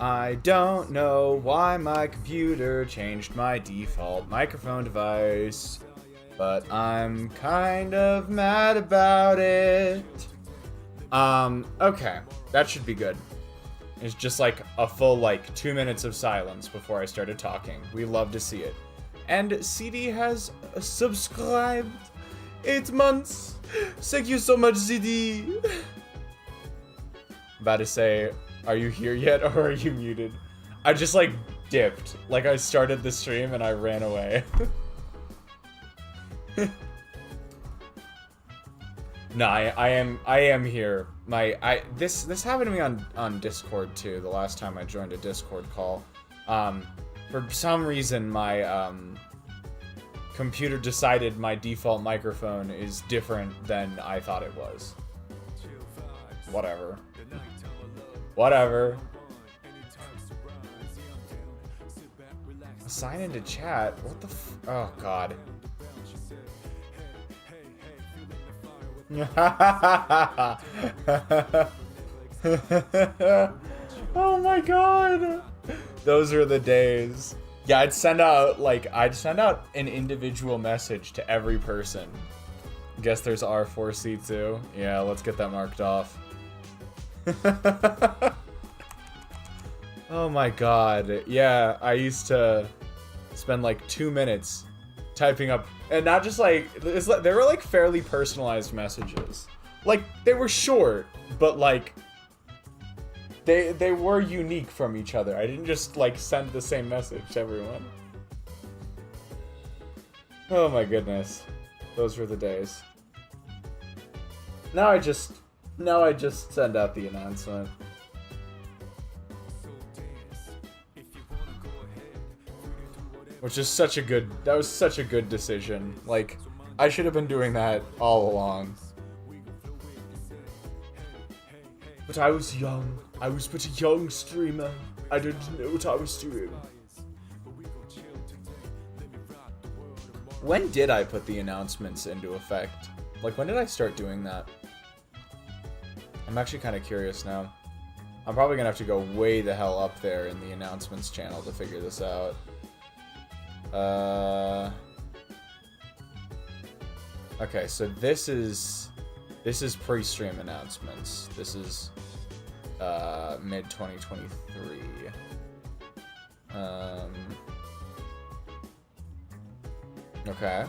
I don't know why my computer changed my default microphone device, but I'm kind of mad about it. Okay, that should be good. It's just like a full 2 minutes of silence before I started talking. We love to see it. And CD has subscribed 8 months. Thank you so much, CD. About to say, are you here yet or are you muted? I just dipped. I started the stream and I ran away. No, I am here. This happened to me on Discord too, the last time I joined a Discord call. For some reason my computer decided my default microphone is different than I thought it was. Whatever. Sign into chat? What the oh god. Oh my god. Those are the days. Yeah, I'd send out an individual message to every person. Guess there's R4C2. Yeah, let's get that marked off. Oh my god. Yeah, I used to spend 2 minutes typing up, and not just they were fairly personalized messages. They were short, but they were unique from each other. I didn't just send the same message to everyone. Oh my goodness. Those were the days. Now I just send out the announcement. Which is that was such a good decision. I should have been doing that all along. But I was young. I was but a young streamer. I didn't know what I was doing. When did I put the announcements into effect? When did I start doing that? I'm actually kind of curious now. I'm probably gonna have to go way the hell up there in the announcements channel to figure this out. Okay, so this is pre-stream announcements. This is mid 2023. Okay.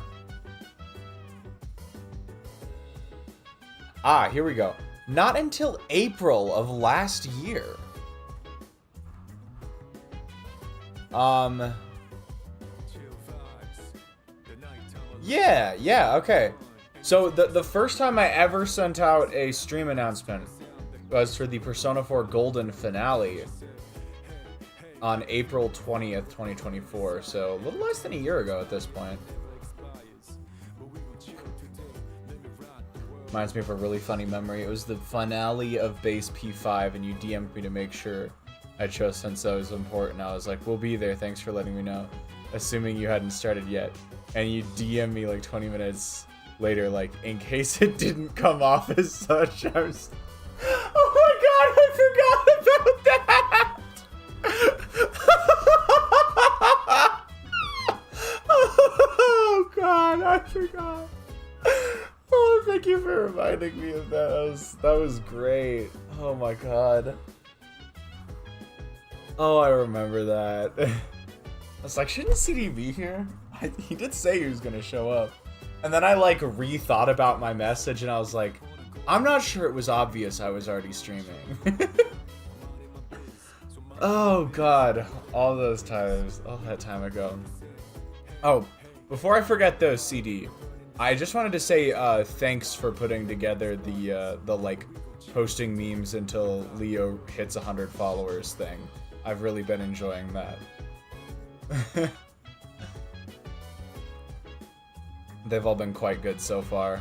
Ah, here we go. Not until April of last year. Yeah, okay. So the first time I ever sent out a stream announcement was for the Persona 4 Golden finale on April 20th, 2024. So a little less than a year ago at this point. Reminds me of a really funny memory. It was the finale of Base P5 and you DM'd me to make sure I chose since that was important. I was like, we'll be there, thanks for letting me know. Assuming you hadn't started yet. And you DM me 20 minutes later, in case it didn't come off as such. I was... Oh my god, I forgot about that! Oh god, I forgot. Oh, thank you for reminding me of that. That was great. Oh my god. Oh, I remember that. I was like, shouldn't CD be here? He did say he was gonna show up. And then I like rethought about my message and I was like, I'm not sure it was obvious I was already streaming. Oh god, all those times, all that time ago. Oh, before I forget though, CD, I just wanted to say thanks for putting together the like posting memes until Leo hits 100 followers thing. I've really been enjoying that. They've all been quite good so far.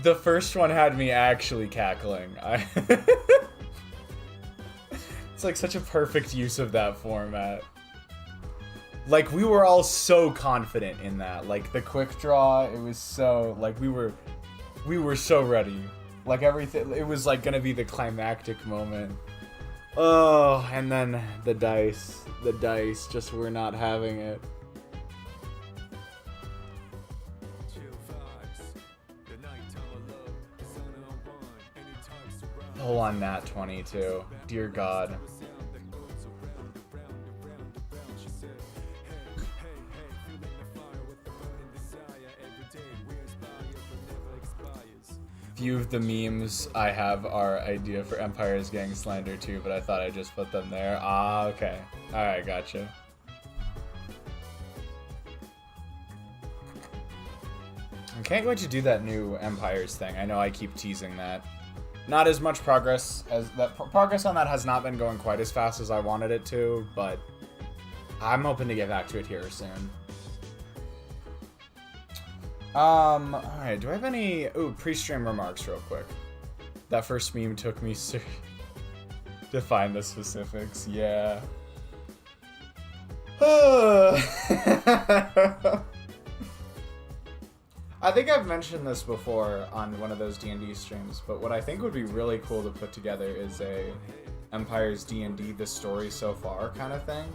The first one had me actually cackling. It's like such a perfect use of that format. Like we were all so confident in that. Like the quick draw, it was so like we were so ready. Like everything, it was like gonna be the climactic moment. Oh, and then the dice just were not having it. Pull on Nat 22. Dear God. Few of the memes I have are idea for Empire's Gang Slander too, but I thought I just put them there. Ah, okay. Alright, gotcha. I can't wait to do that new Empires thing. I know I keep teasing that. Not as much progress as that. Progress on that has not been going quite as fast as I wanted it to, but I'm hoping to get back to it here soon. Alright, do I have any pre-stream remarks real quick? That first meme took me to find the specifics, yeah. I think I've mentioned this before on one of those D&D streams, but what I think would be really cool to put together is a Empire's D&D The Story So Far kind of thing.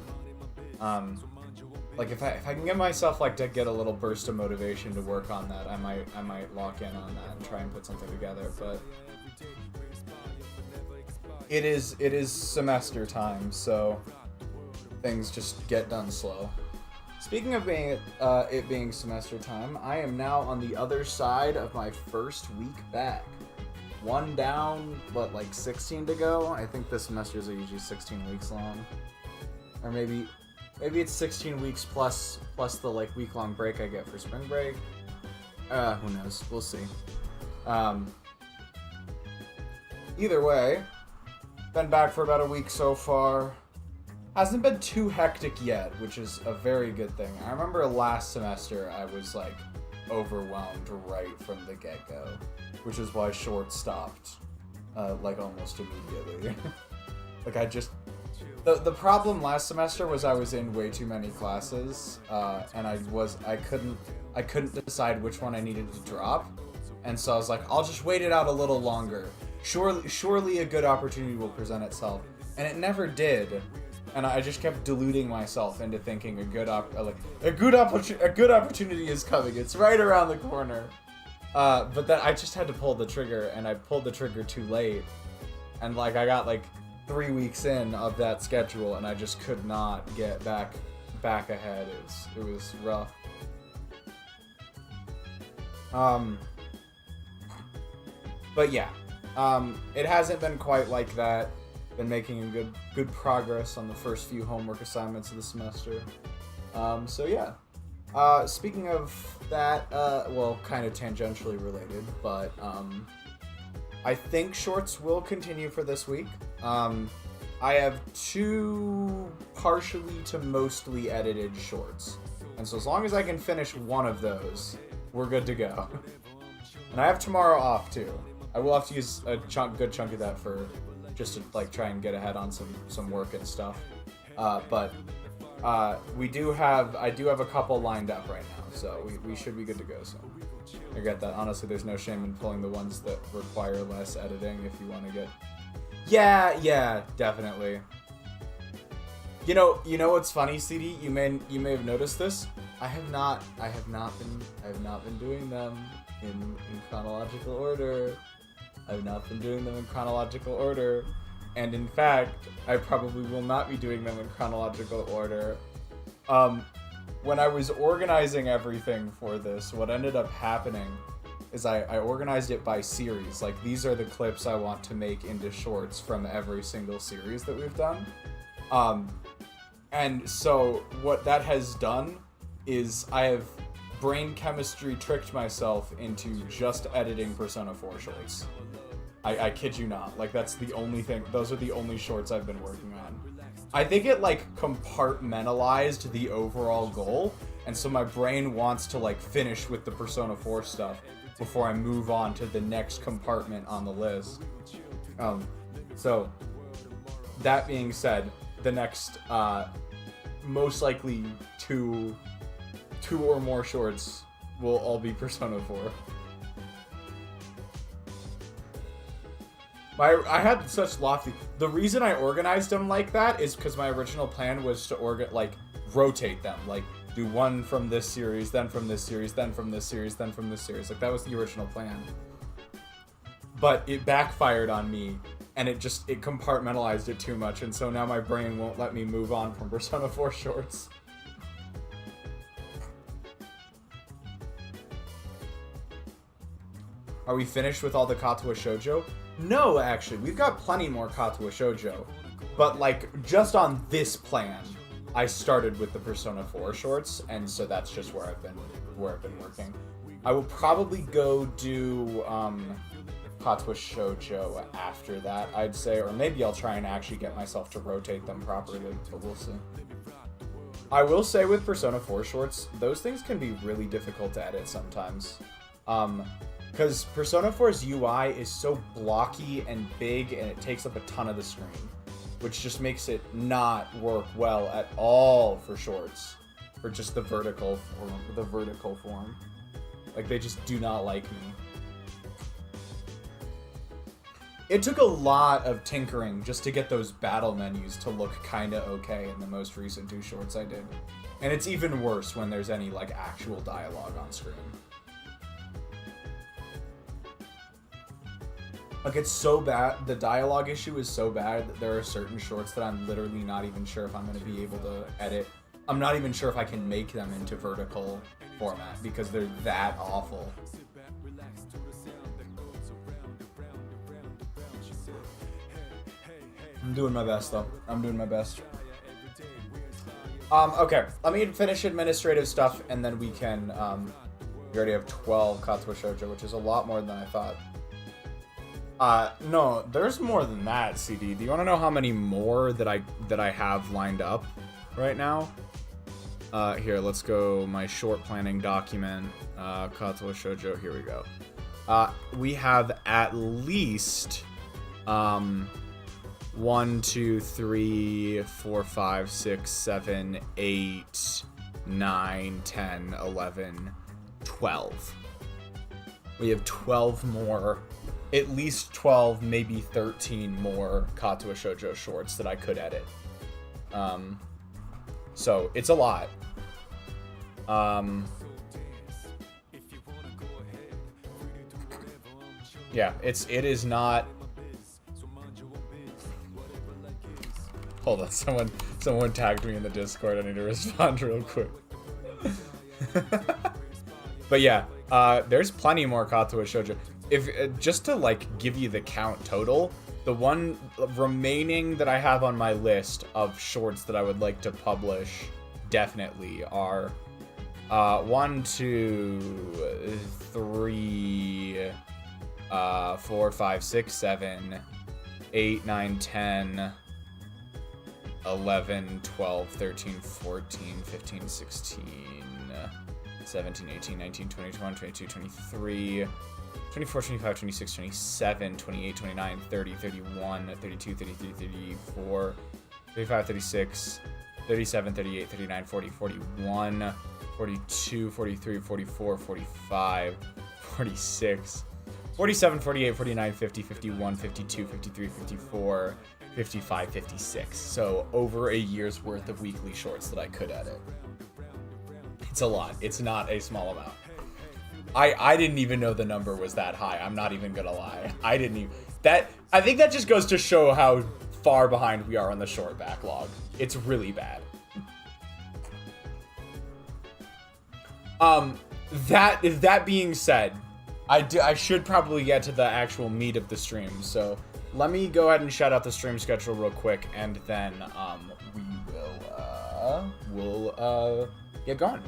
Like if I can get myself like to get a little burst of motivation to work on that, I might lock in on that and try and put something together, but it is semester time, so things just get done slow. Speaking of it being semester time, I am now on the other side of my first week back. One down, but like 16 to go. I think the semesters are usually 16 weeks long. Or maybe it's 16 weeks plus the like week-long break I get for spring break. Who knows? We'll see. Either way, been back for about a week so far. Hasn't been too hectic yet, which is a very good thing. I remember last semester I was like overwhelmed right from the get-go, which is why short stopped like almost immediately. Like I just the problem last semester was I was in way too many classes, and I couldn't decide which one I needed to drop, and so I was like, I'll just wait it out a little longer. Surely a good opportunity will present itself, and it never did. And I just kept deluding myself into thinking a good opportunity is coming. It's right around the corner. But then I just had to pull the trigger, and I pulled the trigger too late. And like I got like 3 weeks in of that schedule, and I just could not get back ahead. It was rough. But yeah, it hasn't been quite like that. Been making good progress on the first few homework assignments of the semester. So yeah. Speaking of that, well, kind of tangentially related, but I think shorts will continue for this week. I have 2 partially to mostly edited shorts, and so as long as I can finish one of those, we're good to go. And I have tomorrow off too. I will have to use a good chunk of that for just to like try and get ahead on some work and stuff. But I do have a couple lined up right now, so we should be good to go soon. I get that. Honestly, there's no shame in pulling the ones that require less editing if you want to get. Yeah, definitely. You know what's funny, CD? You may have noticed this. I have not been doing them in chronological order. I've not been doing them in chronological order. And in fact, I probably will not be doing them in chronological order. When I was organizing everything for this, what ended up happening is I organized it by series. Like, these are the clips I want to make into shorts from every single series that we've done. And so what that has done is I have brain chemistry tricked myself into just editing Persona 4 shorts. I kid you not. Like, that's the only thing. Those are the only shorts I've been working on. I think it, like, compartmentalized the overall goal, and so my brain wants to, like, finish with the Persona 4 stuff before I move on to the next compartment on the list. So, that being said, the next, most likely two or more shorts will all be Persona 4. I had such lofty... The reason I organized them like that is because my original plan was to rotate them. Like, do one from this series, then from this series, then from this series, then from this series. Like, that was the original plan. But it backfired on me, and it compartmentalized it too much, and so now my brain won't let me move on from Persona 4 shorts. Are we finished with all the Katsuo Shoujo? No, actually, we've got plenty more Katsuo Shoujo. But, like, just on this plan, I started with the Persona 4 shorts, and so that's just where I've been working. I will probably go do Katsuo Shoujo after that, I'd say, or maybe I'll try and actually get myself to rotate them properly, but we'll see. I will say with Persona 4 shorts, those things can be really difficult to edit sometimes. Because Persona 4's UI is so blocky and big, and it takes up a ton of the screen, which just makes it not work well at all for shorts, for just the vertical form. Like, they just do not like me. It took a lot of tinkering just to get those battle menus to look kinda okay in the most recent 2 shorts I did. And it's even worse when there's any, like, actual dialogue on screen. Like, it's so bad, the dialogue issue is so bad that there are certain shorts that I'm literally not even sure if I'm going to be able to edit. I'm not even sure if I can make them into vertical format because they're that awful. I'm doing my best, though. I'm doing my best. Okay, let me finish administrative stuff, and then we can, we already have 12 Katsuo Shoujo, which is a lot more than I thought. No, there's more than that, CD. Do you want to know how many more that I have lined up right now? Here, let's go my short planning document, Katsuo Shoujo, here we go. We have at least, 1, 2, 3, 4, 5, 6, 7, 8, 9, 10, 11, 12. We have 12 more, at least 12, maybe 13 more Katsuo Shoujo shorts that I could edit. So it's a lot. Yeah, it is not. Hold on, someone tagged me in the Discord. I need to respond real quick. But yeah, there's plenty more Katsuo Shoujo. If just to like give you the count total, the one remaining that I have on my list of shorts that I would like to publish definitely are 1, 2, 3, 4, 5, 6, 7, 8, 9, 10, 11, 12, 13, 14, 15, 16, 17, 18, 19, 20, 21, 22, 23, 24, 25, 26, 27, 28, 29, 30, 31, 32, 33, 34, 35, 36, 37, 38, 39, 40, 41, 42, 43, 44, 45, 46, 47, 48, 49, 50, 51, 52, 53, 54, 55, 56. So over a year's worth of weekly shorts that I could edit. It's a lot. It's not a small amount. I didn't even know the number was that high. I'm not even gonna lie. I didn't even... I think that just goes to show how far behind we are on the short backlog. It's really bad. That being said, I should probably get to the actual meat of the stream, so let me go ahead and shout out the stream schedule real quick, and then we'll get going.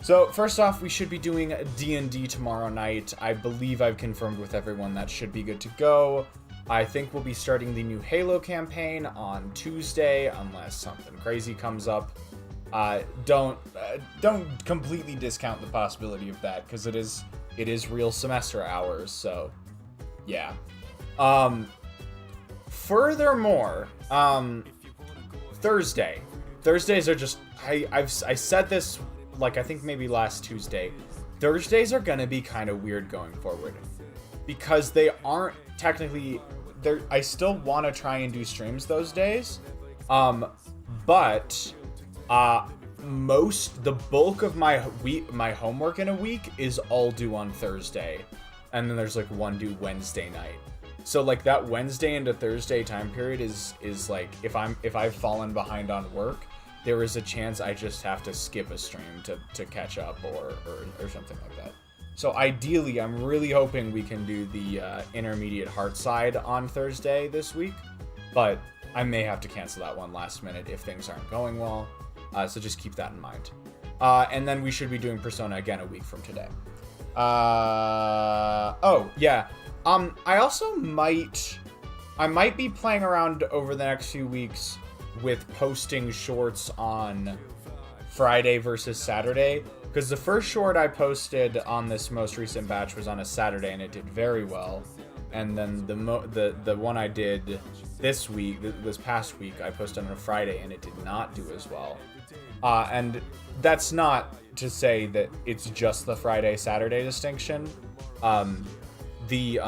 So first off, we should be doing D&D tomorrow night. I believe I've confirmed with everyone that should be good to go. I think we'll be starting the new Halo campaign on Tuesday, unless something crazy comes up. Don't completely discount the possibility of that, because it is real semester hours, so yeah. Furthermore, Thursdays are just, I said this, like, I think maybe last Tuesday. Thursdays are gonna be kind of weird going forward, because they aren't technically, I still want to try and do streams those days, but the bulk of my homework in a week is all due on Thursday, and then there's like one due Wednesday night. So like that Wednesday into Thursday time period is like, if I've fallen behind on work, there is a chance I just have to skip a stream to catch up or something like that. So ideally, I'm really hoping we can do the intermediate heart side on Thursday this week, but I may have to cancel that one last minute if things aren't going well. So just keep that in mind. And then we should be doing Persona again a week from today. Oh yeah. I also might be playing around over the next few weeks with posting shorts on Friday versus Saturday, because the first short I posted on this most recent batch was on a Saturday and it did very well, and then the one I did this past week I posted on a Friday and it did not do as well. And that's not to say that it's just the Friday Saturday distinction. The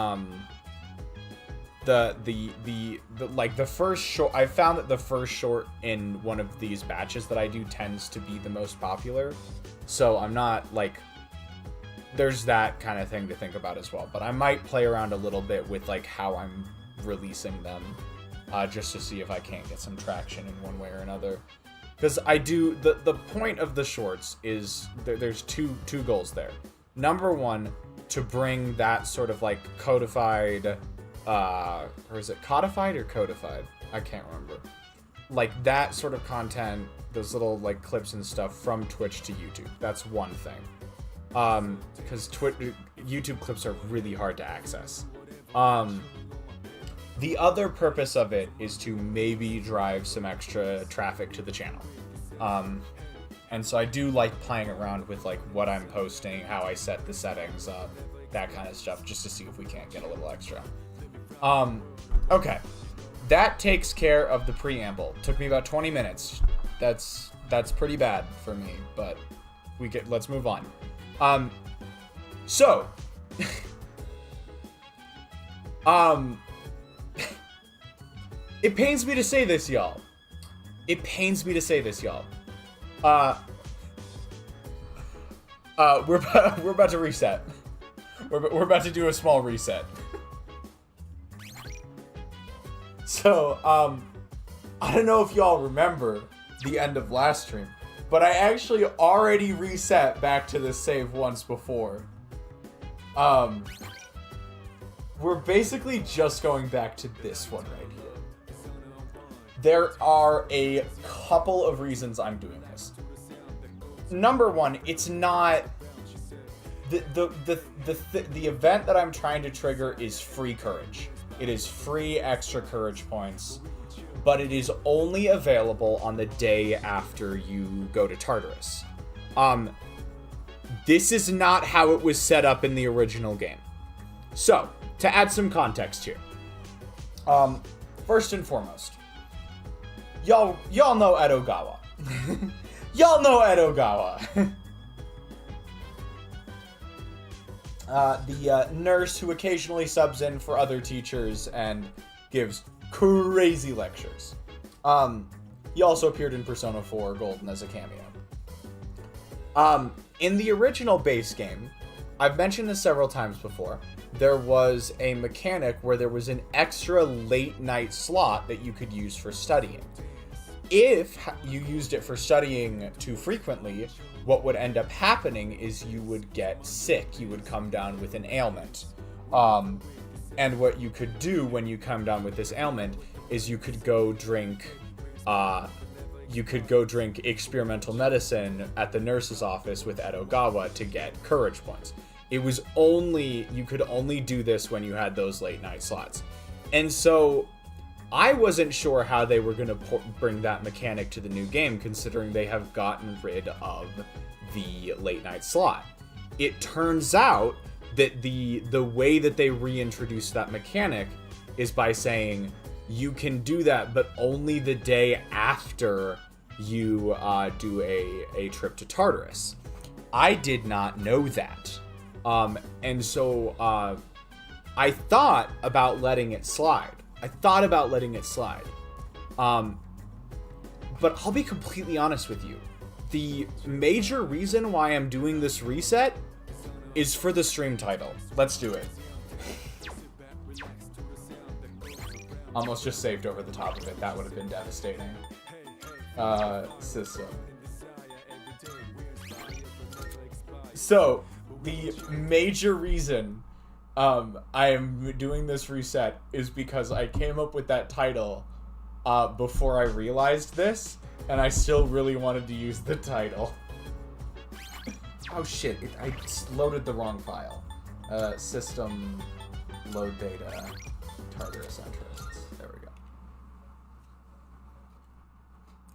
first short, I found that the first short in one of these batches that I do tends to be the most popular. So I'm not like, there's that kind of thing to think about as well. But I might play around a little bit with like how I'm releasing them, just to see if I can't get some traction in one way or another. Because I do, the point of the shorts is there's two goals there. Number one, to bring that sort of like codified, or is it codified or codified? I can't remember. Like that sort of content, those little like clips and stuff from Twitch to YouTube. That's one thing. Because YouTube clips are really hard to access. The other purpose of it is to maybe drive some extra traffic to the channel. And so I do like playing around with like what I'm posting, how I set the settings up, that kind of stuff, just to see if we can't get a little extra. Okay. That takes care of the preamble. Took me about 20 minutes. That's pretty bad for me, but let's move on. So it pains me to say this, y'all. We're about to reset. We're about to do a small reset. So, I don't know if y'all remember the end of last stream, but I actually already reset back to this save once before. We're basically just going back to this one right here. There are a couple of reasons I'm doing this. Number one, it's not the event that I'm trying to trigger is free courage. It is free extra courage points, but it is only available on the day after you go to Tartarus. This is not how it was set up in the original game. So, to add some context here. First and foremost, y'all know Edogawa. Y'all know Edogawa. The nurse who occasionally subs in for other teachers and gives crazy lectures. He also appeared in Persona 4 Golden as a cameo. In the original base game, I've mentioned this several times before. There was a mechanic where there was an extra late night slot that you could use for studying. If you used it for studying too frequently, what would end up happening is you would get sick. You would come down with an ailment. And what you could do when you come down with this ailment is you could go drink experimental medicine at the nurse's office with Edogawa to get courage points. You could only do this when you had those late night slots. And so I wasn't sure how they were going to bring that mechanic to the new game, considering they have gotten rid of the late night slot. It turns out that the way that they reintroduced that mechanic is by saying you can do that, but only the day after you do a trip to Tartarus. I did not know that. And so I thought about letting it slide. But I'll be completely honest with you. The major reason why I'm doing this reset is for the stream title. Let's do it. Almost just saved over the top of it. That would have been devastating. System. So, the major reason I am doing this reset is because I came up with that title before I realized this, and I still really wanted to use the title. Oh shit, I loaded the wrong file. System load data Tartarus interests. There we go.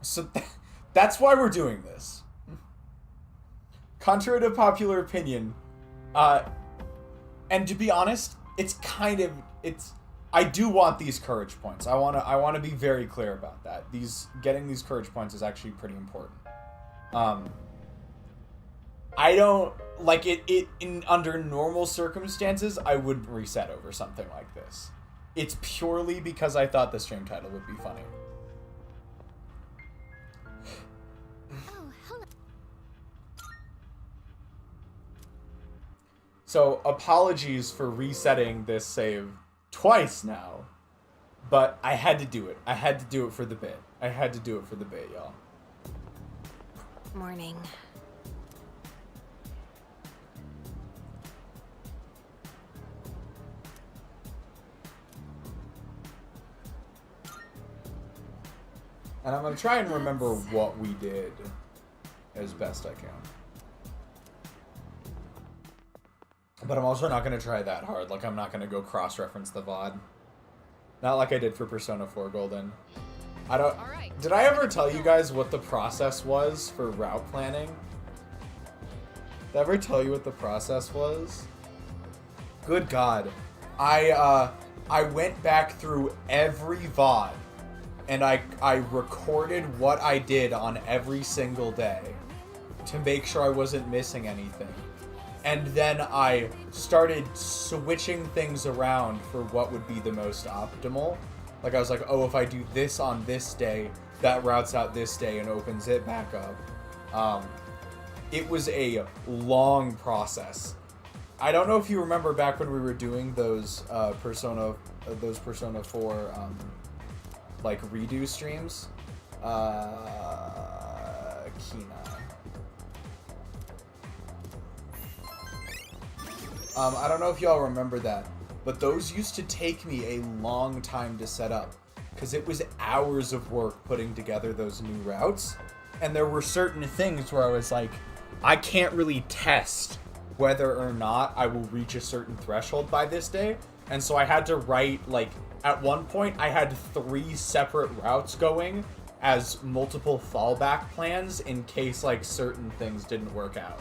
So that's why we're doing this. Contrary to popular opinion, and to be honest, I do want these courage points. I want to be very clear about that. Getting these courage points is actually pretty important. I don't like it under normal circumstances, I wouldn't reset over something like this. It's purely because I thought the stream title would be funny. Oh, hello. So, apologies for resetting this save twice now, but I had to do it. I had to do it for the bit. Y'all. Morning. And I'm going to try and remember what we did as best I can. But I'm also not going to try that hard. Like, I'm not going to go cross-reference the VOD. Not like I did for Persona 4 Golden. Did I ever tell you guys what the process was for route planning? Did I ever tell you what the process was? Good God. I went back through every VOD. And I recorded what I did on every single day to make sure I wasn't missing anything. And then I started switching things around for what would be the most optimal. Like, I was like, oh, if I do this on this day, that routes out this day and opens it back up. It was a long process. I don't know if you remember back when we were doing those Persona 4 like redo streams. Kina. I don't know if y'all remember that, but those used to take me a long time to set up, because it was hours of work putting together those new routes, and there were certain things where I was like, I can't really test whether or not I will reach a certain threshold by this day, and so I had to write, like, at one point I had 3 separate routes going as multiple fallback plans in case, like, certain things didn't work out.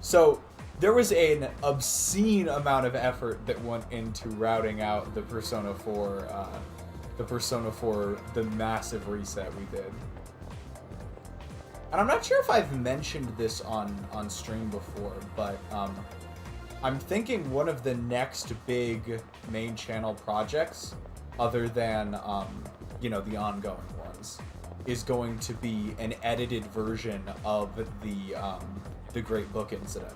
So there was an obscene amount of effort that went into routing out the Persona 4, the massive reset we did. And I'm not sure if I've mentioned this on stream before, but I'm thinking one of the next big main channel projects, other than the ongoing ones, is going to be an edited version of the Great Book Incident.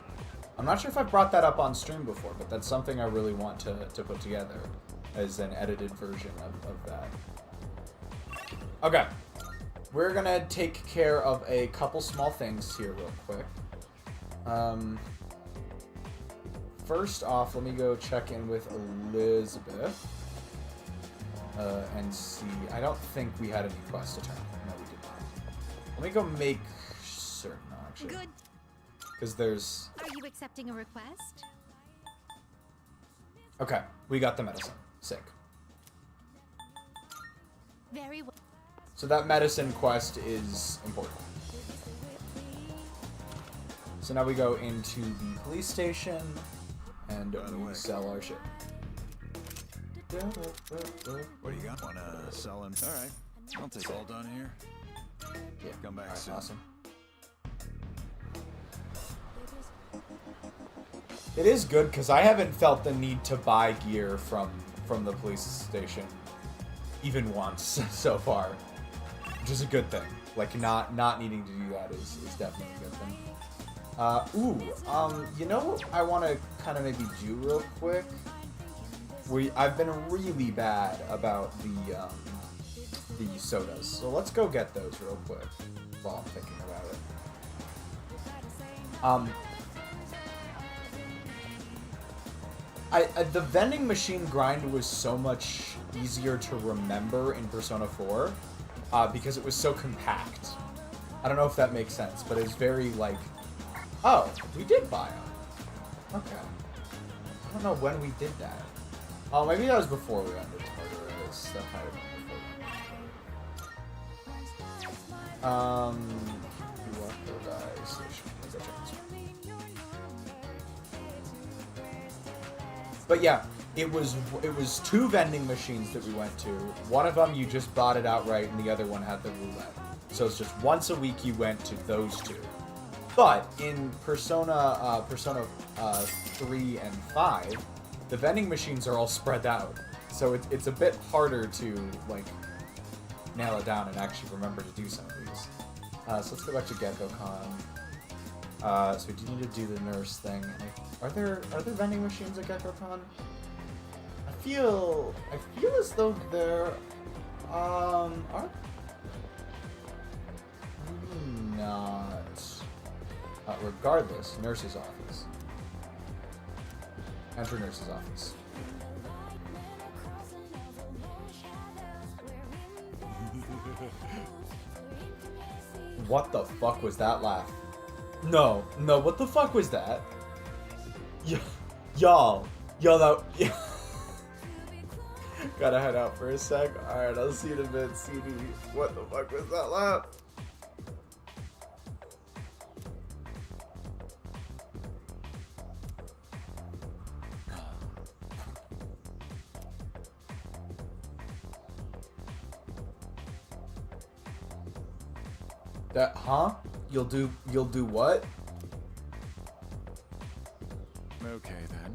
I'm not sure if I've brought that up on stream before, but that's something I really want to put together as an edited version of that. Okay. We're gonna take care of a couple small things here real quick. First off, let me go check in with Elizabeth and see. I don't think we had any quests to turn. No, we did not. Let me go make certain, actually. Good. Because there's... Are you accepting a request? Okay, we got the medicine. Sick. Very well. So that medicine quest is important. So now we go into the police station and we sell our shit. What do you got? Wanna sell him? All right, I'll take all done here. Yeah, Come back soon. awesome. It is good because I haven't felt the need to buy gear from the police station even once so far, which is a good thing. Like not needing to do that is definitely a good thing. You know what I want to kind of maybe do real quick? I've been really bad about the sodas, so let's go get those real quick while I'm thinking about it. The vending machine grind was so much easier to remember in Persona 4 because it was so compact. I don't know if that makes sense, but it's very like, oh, we did buy them. Okay. I don't know when we did that. Oh, maybe that was before we went to Tartarus. That might have been before. What station? Let's go check this one. But yeah, it was 2 vending machines that we went to. One of them you just bought it outright, and the other one had the roulette. So it's just once a week you went to those 2. But in Persona 3 and 5, the vending machines are all spread out, so it's a bit harder to like nail it down and actually remember to do some of these. So let's go back to GeckoCon. So we do need to do the nurse thing. Are there vending machines at GeckoCon? I feel as though there are. Maybe not. Regardless, nurse's office. Enter nurse's office. What the fuck was that laugh? No, what the fuck was that? Y'all, that... Gotta head out for a sec. Alright, I'll see you in a bit, CD. What the fuck was that laugh? That, huh? You'll do what? Okay then.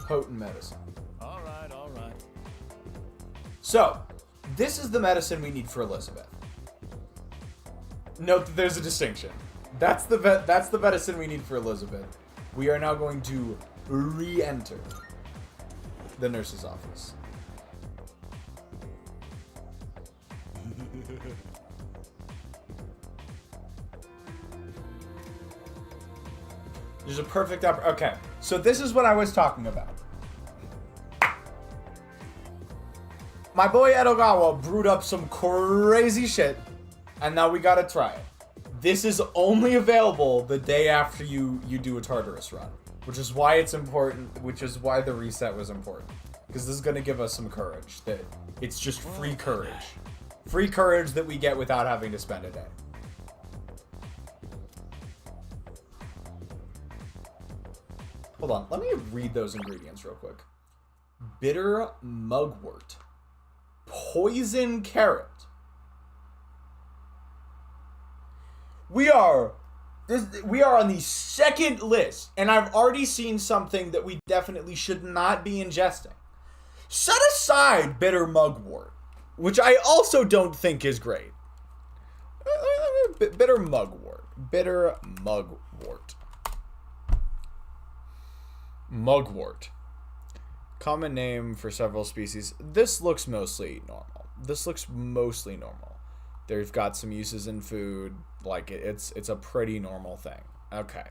Potent medicine. All right. So, this is the medicine we need for Elizabeth. Note that there's a distinction. That's the medicine we need for Elizabeth. We are now going to re-enter the nurse's office. There's a perfect okay, so this is what I was talking about. My boy Edogawa brewed up some crazy shit, and now we gotta try it. This is only available the day after you do a Tartarus run, which is why it's important, which is why the reset was important. Because this is gonna give us some courage, that it's just free courage. Free courage that we get without having to spend a day. Hold on, let me read those ingredients real quick. Bitter mugwort. Poison carrot. We are on the second list, and I've already seen something that we definitely should not be ingesting. Set aside bitter mugwort, which I also don't think is great. Bitter mugwort. Bitter mugwort. Mugwort. Common name for several species. This looks mostly normal. They've got some uses in food. Like, it's a pretty normal thing. Okay.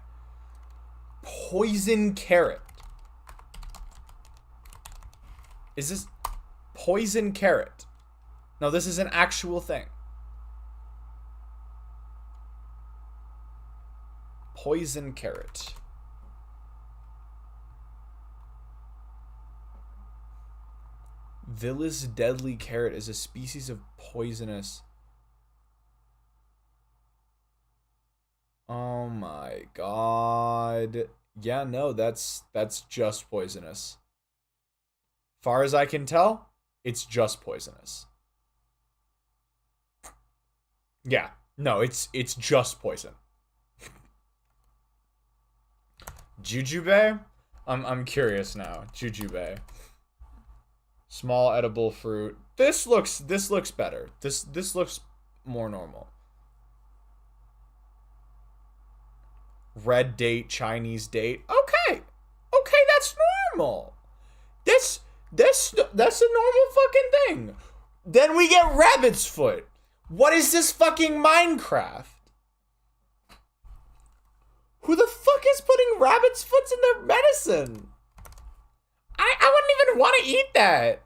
Poison carrot. Is this poison carrot? No, this is an actual thing. Poison carrot. Villa's deadly carrot is a species of poisonous. Oh my god. Yeah, no, that's just poisonous. Far as I can tell, it's just poisonous. Yeah, no, it's just poison. Jujube? I'm curious now. Jujube. Small edible fruit. This looks better. This looks more normal. Red date, Chinese date. Okay, that's normal. That's a normal fucking thing. Then we get rabbit's foot. What is this fucking Minecraft? Who the fuck is putting rabbit's foots in their medicine? I wouldn't even want to eat that.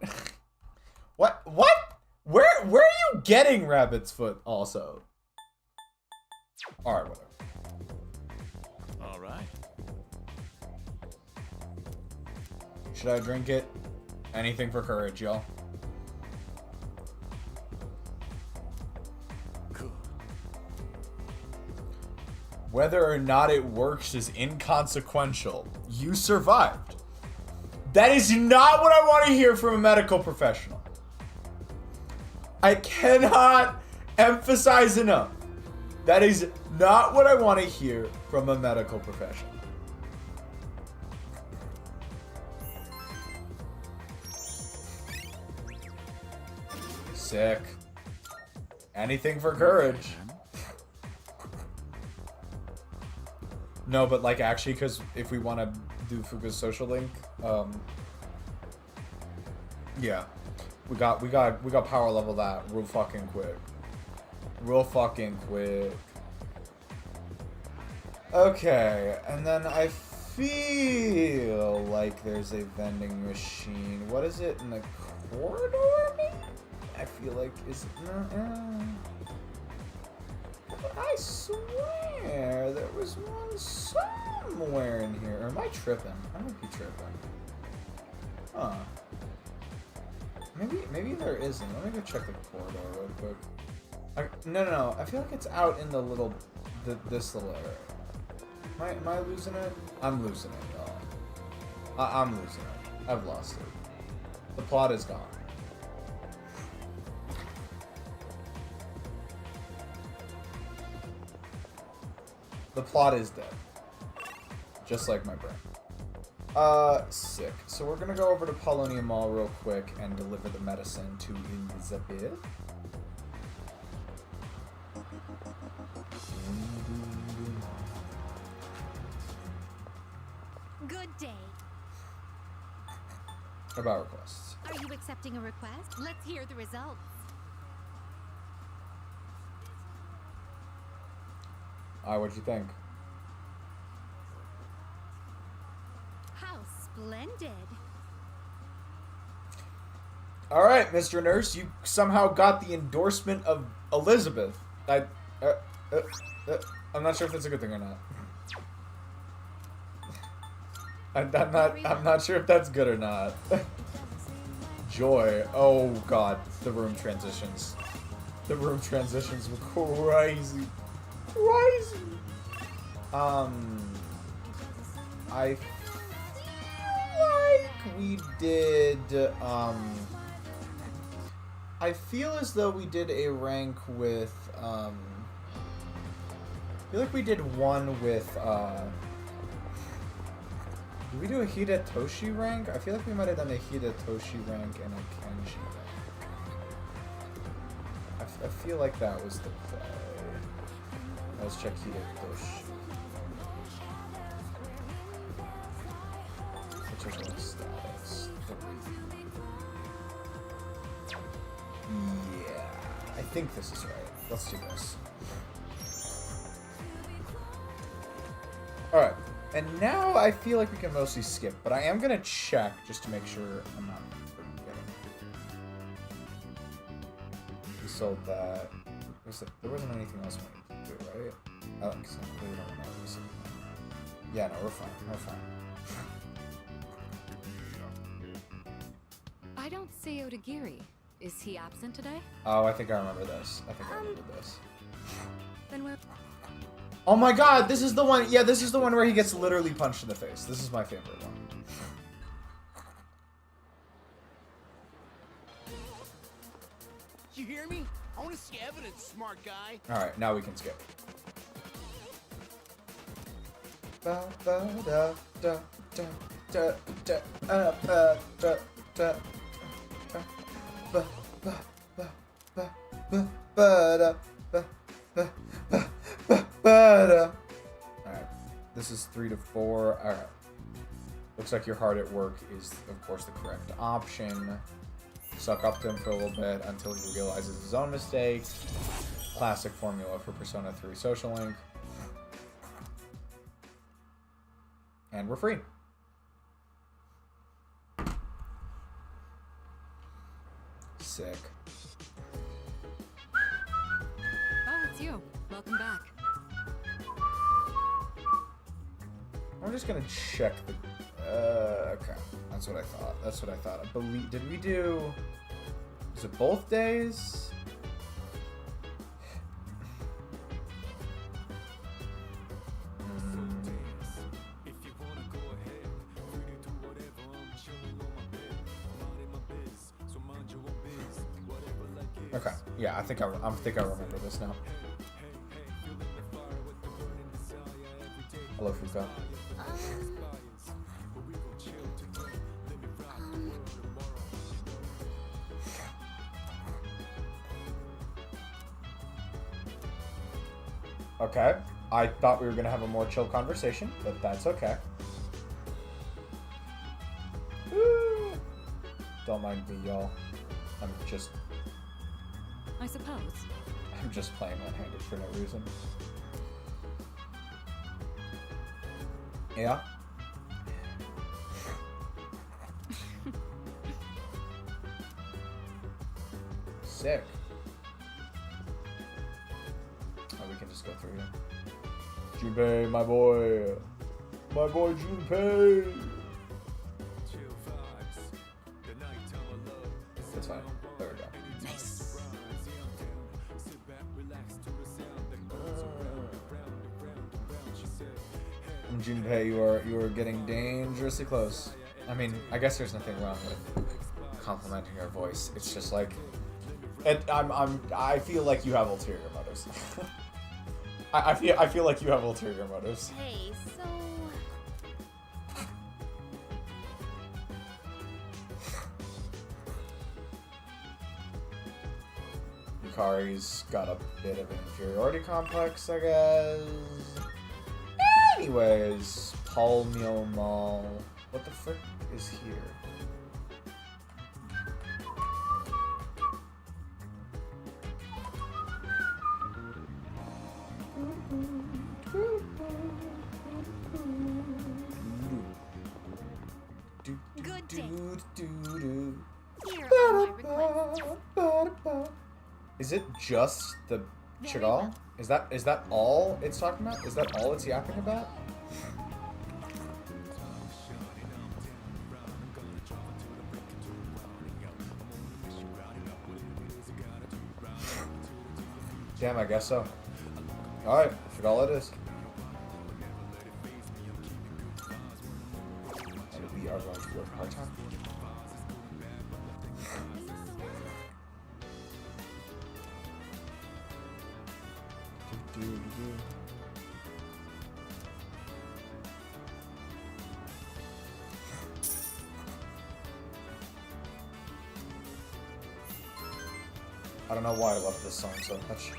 What? Where are you getting rabbit's foot also? Alright, whatever. Alright. Should I drink it? Anything for courage, y'all. Cool. Whether or not it works is inconsequential. You survived. That is not what I want to hear from a medical professional. I cannot emphasize enough. That is not what I want to hear from a medical professional. Sick. Anything for courage. No, but like actually, because if we want to do Fuga's social link, yeah, we got power level that real fucking quick. Okay, and then I feel like there's a vending machine. What is it in the corridor? Maybe? I feel like is but I swear there was one somewhere in here. Or am I tripping? I might be tripping. Huh. Maybe there isn't. Let me go check the corridor real quick. No. I feel like it's out in the little, this little area. Am I losing it? I'm losing it, y'all. I'm losing it. I've lost it. The plot is gone. The plot is dead. Just like my brain. Sick. So we're gonna go over to Paulownia Mall real quick and deliver the medicine to Elizabeth. Good day. About requests. Are you accepting a request? Let's hear the results. What'd you think? How splendid. Alright, Mr. Nurse, you somehow got the endorsement of Elizabeth. I'm not sure if that's a good thing or not. I'm not sure if that's good or not. Joy. Oh god, the room transitions. The room transitions were crazy. Crazy. I feel like we did, I feel as though we did a rank with, I feel like we did one with, did we do a Hidetoshi rank? I feel like we might have done a Hidetoshi rank and a Kenji rank. I feel like that was the play. Let's check here. Particular status. Yeah, I think this is right. Let's do this. Alright, and now I feel like we can mostly skip, but I am gonna check just to make sure I'm not forgetting. We sold that. There wasn't anything else we needed to do, right? Oh, because I clearly don't know what we said. Yeah, no, we're fine. We're fine. I don't see Odagiri. Is he absent today? Oh, I think I remember this. I think I remember this. Then we're... Oh my god, this is the one. Yeah, this is the one where he gets literally punched in the face. This is my favorite one. You hear me? I want to see evidence, smart guy. Alright, now we can skip. Ba, ba, da, da, da, da, da, ba, da, da, ba, ba, ba, ba, ba, ba, da, ba, ba, ba, ba, ba, da. Alright, this is 3 to 4. Alright. Looks like you're hard at work is, of course, the correct option. Suck up to him for a little bit until he realizes his own mistake. Classic formula for Persona 3 Social Link. And we're free. Sick. Oh, it's you. Welcome back. I'm just gonna check the... okay. That's what I thought. That's what I thought. I believe... Did we do... Was it both days? Okay. Yeah, I think I remember this now. Hello, Fuka. Okay. I thought we were gonna have a more chill conversation, but that's okay. Woo. Don't mind me, y'all. I'm just playing one-handed for no reason. Yeah. Sick. Oh, we can just go through here. Junpei, my boy. My boy Junpei. That's fine. There we go. Nice. Junpei, you are getting dangerously close. I mean, I guess there's nothing wrong with complimenting your voice. It's just like, I feel like you have ulterior motives. I feel like you have ulterior motives. Hey, so... Yukari's got a bit of an inferiority complex, I guess. Anyways, Paul Mall. What the frick is here? Good day. Here Here are my requests. Is it just the Very Chagall? well. Is that all it's talking about? Is that all it's yapping about? Damn, I guess so. Alright, Chagall it is. And we are going to work part-time. I don't know why I love this song so much.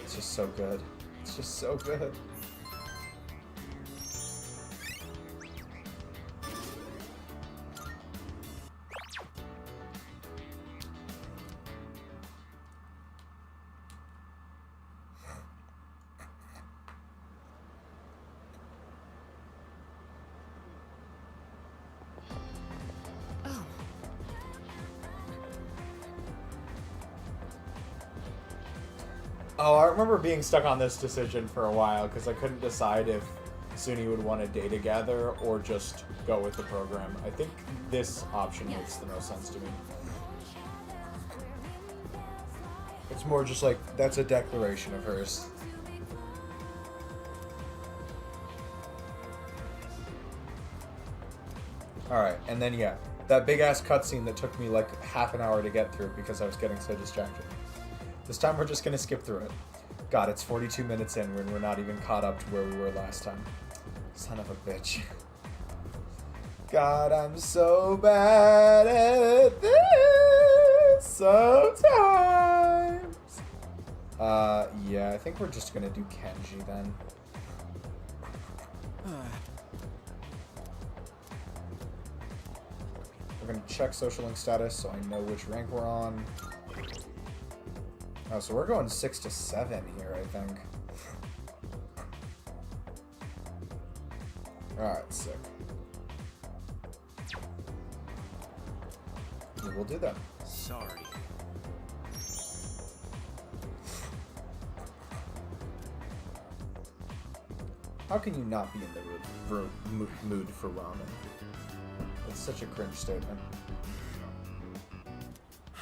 It's just so good. It's just so good. Oh, I remember being stuck on this decision for a while because I couldn't decide if Suny would want to date together or just go with the program. I think this option makes the most sense to me. It's more just like, that's a declaration of hers. Alright, and then yeah, that big ass cutscene that took me like half an hour to get through because I was getting so distracted. This time we're just gonna skip through it. God, it's 42 minutes in when we're not even caught up to where we were last time. Son of a bitch. God, I'm so bad at this sometimes. Yeah, I think we're just gonna do Kenji then. We're gonna check social link status so I know which rank we're on. Oh, so we're going 6 to 7 here, I think. Alright, sick. We'll do that. Sorry. How can you not be in the mood for ramen? It's such a cringe statement.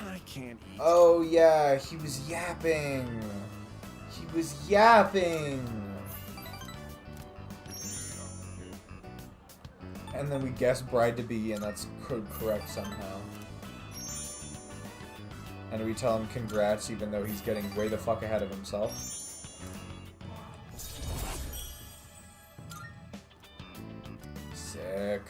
I can't eat. Oh yeah, he was yapping. He was yapping. And then we guess bride to be, and that's correct somehow. And we tell him congrats, even though he's getting way the fuck ahead of himself. Sick.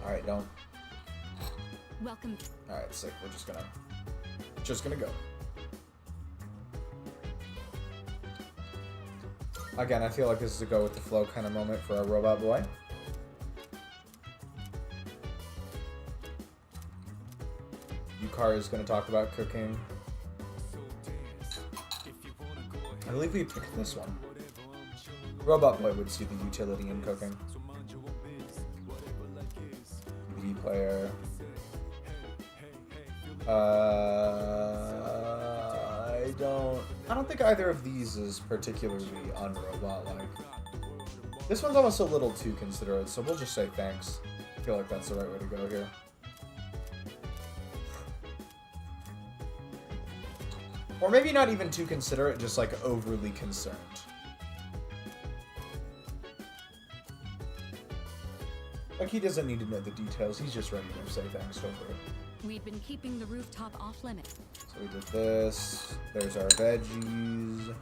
Alright, don't. Welcome. Alright, sick. We're just gonna go. Again, I feel like this is a go with the flow kind of moment for our robot boy. Yukari is gonna talk about cooking. I believe we picked this one. Robot boy would see the utility in cooking. Player. I don't think either of these is particularly unrobot-like. This one's almost a little too considerate, so we'll just say thanks. I feel like that's the right way to go here. Or maybe not even too considerate, just like overly concerned. Like, he doesn't need to know the details, he's just ready to say thanks over it. We've been keeping the rooftop off limits. So we did this. There's our veggies.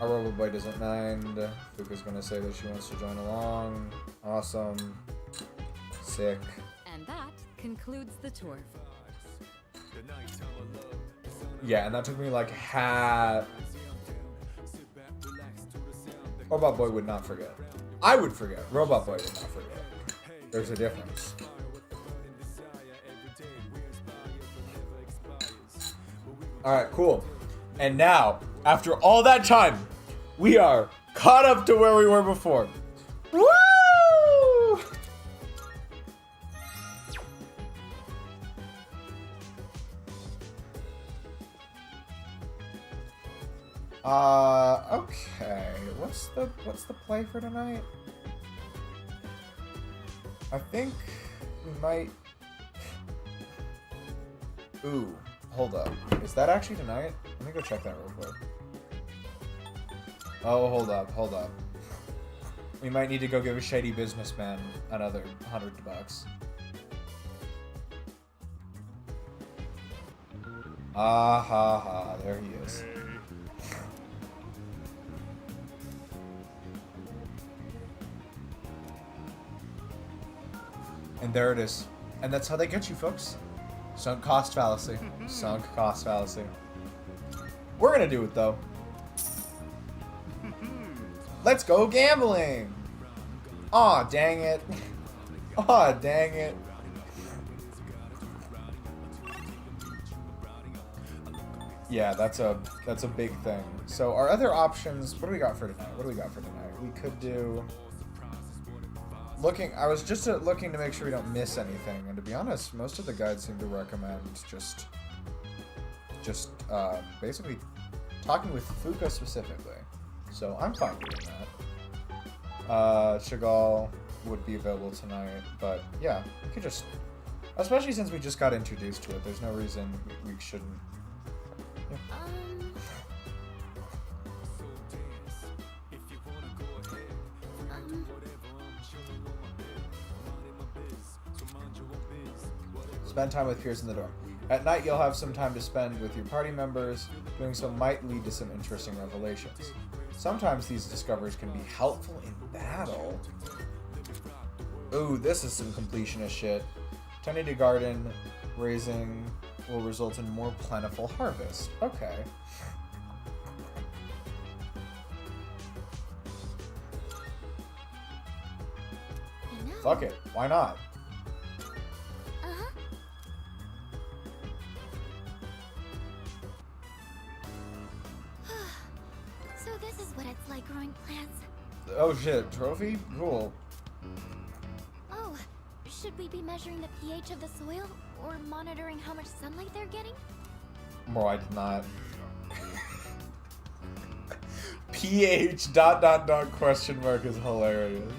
Our robot boy doesn't mind. Fuka's gonna say that she wants to join along. Awesome. Sick. And that concludes the tour. Yeah, and that took me like half. Robot boy would not forget. I would forget. Robot boy would not forget. There's a difference. Alright, cool. And now, after all that time, we are caught up to where we were before. Woo! Okay. What's the play for tonight? I think we might. Ooh, hold up. Is that actually tonight? Let me go check that real quick. Oh, hold up. We might need to go give a shady businessman another $100. Ah ha ha, there he is. there it is. And that's how they get you, folks. Sunk cost fallacy. Sunk cost fallacy. We're gonna do it, though. Let's go gambling! Aw, dang it. Aw, dang it. Yeah, that's a big thing. So our other options, what do we got for tonight? We could do... I was just looking to make sure we don't miss anything, and to be honest, most of the guides seem to recommend just basically talking with Fuka specifically. So I'm fine doing that. Chagall would be available tonight, but yeah, we could just, especially since we just got introduced to it, there's no reason we shouldn't. Yeah. Spend time with peers in the dorm. At night, you'll have some time to spend with your party members. Doing so might lead to some interesting revelations. Sometimes these discoveries can be helpful in battle. Ooh, this is some completionist shit. Tending to garden, raising will result in more plentiful harvest. Okay. Fuck it. Why not? So this is what it's like growing plants. Oh shit, trophy? Cool. Oh, should we be measuring the pH of the soil or monitoring how much sunlight they're getting? Bro, I did not. pH ... question mark is hilarious.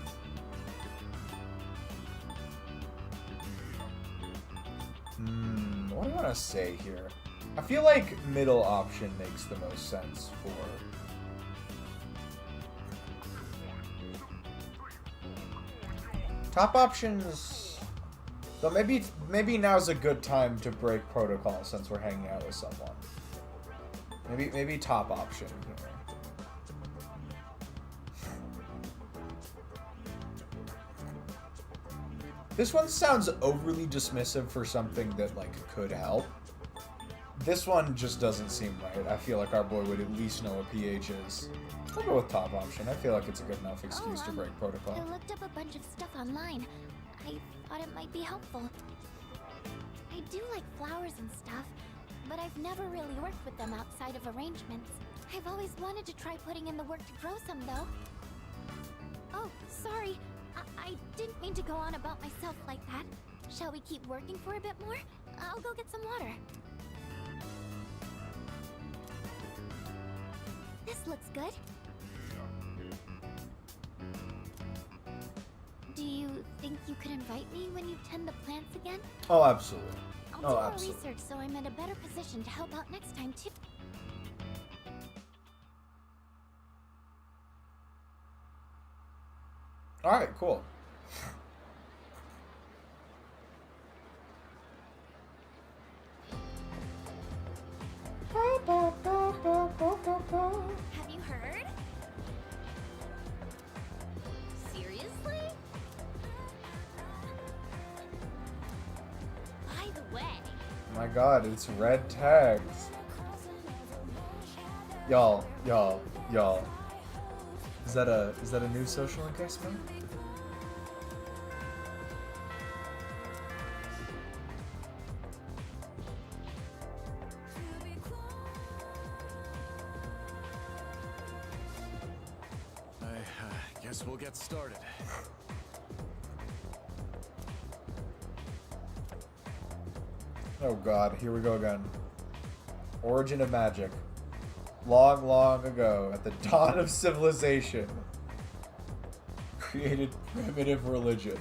What do I want to say here? I feel like middle option makes the most sense for... Top options... Though maybe now's a good time to break protocol since we're hanging out with someone. Maybe top option here. This one sounds overly dismissive for something that, like, could help. This one just doesn't seem right. I feel like our boy would at least know what pH is. I'll go with top option. I feel like it's a good enough excuse to break protocol. I looked up a bunch of stuff online. I thought it might be helpful. I do like flowers and stuff, but I've never really worked with them outside of arrangements. I've always wanted to try putting in the work to grow some, though. Oh, sorry. I didn't mean to go on about myself like that. Shall we keep working for a bit more? I'll go get some water. This looks good. Do you think you could invite me when you tend the plants again? Oh, absolutely. I'll do more research so I'm in a better position to help out next time, too. Alright, cool. Have you heard? Seriously? By the way. My god, it's red text. Y'all. Is that a new social engagement? I guess we'll get started. Oh god, here we go again. Origin of magic. Long, long ago, at the dawn of civilization, created primitive religions.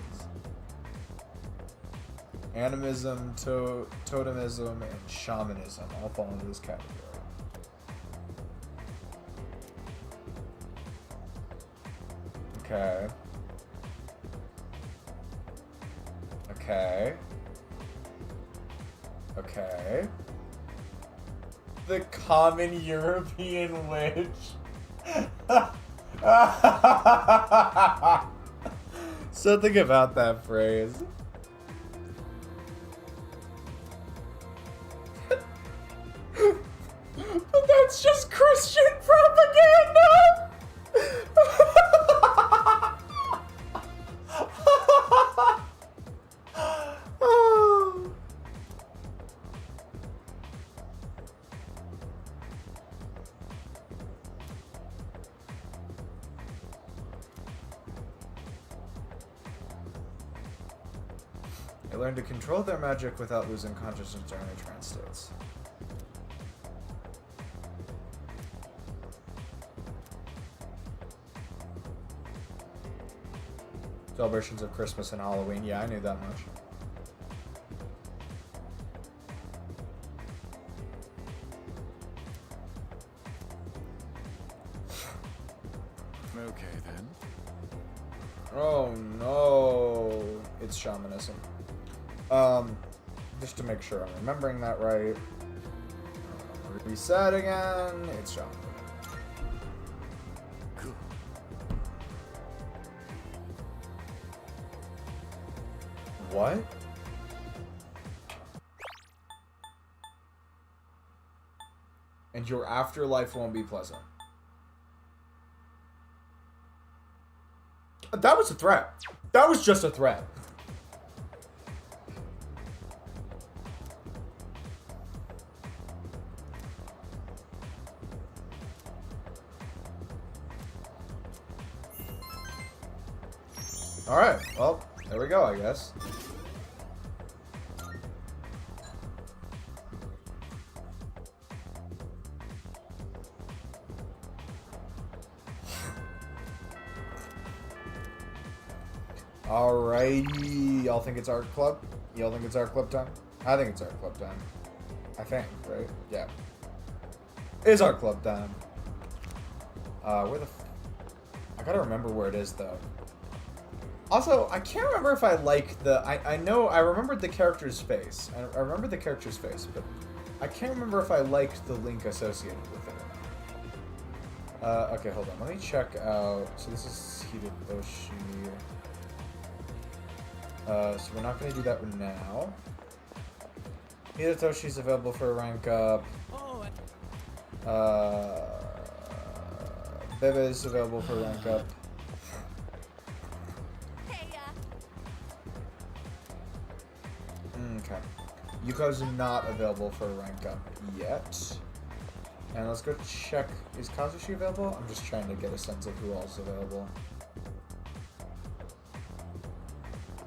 Animism, totemism, and shamanism all fall into this category. Okay. The common European witch. Something about that phrase. Learn to control their magic without losing consciousness during their trance states. Celebrations of Christmas and Halloween. Yeah, I knew that much. Okay, then. Oh no, it's shamanism. Just to make sure I'm remembering that right. Reset again. It's shamanism. Cool. What? And your afterlife won't be pleasant. That was a threat. That was just a threat. Alright, well, there we go, I guess. Alrighty, y'all think it's Art Club? Y'all think it's Art Club time? I think it's Art Club time. I think, right? Yeah. It's Art Club time. Where the I gotta remember where it is, though. Also, I can't remember if I like the... I know, I remembered the character's face. I remember the character's face, but I can't remember if I liked the link associated with it or not. Okay, hold on. Let me check out... So this is Hideyoshi. So we're not going to do that right now. Hidetoshi's available for a rank up. Bebe is available for a rank up. Okay. Yuko's not available for a rank up yet. And let's go check. Is Kazushi available? I'm just trying to get a sense of who else is available.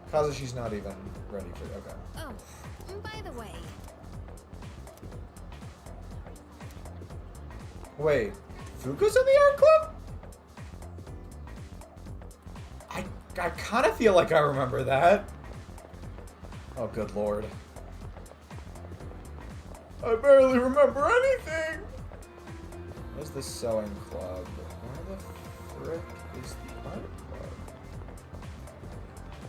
Kazushi's not even ready for it. Okay. Oh, by the way. Wait, Fuku's in the art club? I kind of feel like I remember that. Oh, good lord. I barely remember anything. Where's the sewing club? Where the frick is the art club?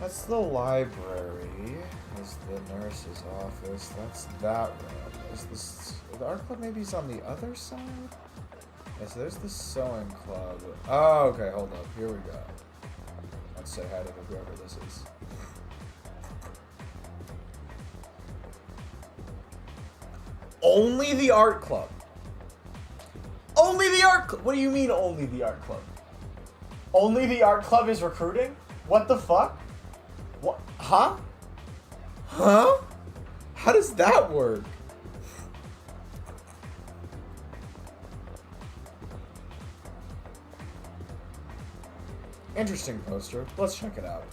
That's the library. Is the nurse's office. That's that room. Is this the art club? Maybe is on the other side. Yes, there's the sewing club. Oh, okay. Hold up. Here we go. Let's say hi to whoever this is. Only the art club. Only the art club. What do you mean only the art club? Only the art club is recruiting? What the fuck? What? Huh? Huh? How does that work? Interesting poster. Let's check it out.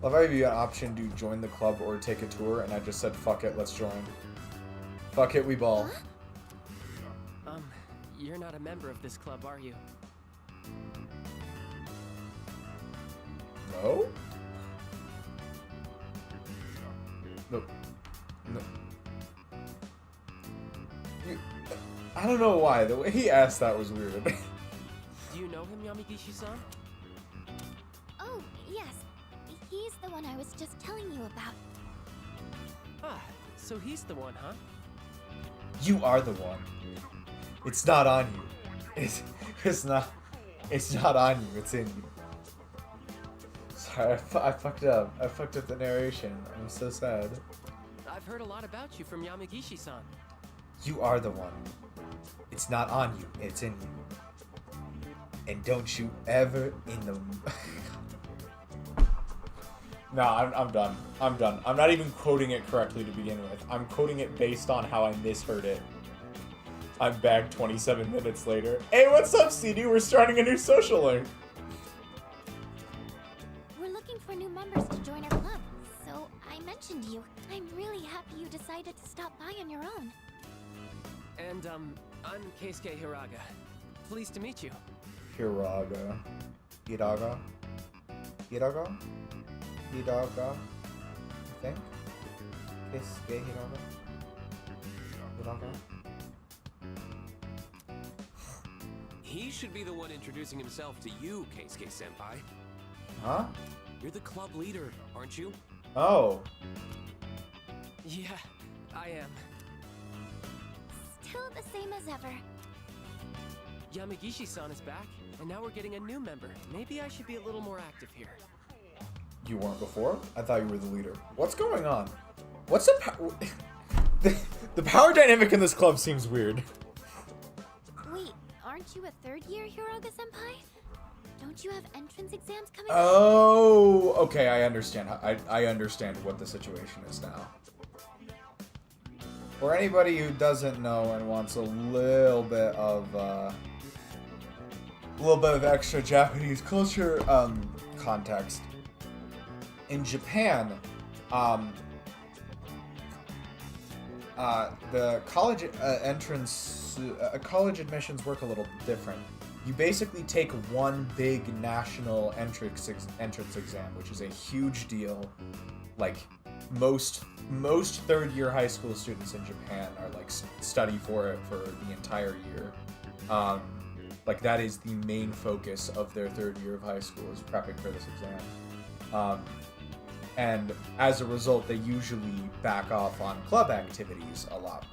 Love how you got an option to join the club or take a tour, and I just said, fuck it, let's join. Fuck it, we ball. You're not a member of this club, are you? No? No. No. I don't know why. The way he asked that was weird. Do you know him, Yamigishi-san? Oh, yes. He's the one I was just telling you about. Ah, so he's the one, huh? You are the one. It's not on you. It's not on you. It's in you. Sorry, I fucked up. I fucked up the narration. I'm so sad. I've heard a lot about you from Yamigishi-san. You are the one. It's not on you. It's in you. And don't you ever in the... No, I'm done. I'm done. I'm not even quoting it correctly to begin with. I'm quoting it based on how I misheard it. I'm back 27 minutes later. Hey, what's up, CD? We're starting a new social link. looking for new members to join our club, so I mentioned you. I'm really happy you decided to stop by on your own. And, I'm Keisuke Hiraga. Pleased to meet you. Hiraga. Edogawa? Edogawa? Edogawa? I think? Keisuke Hiraga? Edogawa? He should be the one introducing himself to you, Keisuke-senpai. Huh? You're the club leader, aren't you? Oh. Yeah, I am. Still the same as ever. Yamagishi-san is back, and now we're getting a new member. Maybe I should be a little more active here. You weren't before? I thought you were the leader. What's going on? What's the power dynamic in this club seems weird. Wait, aren't you a third year Hiraga-senpai? Don't you have entrance exams coming up? Oh, okay, I understand. I understand what the situation is now. For anybody who doesn't know and wants a little bit of extra Japanese culture context, in Japan, the college college admissions work a little different. You basically take one big national entrance exam, which is a huge deal. Like most third-year high school students in Japan are like study for it for the entire year. Like that is the main focus of their third year of high school, is prepping for this exam. And as a result, they usually back off on club activities a lot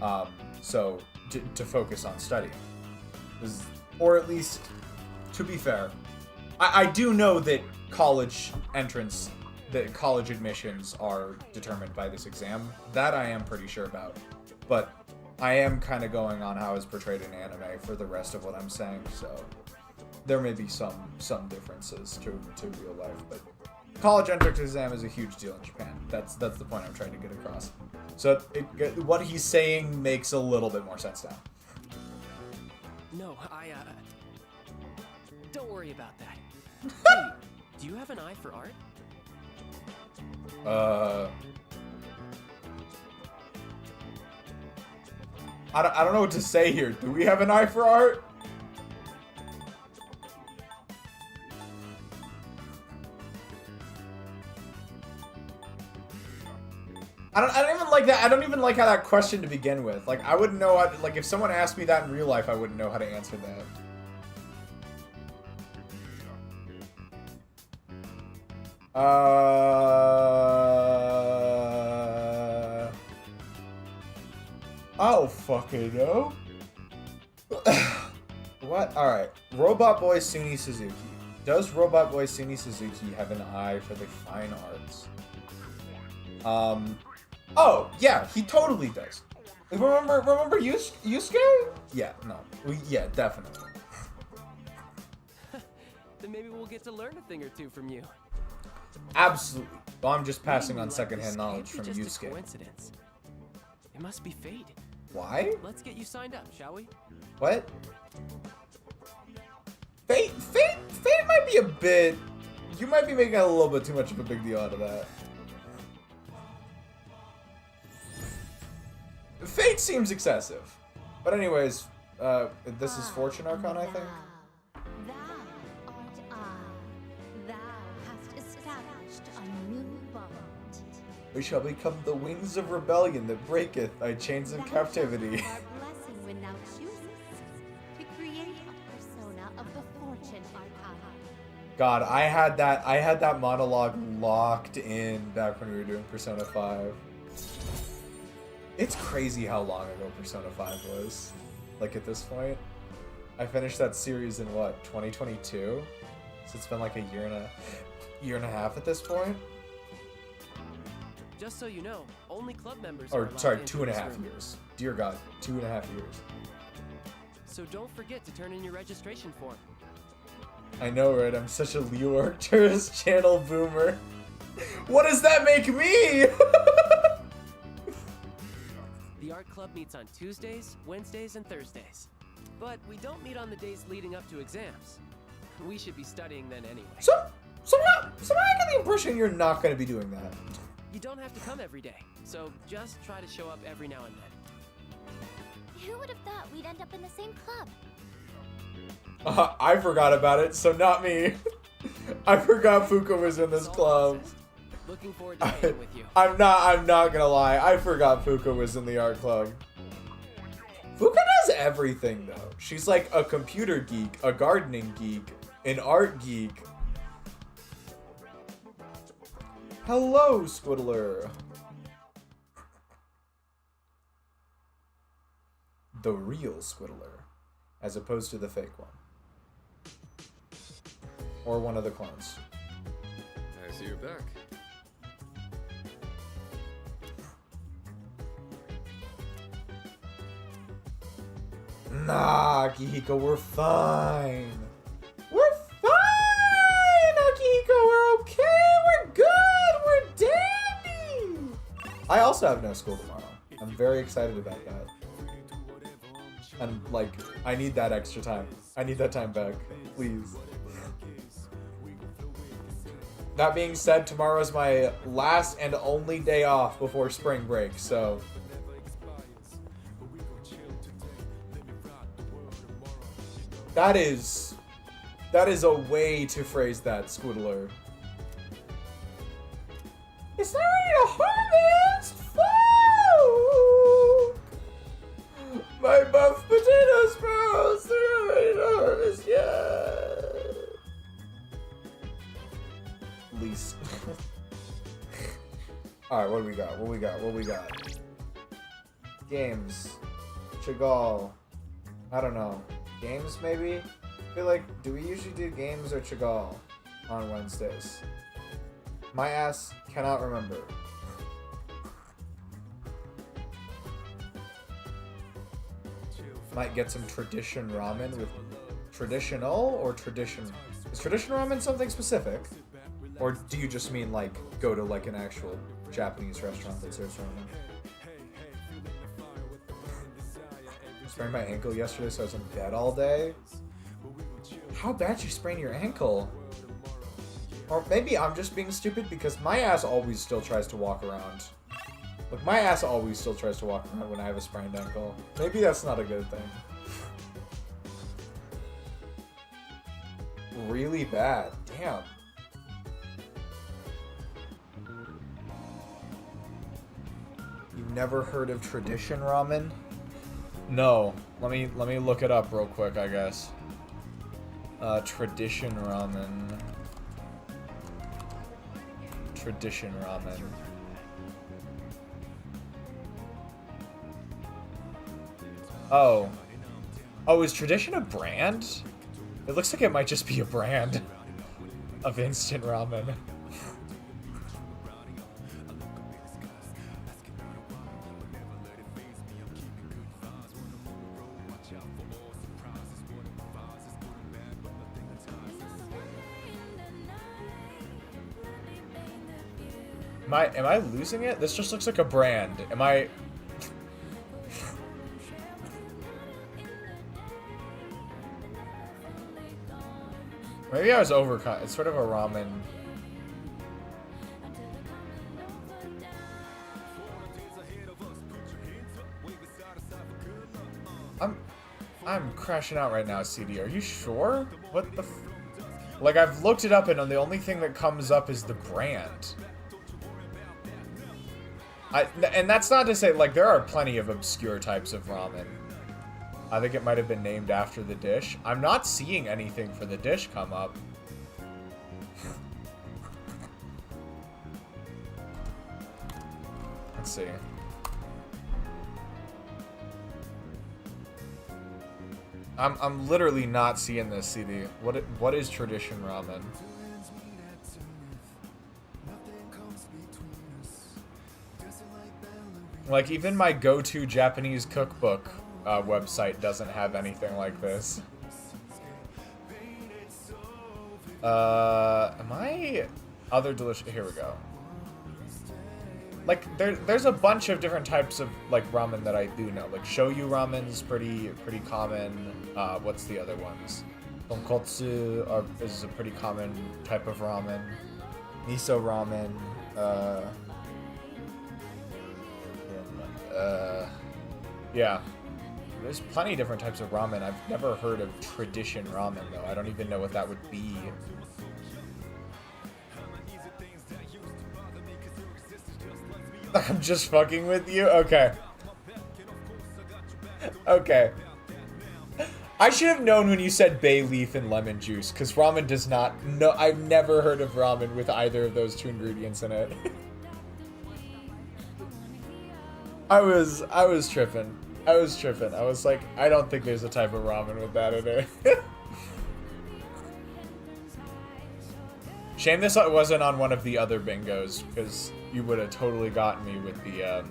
more. So to focus on studying. Or at least, to be fair, I do know that college admissions are determined by this exam. That I am pretty sure about. But I am kind of going on how it's portrayed in anime for the rest of what I'm saying, so there may be some differences to real life, but college entrance exam is a huge deal in Japan. That's the point I'm trying to get across. So what he's saying makes a little bit more sense now. No, don't worry about that. Hey, do you have an eye for art? I don't know what to say here. Do we have an eye for art? I don't even like that. I don't even like how that question to begin with. Like, I wouldn't know how to, like, if someone asked me that in real life, I wouldn't know how to answer that. I don't fucking know. What? Alright. Robot Boy Suny Suzuki. Does Robot Boy Suny Suzuki have an eye for the fine arts? Oh, yeah, he totally does. Remember Yusuke? Yeah, no. Yeah, definitely. Then maybe we'll get to learn a thing or two from you. Absolutely. Well, I'm just passing on Like, secondhand this knowledge can't from be just a Yusuke. coincidence. It must be fate. Why? Let's get you signed up, shall we? What? Fate might be a bit... You might be making a little bit too much of a big deal out of that. Fate seems excessive. But anyways, this is Fortune Archon, I think. Thou art I. Thou hast established a new bond. We shall become the wings of rebellion that breaketh thy chains of captivity. Thou shalt have our blessing when thou choosest to create a persona of the Fortune Archon. God, I had that monologue locked in back when we were doing Persona 5. It's crazy how long ago Persona 5 was. Like at this point. I finished that series in what, 2022? So it's been like a year and a half at this point. Just so you know, only club members Or are allowed sorry, to 2.5 enter this room. years. Dear God, 2.5 years. So don't forget to turn in your registration form. I know, right? I'm such a Leo Arcturus channel boomer. What does that make me? The art club meets on Tuesdays, Wednesdays, and Thursdays. But we don't meet on the days leading up to exams. We should be studying then anyway. Somehow I get the impression you're not going to be doing that. You don't have to come every day, so just try to show up every now and then. Who would have thought we'd end up in the same club? I forgot about it, so not me. I forgot Fuka was in this club. Looking forward to hanging with you. I'm not gonna lie. I forgot Fuka was in the art club. Fuka does everything though. She's like a computer geek, a gardening geek, an art geek. Hello, Squiddler. The real Squiddler, as opposed to the fake one. Or one of the clones. I see you're back. Nah, Akihiko, we're fine. We're fine, Akihiko, we're okay, we're good, we're dandy. I also have no school tomorrow. I'm very excited about that. And, like, I need that extra time. I need that time back, please. That being said, tomorrow's my last and only day off before spring break, so... That is a way to phrase that, Squiddler. It's not ready to harvest! Folk! My buff potato sprouts! They're not ready to harvest yet! Least. Alright, what do we got? What we got? Games. Chagall. I don't know. Games, maybe? I feel like, do we usually do games or Chagall on Wednesdays? My ass cannot remember. Might get some tradition ramen with traditional or tradition. Is tradition ramen something specific? Or do you just mean like go to like an actual Japanese restaurant that serves ramen? I sprained my ankle yesterday, so I was in bed all day. How bad you sprain your ankle? Or maybe I'm just being stupid because my ass always still tries to walk around. Like, my ass always still tries to walk around when I have a sprained ankle. Maybe that's not a good thing. Really bad. Damn. You've never heard of tradition ramen? No. Let me look it up real quick, I guess. Tradition ramen. Tradition ramen. Oh. Oh, is Tradition a brand? It looks like it might just be a brand of instant ramen. Am I losing it? This just looks like a brand. Am I... Maybe I was overcut. It's sort of a ramen. I'm crashing out right now, CD. Are you sure? What the f... Like, I've looked it up and the only thing that comes up is the brand. And that's not to say, like, there are plenty of obscure types of ramen. I think it might have been named after the dish. I'm not seeing anything for the dish come up. Let's see. I'm literally not seeing this, CD. What is tradition ramen? Like, even my go-to Japanese cookbook website doesn't have anything like this. Am I... Other delicious... Here we go. Like, there's a bunch of different types of, like, ramen that I do know. Like, shoyu ramen's pretty common. What's the other ones? Tonkotsu is a pretty common type of ramen. Miso ramen. Yeah. There's plenty of different types of ramen. I've never heard of tradition ramen though. I don't even know what that would be. I'm just fucking with you? Okay. Okay. I should have known when you said bay leaf and lemon juice, because ramen does not... No, I've never heard of ramen with either of those two ingredients in it. I was tripping. I was tripping. I was like, I don't think there's a type of ramen with that in it. Shame this wasn't on one of the other bingos, because you would have totally gotten me with the,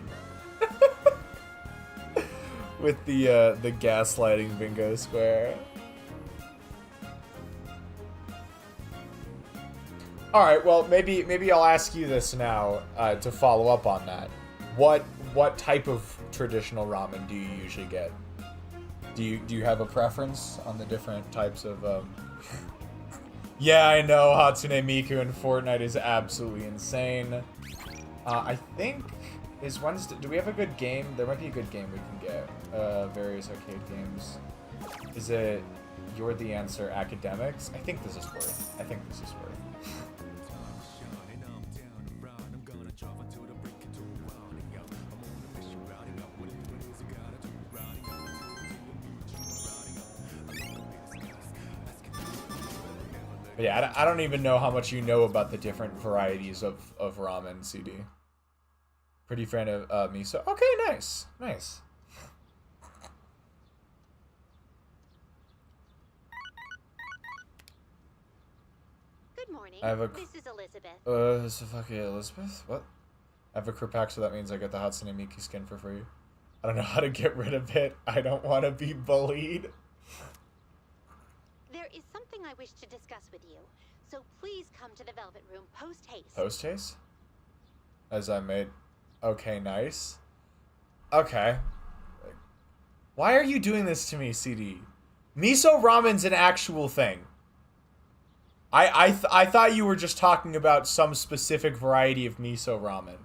with the gaslighting bingo square. Alright, well, maybe I'll ask you this now, to follow up on that. What type of traditional ramen do you usually get? Do you have a preference on the different types of, Yeah, I know, Hatsune Miku in Fortnite is absolutely insane. I think... Is Wednesday... Do we have a good game? There might be a good game we can get. Various arcade games. Is it You're the Answer Academics? I think this is worth. I think this is worth. But yeah, I don't even know how much you know about the different varieties of ramen, CD. Pretty fan of miso. Okay, nice. Nice. Good morning. I have a... This is Elizabeth. So fucking Elizabeth? What? I have a crew pack, so that means I get the Hatsune Miku skin for free. I don't know how to get rid of it. I don't want to be bullied. There is something I wish to discuss with you, so please come to the Velvet Room post-haste. Post-haste? As I made... Okay, nice. Okay. Why are you doing this to me, CD? Miso ramen's an actual thing. I thought you were just talking about some specific variety of miso ramen.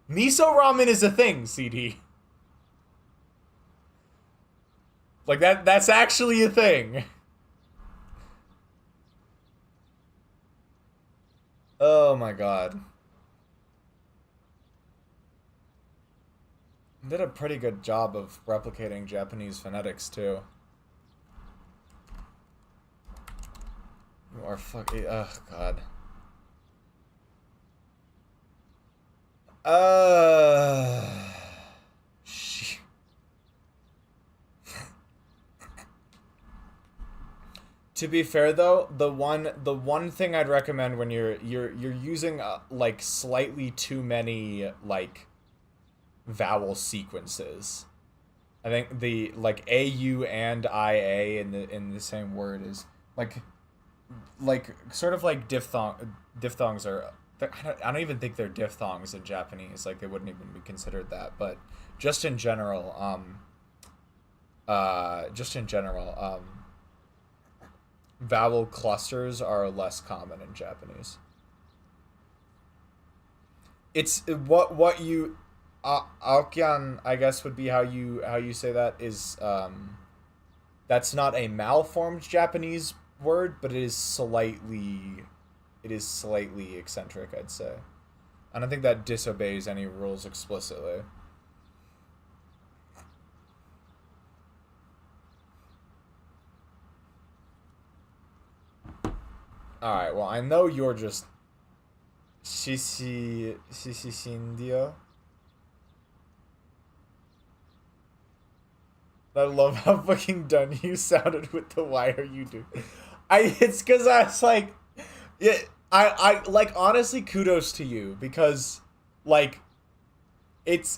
Miso ramen is a thing, CD. Like, that's actually a thing. Oh my god. Did a pretty good job of replicating Japanese phonetics too. You are fucking... Oh god. To be fair though, the one thing I'd recommend when you're using like slightly too many like vowel sequences, I think the like AU and IA in the same word is like sort of like diphthongs are, I don't even think they're diphthongs in Japanese, like they wouldn't even be considered that, but just in general vowel clusters are less common in Japanese. It's what you Aokyan, I guess, would be how you say that, is that's not a malformed Japanese word, but it is slightly eccentric, I'd say. I don't think that disobeys any rules explicitly. Alright, well, I know you're just Sindio. I love how fucking done you sounded with the "why are you doing?" It's because I was like, yeah, I like, honestly, kudos to you, because like it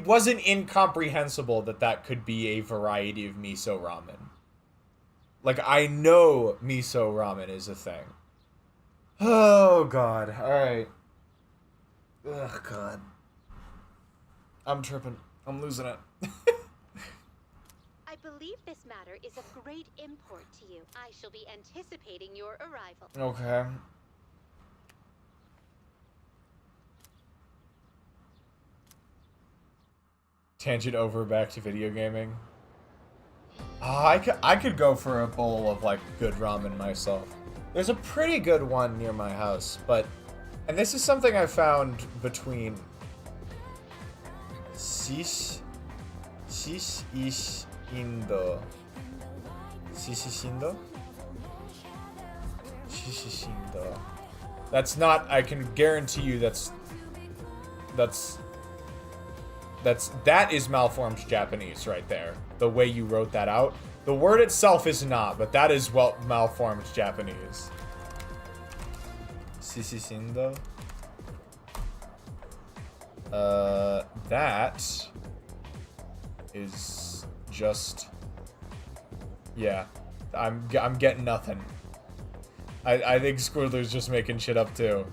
wasn't incomprehensible that could be a variety of miso ramen. Like, I know miso ramen is a thing. Oh god. Alright. Ugh, god. I'm tripping. I'm losing it. I believe this matter is of great import to you. I shall be anticipating your arrival. Okay. Tangent over back to video gaming. I could go for a bowl of like good ramen myself. There's a pretty good one near my house, but and this is something I found between SEES is Indo. SEES Indo? SEES Indo. That's not, I can guarantee you that is malformed Japanese right there. The way you wrote that out. The word itself is not, but that is well malformed Japanese. Sisisindo. That is just, yeah. I'm getting nothing. I think Squidler's just making shit up too.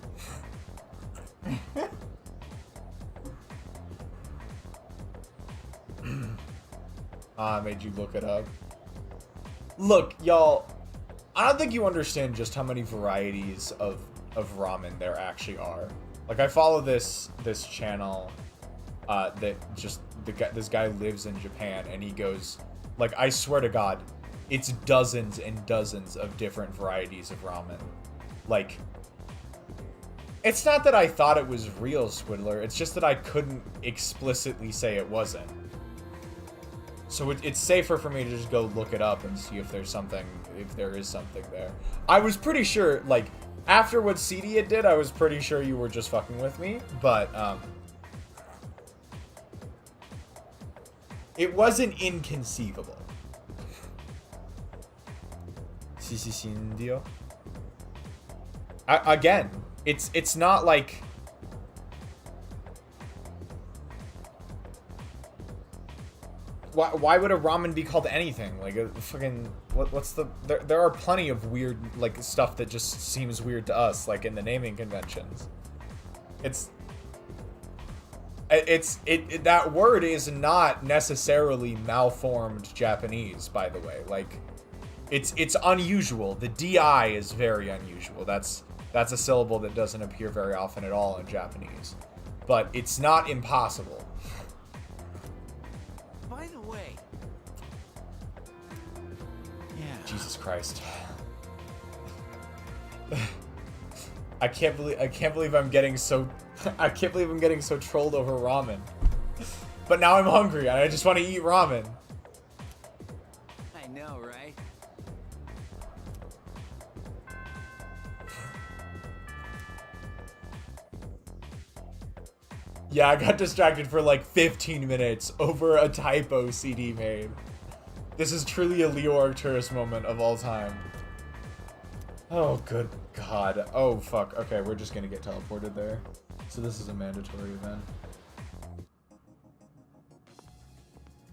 I made you look it up. Look, y'all, I don't think you understand just how many varieties of ramen there actually are. Like, I follow this channel that just this guy lives in Japan, and he goes, like, I swear to God, it's dozens and dozens of different varieties of ramen. Like, it's not that I thought it was real, Squidler. It's just that I couldn't explicitly say it wasn't. So it's safer for me to just go look it up and see if there's something, if there is something there. I was pretty sure, like, after what Cedia did, I was pretty sure you were just fucking with me, but, it wasn't inconceivable. Sisisindio. Again, it's not like... Why would a ramen be called anything? Like a fucking what's the there are plenty of weird like stuff that just seems weird to us, like in the naming conventions. That word is not necessarily malformed Japanese, by the way. Like it's unusual. The DI is very unusual. That's a syllable that doesn't appear very often at all in Japanese. But it's not impossible. By the way. Yeah. Jesus Christ. I can't believe I'm getting so trolled over ramen. But now I'm hungry and I just want to eat ramen. I know, right? Yeah, I got distracted for like 15 minutes over a typo CD made. This is truly a Leo Arcturus moment of all time. Oh, good God. Oh, fuck. Okay, we're just gonna get teleported there. So this is a mandatory event.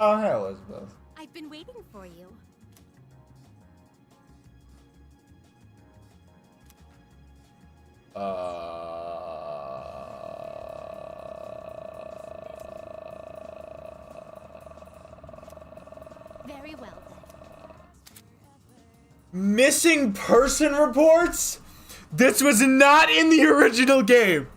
Oh, hey, Elizabeth. I've been waiting for you. Very well then. Missing person reports? This was not in the original game.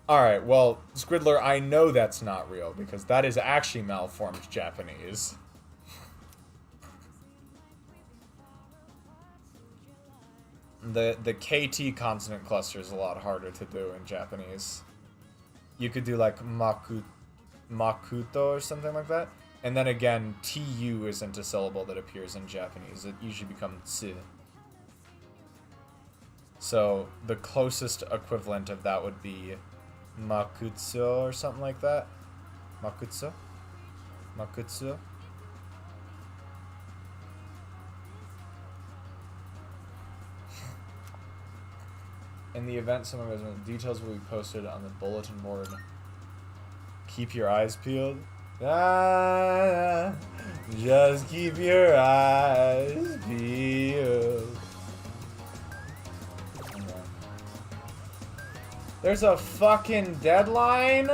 Alright, well, Squidler, I know that's not real because that is actually malformed Japanese. The KT consonant cluster is a lot harder to do in Japanese. You could do like makuto or something like that. And then again, TU isn't a syllable that appears in Japanese. It usually becomes tsu. So the closest equivalent of that would be makutsu or something like that. Makutsu? Makutsu? In the event someone goes, details will be posted on the bulletin board. Keep your eyes peeled. Ah, just keep your eyes peeled. There's a fucking deadline?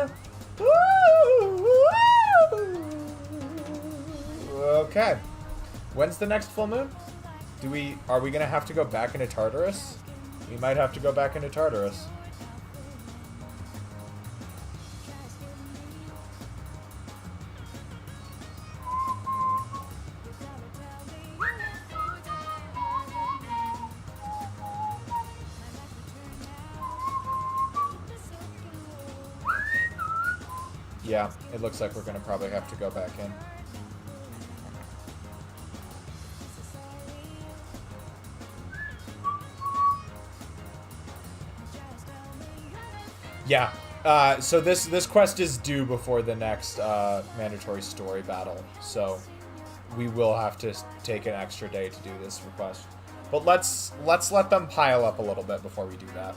Okay. When's the next full moon? Are we gonna have to go back into Tartarus? We might have to go back into Tartarus. Yeah, it looks like we're gonna probably have to go back in. Yeah, so this quest is due before the next mandatory story battle, so we will have to take an extra day to do this request. But let's let them pile up a little bit before we do that.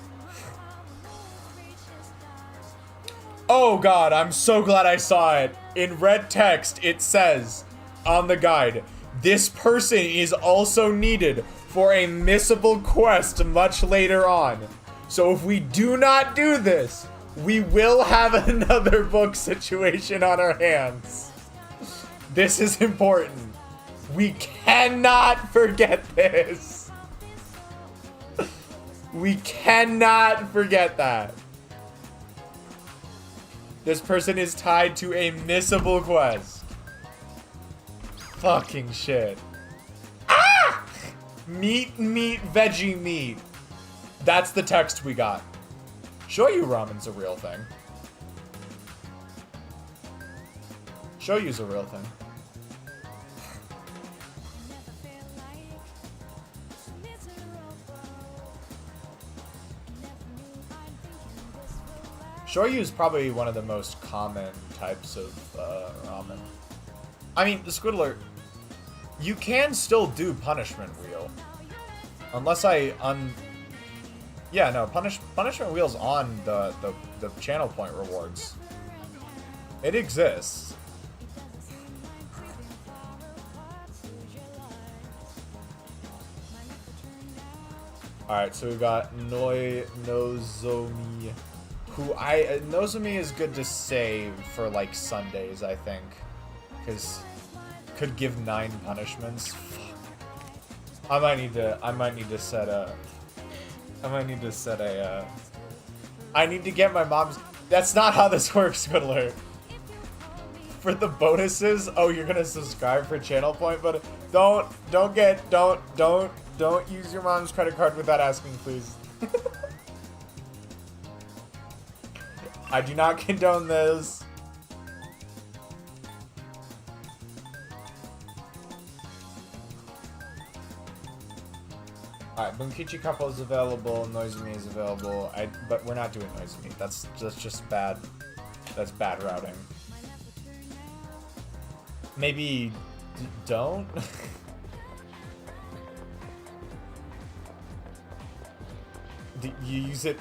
Oh god, I'm so glad I saw it. In red text, it says on the guide, this person is also needed for a missable quest much later on. So if we do not do this, we will have another book situation on our hands. This is important. We cannot forget this. We cannot forget that. This person is tied to a missable quest. Fucking shit. Ah! Meat, veggie, meat. That's the text we got. Shoyu ramen's a real thing. Shoyu's a real thing. Shoyu is probably one of the most common types of ramen. I mean, the Squiddler, you can still do punishment wheel. Unless yeah, no, punishment wheel's on the channel point rewards. It exists. Alright, so we've got Nozomi. Nozomi is good to save for like Sundays, I think. Because could give 9 punishments. Fuck. I might need to set a I need to get my mom's. That's not how this works, Squiddler. For the bonuses, oh, you're gonna subscribe for channel point, but don't use your mom's credit card without asking, please. I do not condone this. Alright, Bunkichi Couple is available, Noizumi is available, but we're not doing Noizumi. That's just bad. That's bad routing. Maybe don't? You use it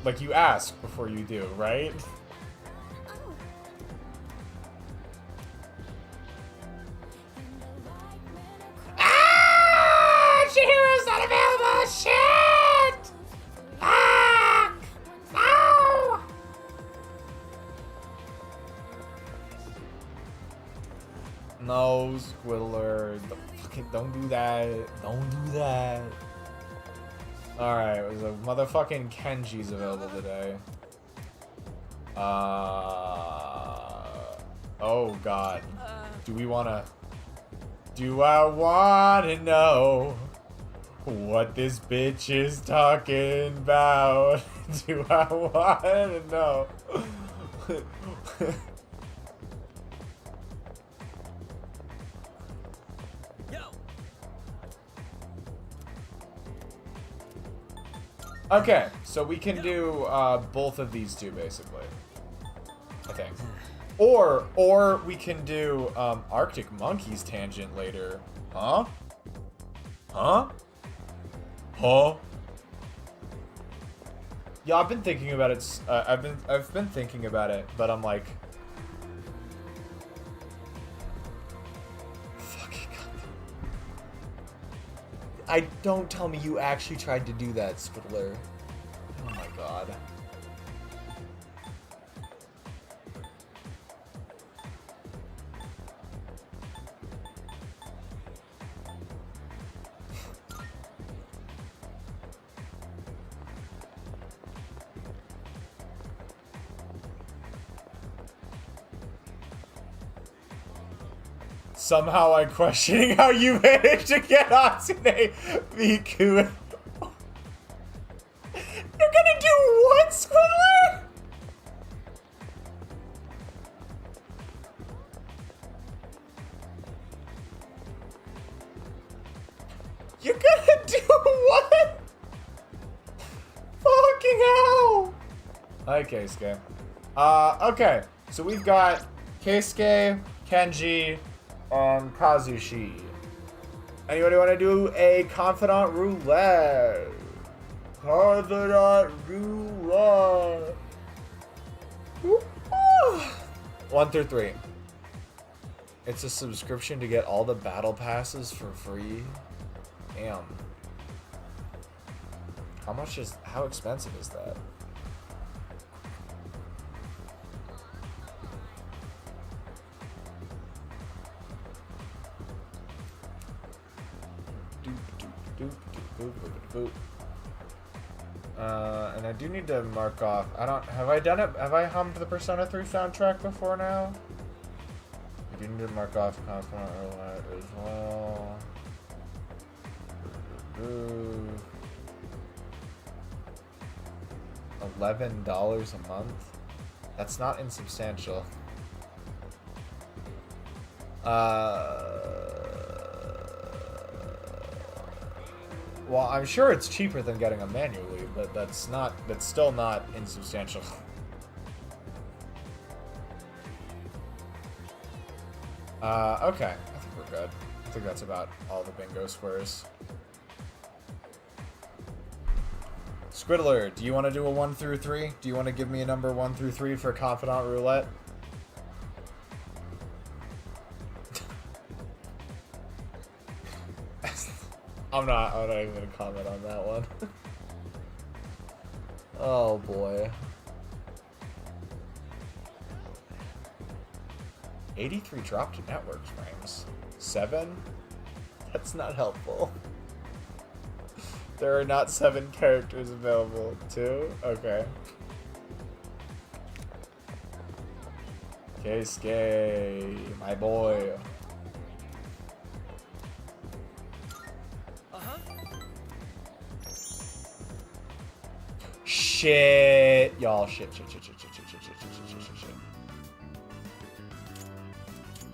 like you ask before you do, right? Chihiro's not available! Shit! Ah! No! No, Squiddler. Don't do that. Don't do that. Alright, the motherfucking Kenji's available today. Oh god. Do I wanna know what this bitch is talking about? Do I wanna know? Okay, so we can do both of these two basically, I think. Or we can do Arctic Monkeys tangent later. Huh? Huh? Huh? Yeah, I've been thinking about it. I've been thinking about it, but I'm like, fucking. Don't tell me you actually tried to do that, Squiddler. Oh my god. Somehow I'm questioning how you managed to get Hatsune Miku. You're gonna do what, Squidler? You're gonna do what? Fucking hell! Hi, Keisuke. Okay. So we've got Keisuke, Kenji, and Kazushi. Anybody want to do a confidant roulette? Confidant roulette. 1 through 3. It's a subscription to get all the battle passes for free. Damn. How expensive is that? And I do need to mark off. Have I done it? Have I hummed the Persona 3 soundtrack before now? I do need to mark off Confidant Roulette as well. $11 a month? That's not insubstantial. Well, I'm sure it's cheaper than getting them manually, but that's still not insubstantial. Okay. I think we're good. I think that's about all the bingo squares. Squiddler, do you want to do a 1 through 3? Do you want to give me a number 1 through 3 for Confidant Roulette? I'm not even gonna comment on that one. Oh boy. 83 dropped to network frames. 7? That's not helpful. There are not 7 characters available. 2? Okay. Keisuke, my boy. Shit. Y'all, shit.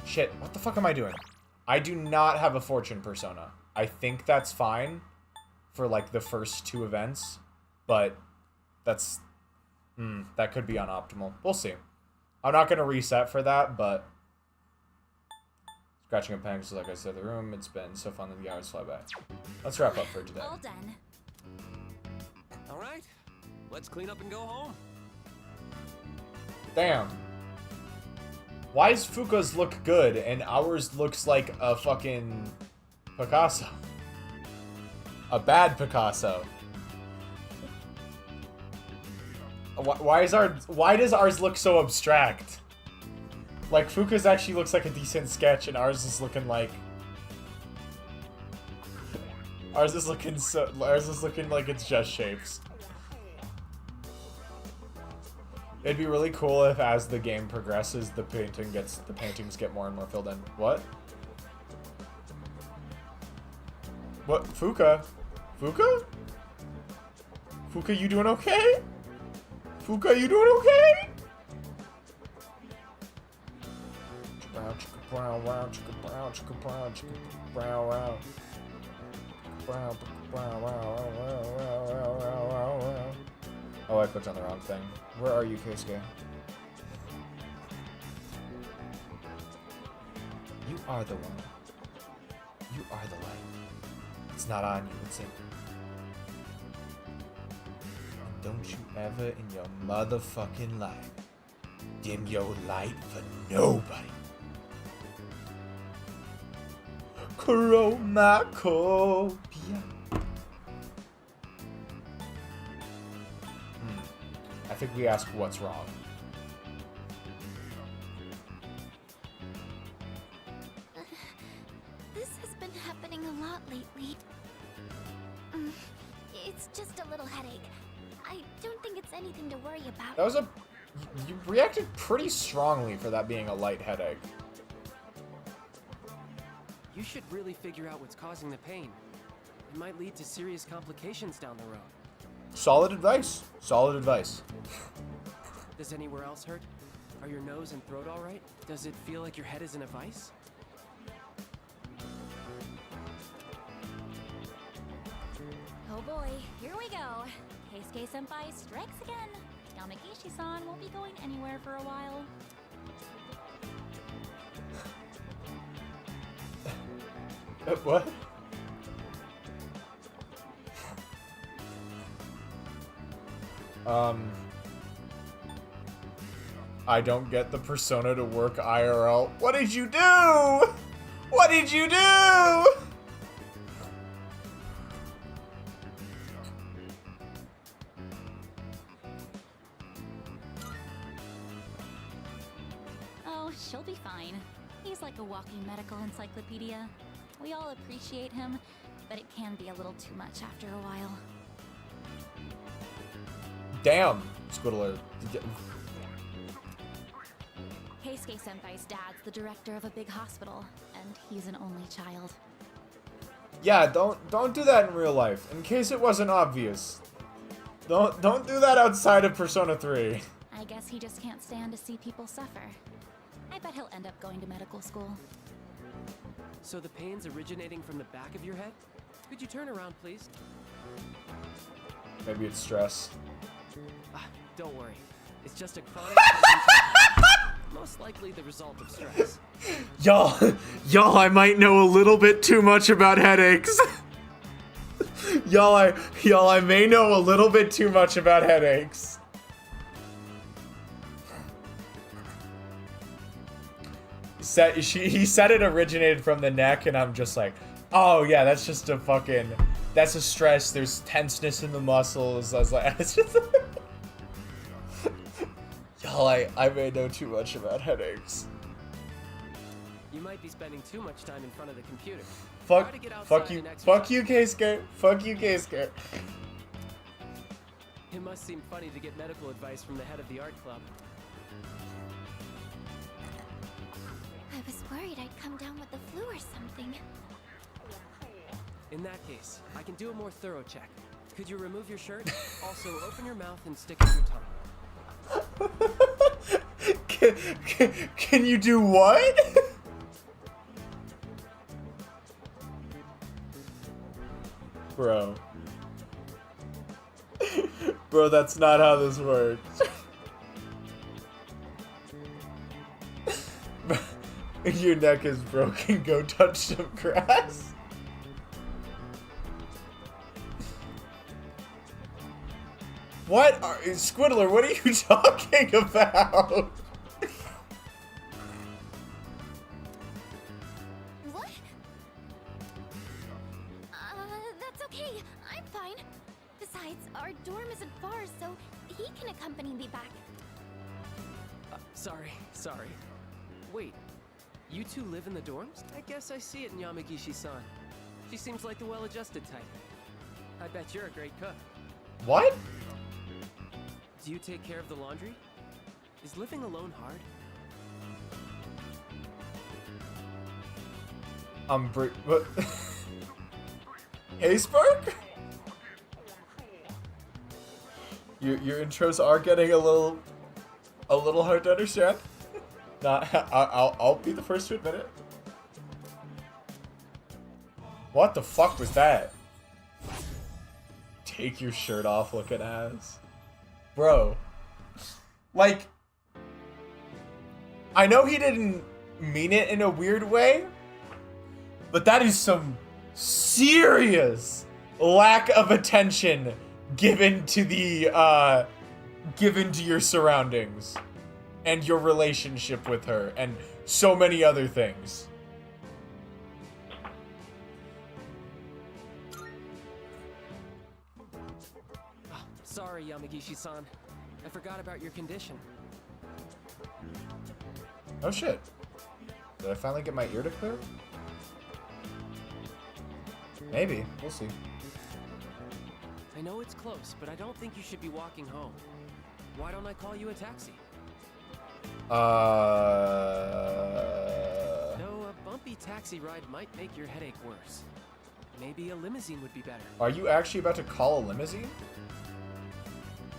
Shit, what the fuck am I doing? I do not have a fortune persona. I think that's fine for like the first 2 events, but that's that could be unoptimal. We'll see. I'm not gonna reset for that, but scratching and pangs, like I said, the room. It's been so fun that the hours fly by. Let's wrap up for today. All done. All right, let's clean up and go home. Damn. Why does Fuka's look good and ours looks like a fucking Picasso? A bad Picasso. Why does ours look so abstract? Like Fuka's actually looks like a decent sketch and ours is looking like ours is looking like it's just shapes. It'd be really cool if, as the game progresses, the paintings get more and more filled in. What? What? Fuka? Fuka? Fuka, you doing okay? Fuka, you doing okay? Oh, I clicked on the wrong thing. Where are you, Keisuke? You are the one. You are the light. It's not on you, it's in you. Don't you ever in your motherfucking life dim your light for nobody. Chromacopia. I think we ask what's wrong. This has been happening a lot lately. It's just a little headache. I don't think it's anything to worry about. That was you reacted pretty strongly for that being a light headache. You should really figure out what's causing the pain. It might lead to serious complications down the road. Solid advice. Solid advice. Does anywhere else hurt? Are your nose and throat all right? Does it feel like your head is in a vice? Oh boy, here we go. Keisuke Senpai strikes again. Yamagishi-san won't be going anywhere for a while. What? I don't get the persona to work IRL. What did you do? What did you do? Oh, she'll be fine. He's like a walking medical encyclopedia. We all appreciate him, but it can be a little too much after a while. Damn, Squiddler. Keisuke Senpai's dad's the director of a big hospital, and he's an only child. Yeah, don't do that in real life. In case it wasn't obvious. Don't do that outside of Persona 3. I guess he just can't stand to see people suffer. I bet he'll end up going to medical school. So the pain's originating from the back of your head? Could you turn around, please? Maybe it's stress. Don't worry. It's just a chronic most likely the result of stress. Y'all, I might know a little bit too much about headaches. Y'all, I may know a little bit too much about headaches. He said it originated from the neck, and I'm just like, oh yeah, that's just a fucking, that's a stress. There's tenseness in the muscles. I was like, it's just. Y'all, I may know too much about headaches. You might be spending too much time in front of the computer. Fuck you, Keisuke. Fuck you, Keisuke. It must seem funny to get medical advice from the head of the art club. I was worried I'd come down with the flu or something. In that case, I can do a more thorough check. Could you remove your shirt? Also, open your mouth and stick out your tongue. Can you do what? Bro. Bro, that's not how this works. Your neck is broken, go touch some grass. What? Squiddler, what are you talking about? What? That's okay. I'm fine. Besides, our dorm isn't far, so he can accompany me back. Sorry. Wait, you two live in the dorms? I guess I see it in Yamagishi-san. She seems like the well-adjusted type. I bet you're a great cook. What? Do you take care of the laundry? Is living alone hard? What? Hey, Spark? Your intros are getting a little hard to understand. I'll be the first to admit it. What the fuck was that? Take your shirt off looking ass. Bro. Like, I know he didn't mean it in a weird way, but that is some serious lack of attention given to the given to your surroundings and your relationship with her and so many other things. Sorry, Yamagishi-san. I forgot about your condition. Oh shit. Did I finally get my ear to clear? Maybe. We'll see. I know it's close, but I don't think you should be walking home. Why don't I call you a taxi? No, a bumpy taxi taxi ride might make your headache worse. Maybe a limousine would be better. Are you actually about to call a limousine?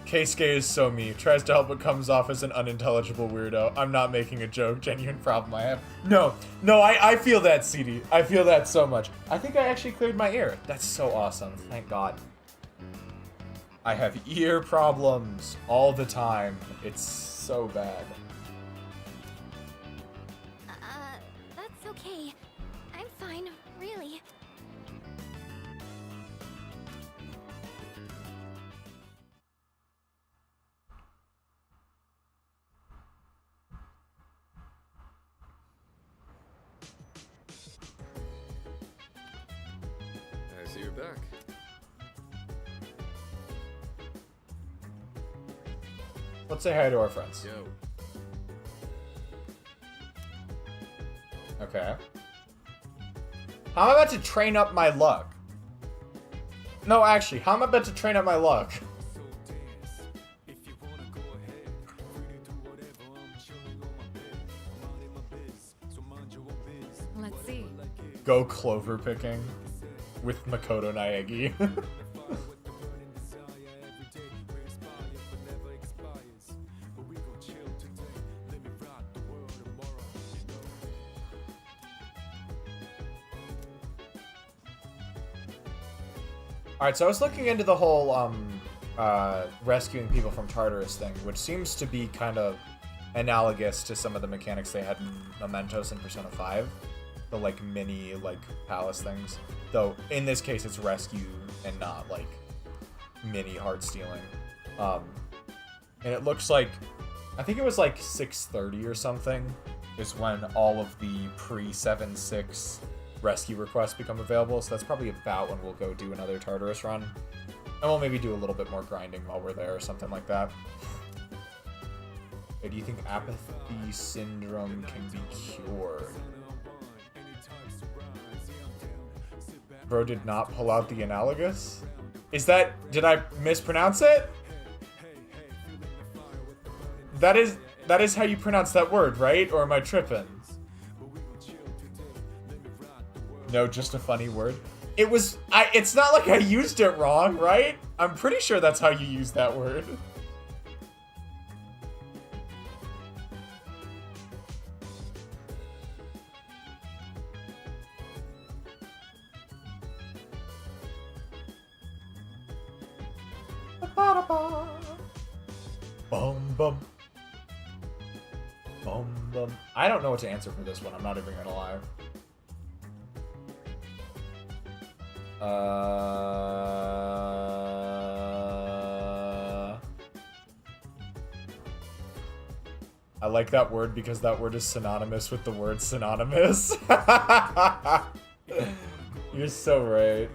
Keisuke is so me. Tries to help but comes off as an unintelligible weirdo. I'm not making a joke. Genuine problem I have. No, I feel that, CD. I feel that so much. I think I actually cleared my ear. That's so awesome. Thank God. I have ear problems all the time. It's so bad. That's okay. I'm fine, really. I see you're back. Let's say hi to our friends. Yo. Okay. How am I about to train up my luck? No, actually, how am I about to train up my luck? Let's see. Go clover picking with Makoto Naegi. Alright, so I was looking into the whole rescuing people from Tartarus thing, which seems to be kind of analogous to some of the mechanics they had in Mementos and Persona 5. The, like, mini, like, palace things. Though, in this case, it's rescue and not, like, mini heart stealing. And it looks like, I think it was, like, 6:30 or something, is when all of the pre-7-6 rescue requests become available, so that's probably about when we'll go do another Tartarus run. And we'll maybe do a little bit more grinding while we're there or something like that. Hey, do you think apathy syndrome can be cured? Bro did not pull out the analogous? Is that... did I mispronounce it? That is how you pronounce that word, right? Or am I tripping? No, just a funny word. It was... it's not like I used it wrong, right? I'm pretty sure that's how you use that word. Bum bum. Bum bum. I don't know what to answer for this one, I'm not even gonna lie. I like that word because that word is synonymous with the word synonymous. You're so right.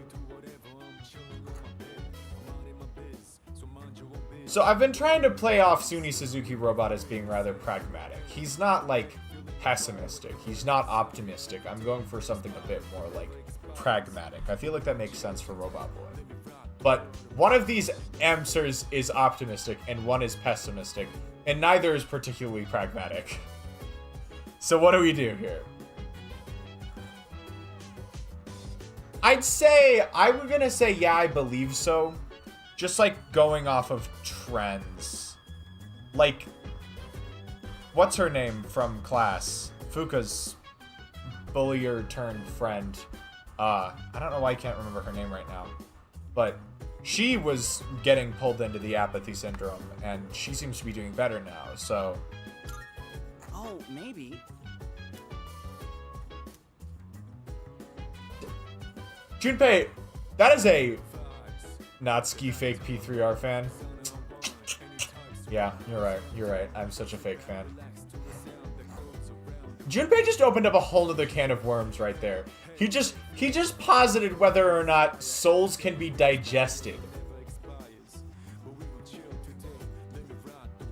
So I've been trying to play off Suny Suzuki Robot as being rather pragmatic. He's not, like, pessimistic. He's not optimistic. I'm going for something a bit more, like, pragmatic. I feel like that makes sense for Robot Boy. But one of these answers is optimistic and one is pessimistic, and neither is particularly pragmatic. So what do we do here? I'm gonna say yeah, I believe so. Just like going off of trends. Like, what's her name from class? Fuka's bullier turned friend. I don't know why I can't remember her name right now. But she was getting pulled into the apathy syndrome, and she seems to be doing better now, so... Oh, maybe. Junpei, that is a Natsuki fake P3R fan. Yeah, you're right. I'm such a fake fan. Junpei just opened up a whole other can of worms right there. He just posited whether or not souls can be digested.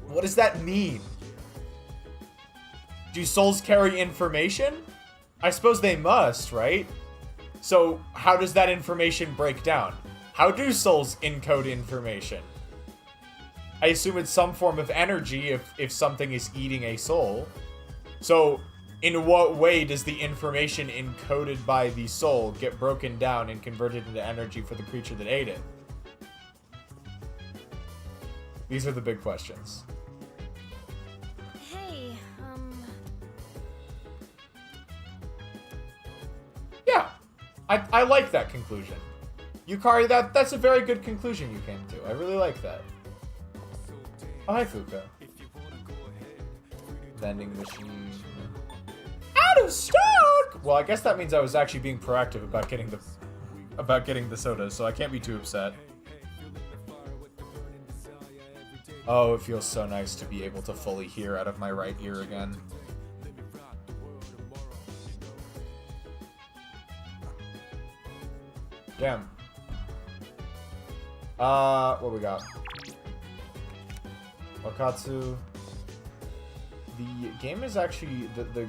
What does that mean? Do souls carry information? I suppose they must, right? So how does that information break down? How do souls encode information? I assume it's some form of energy if something is eating a soul. So In what way does the information encoded by the soul get broken down and converted into energy for the creature that ate it? These are the big questions. Hey, Yeah, I like that conclusion. Yukari, that's a very good conclusion you came to. I really like that. Oh, hi, Fuka. Vending machine. Out of stock! Well, I guess that means I was actually being proactive about getting the soda, so I can't be too upset. Oh, it feels so nice to be able to fully hear out of my right ear again. Damn. What we got? Wakatsu. The game is actually the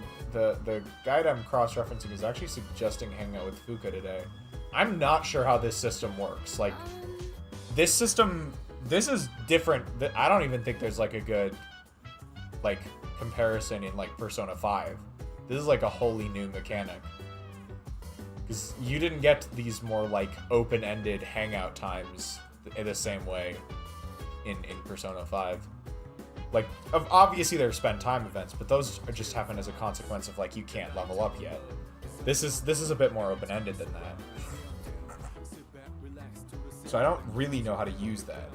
guide I'm cross-referencing is actually suggesting hanging out with Fuka today. I'm not sure how this system works. Like, this system, this is different. I don't even think there's like a good like comparison in like Persona 5. This is like a wholly new mechanic. Because you didn't get these more like open-ended hangout times in the same way in Persona 5. Like, obviously there's spend time events, but those just happen as a consequence of like you can't level up yet. This is a bit more open-ended than that. So I don't really know how to use that.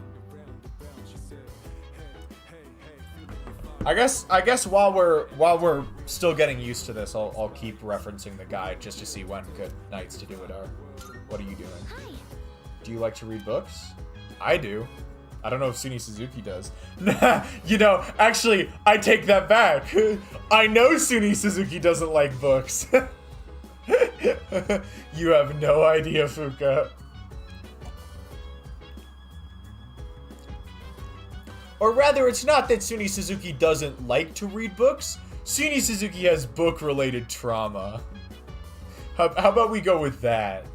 I guess while we're still getting used to this, I'll keep referencing the guide just to see when good nights to do it are. What are you doing? hi. Do you like to read books? I do. I don't know if Suny Suzuki does. You know, actually, I take that back. I know Suny Suzuki doesn't like books. You have no idea, Fuka. Or rather, it's not that Suny Suzuki doesn't like to read books. Suny Suzuki has book-related trauma. How about we go with that?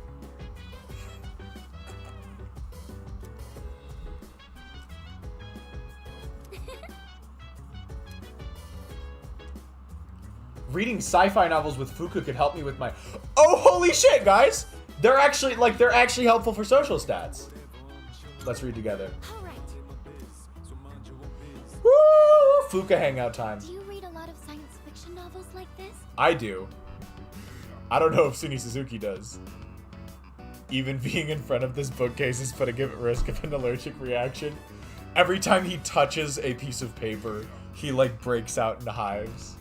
Reading sci-fi novels with Fuka could help me with my... Oh, holy shit, guys! They're actually helpful for social stats. Let's read together. All right. Woo! Fuka hangout time. Do you read a lot of science fiction novels like this? I do. I don't know if Suny Suzuki does. Even being in front of this bookcase is putting him at risk of an allergic reaction. Every time he touches a piece of paper, he like breaks out into hives.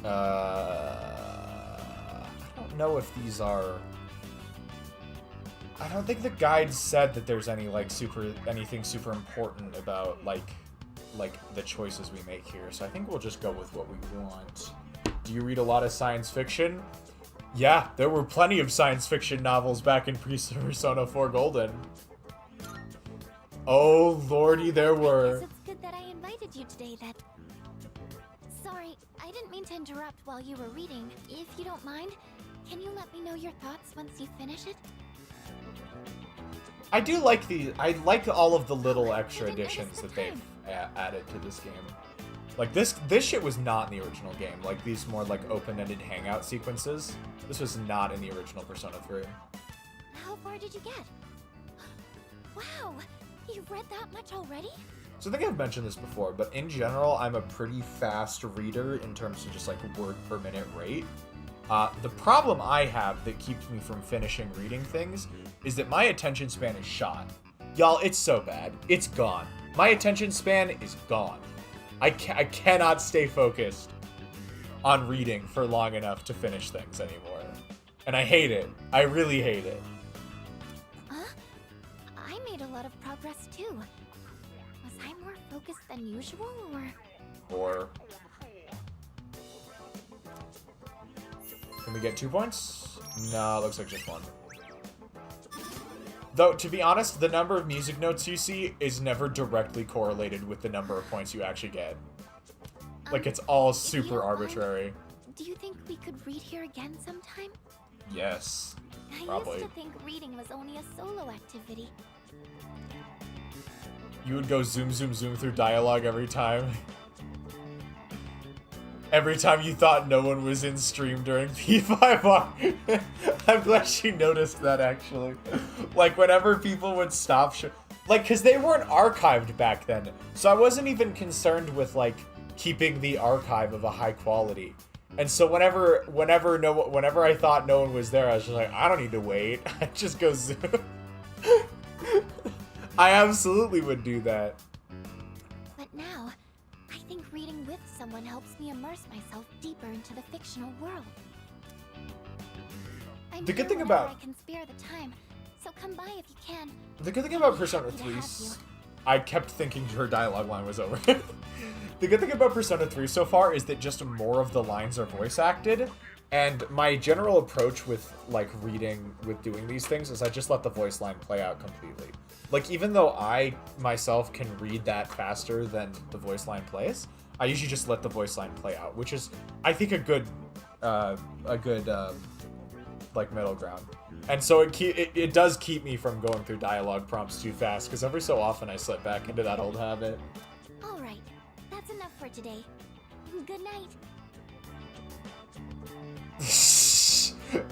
I don't know if these are... I don't think the guide said that there's any like anything super important about like the choices we make here. So I think we'll just go with what we want. Do you read a lot of science fiction? Yeah, there were plenty of science fiction novels back in Persona 4 Golden. Oh lordy, there were. Guess it's good that I invited you today then. Sorry, I didn't mean to interrupt while you were reading. If you don't mind, can you let me know your thoughts once you finish it? I do like I like all of the little extra additions that they've added to this game. Like this shit was not in the original game. Like these more like open-ended hangout sequences. This was not in the original Persona 3. How far did you get? Wow, you've read that much already? So I think I've mentioned this before, but in general, I'm a pretty fast reader in terms of just like word per minute rate. The problem I have that keeps me from finishing reading things is that my attention span is shot. Y'all, it's so bad. It's gone. My attention span is gone. I cannot stay focused on reading for long enough to finish things anymore. And I hate it. I really hate it. Huh? I made a lot of progress too. Was I more focused than usual, or...? Can we get 2 points? No, looks like just 1. Though, to be honest, the number of music notes you see is never directly correlated with the number of points you actually get. Like, it's all super arbitrary. Do you think we could read here again sometime? Yes. I Probably. used to think reading was only a solo activity. You would go zoom, zoom, zoom through dialogue every time. Every time you thought no one was in stream during P5R. I'm glad she noticed that, actually. Like, whenever people would stop like, because they weren't archived back then. So I wasn't even concerned with, like, keeping the archive of a high quality. And so whenever I thought no one was there, I was just like, I don't need to wait. I just go zoom. I absolutely would do that. But now, I think reading with someone helps me immerse myself deeper into the fictional world. I'm The good here thing whenever about- I can spare the time, so come by if you can. The good thing about Persona Happy to 3, have you. I kept thinking her dialogue line was over. The good thing about Persona 3 so far is that just more of the lines are voice acted, and my general approach with, like, reading, with doing these things is I just let the voice line play out completely. Like, even though I, myself, can read that faster than the voice line plays, I usually just let the voice line play out, which is, I think, a good, like, middle ground. And so it does keep me from going through dialogue prompts too fast, because every so often I slip back into that old habit. Alright, that's enough for today. Good night.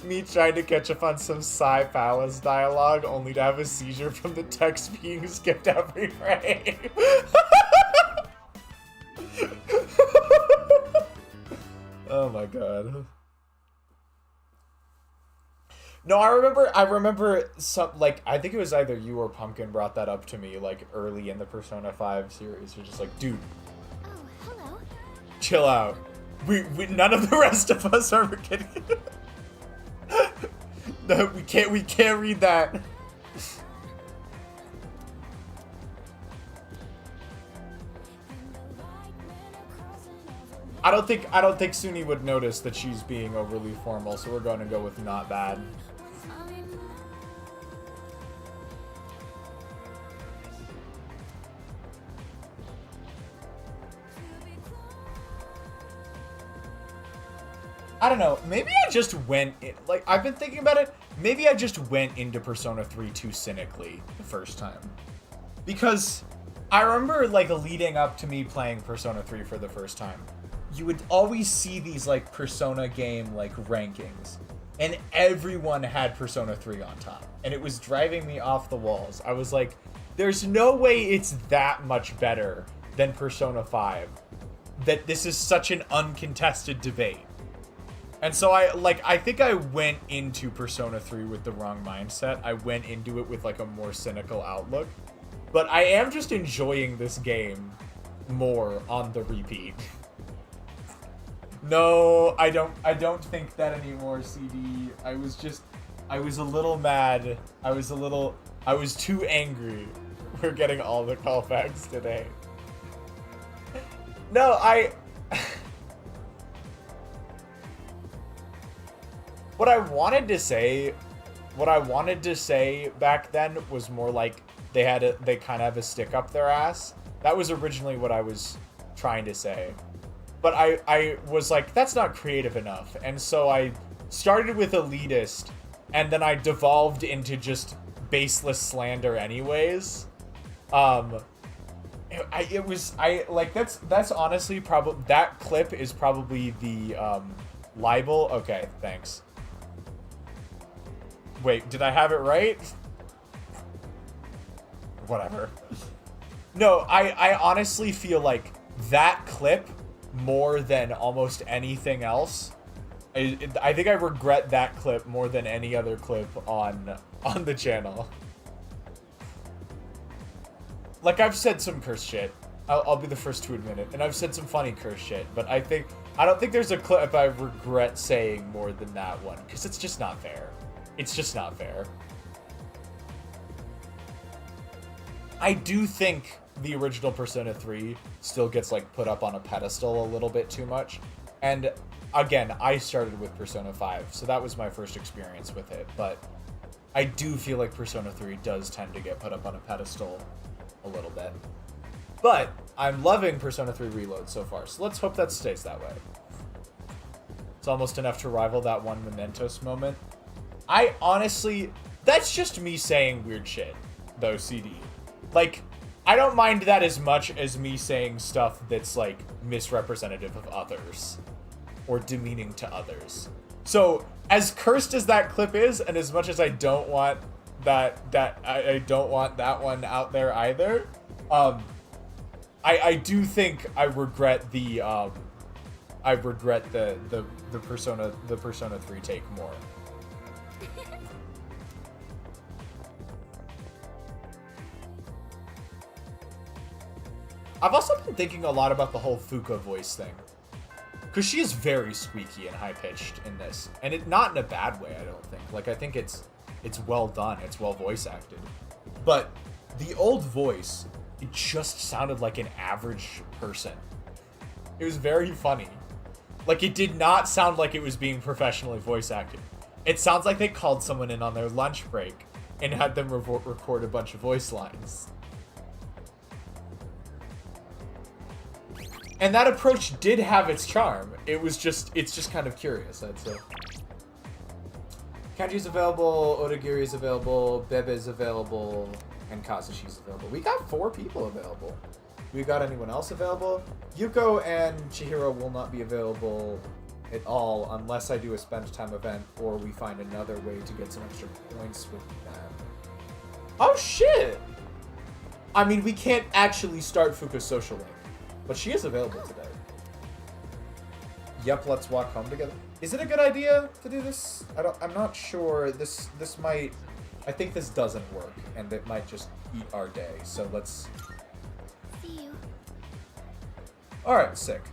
Me trying to catch up on some Psy Palace dialogue, only to have a seizure from the text being skipped every frame. Oh my god. No, I remember some, like, I think it was either you or Pumpkin brought that up to me, like, early in the Persona 5 series. You're just like, dude, Oh, hello. chill out. We none of the rest of us are getting No, we can't read that. I don't think Suny would notice that she's being overly formal, so we're going to go with not bad. I don't know, maybe I just went in, like, I've been thinking about it, maybe I just went into Persona 3 too cynically the first time. Because I remember, like, leading up to me playing Persona 3 for the first time, you would always see these, like, Persona game, like, rankings, and everyone had Persona 3 on top, and it was driving me off the walls. I was like, there's no way it's that much better than Persona 5, that this is such an uncontested debate. And so I think I went into Persona 3 with the wrong mindset. I went into it with, like, a more cynical outlook. But I am just enjoying this game more on the repeat. No, I don't think that anymore, CD. I was a little mad. I was too angry. We're getting all the callbacks today. No, What I wanted to say back then was more like they kind of have a stick up their ass. That was originally what I was trying to say. But I was like, that's not creative enough. And so I started with elitist, and then I devolved into just baseless slander anyways. That's honestly probably, that clip is probably the libel. Okay, thanks. Wait, did I have it right? Whatever. No, I honestly feel like that clip, more than almost anything else, I think I regret that clip more than any other clip on the channel. Like, I've said some curse shit. I'll be the first to admit it. And I've said some funny curse shit, but I don't think there's a clip I regret saying more than that one, because it's just not fair. It's just not fair. I do think the original Persona 3 still gets, like, put up on a pedestal a little bit too much. And again, I started with Persona 5, so that was my first experience with it. But I do feel like Persona 3 does tend to get put up on a pedestal a little bit. But I'm loving Persona 3 Reload so far, so let's hope that stays that way. It's almost enough to rival that one Mementos moment. I honestly, that's just me saying weird shit, though, CD. Like, I don't mind that as much as me saying stuff that's, like, misrepresentative of others. Or demeaning to others. So, as cursed as that clip is, and as much as I don't want I don't want that one out there either, I do think I regret the Persona 3 take more. I've also been thinking a lot about the whole Fuka voice thing. Because she is very squeaky and high-pitched in this. And not in a bad way, I don't think. Like, I think it's well done. It's well voice acted. But the old voice, it just sounded like an average person. It was very funny. Like, it did not sound like it was being professionally voice acted. It sounds like they called someone in on their lunch break and had them record a bunch of voice lines. And that approach did have its charm. It's just kind of curious, I'd say. Kanji's available, Odagiri's available, Bebe's available, and Kazushi's available. We got 4 people available. We got anyone else available? Yuko and Chihiro will not be available at all unless I do a spend time event or we find another way to get some extra points with them. Oh shit! I mean, we can't actually start Fuka's social link. But she is available today. Yep, let's walk home together. Is it a good idea to do this? I'm not sure. This might... I think this doesn't work, and it might just eat our day. So let's... See you. Alright, sick.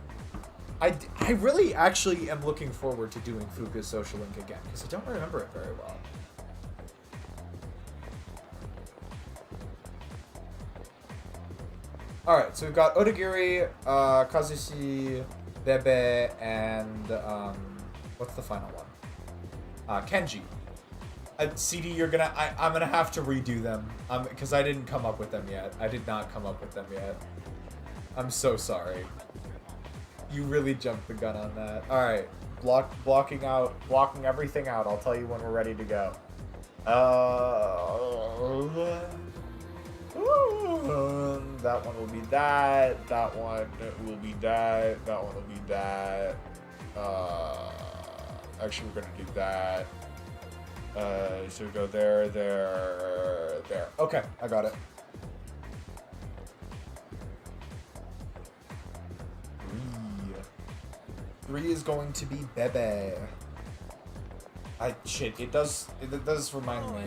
I really actually am looking forward to doing Fuka's social link again, because I don't remember it very well. Alright, so we've got Odagiri, Kazushi, Bebe, and, what's the final one? Kenji. CD, I'm gonna have to redo them, because I didn't come up with them yet. I did not come up with them yet. I'm so sorry. You really jumped the gun on that. Alright, blocking everything out. I'll tell you when we're ready to go. That one will be that one will be that one will be that. Actually, we're gonna do that. So we go there. Okay, I got it. 3 is going to be Bebe. It does remind me.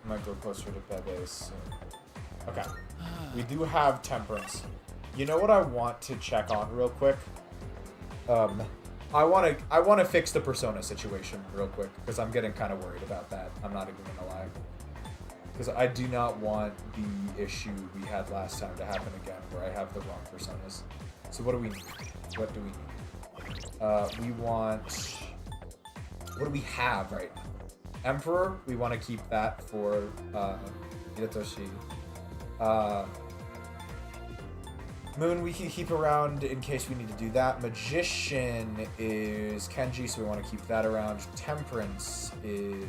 Might go closer to Bebe soon. Okay. We do have Temperance. You know what I want to check on real quick? I want to fix the Persona situation real quick because I'm getting kind of worried about that. I'm not even gonna lie. Because I do not want the issue we had last time to happen again where I have the wrong Personas. So what do we need? What do we need? We want... What do we have right now? Emperor, we want to keep that for Hiratoshi. Moon, we can keep around in case we need to do that. Magician is Kenji, so we want to keep that around. Temperance is...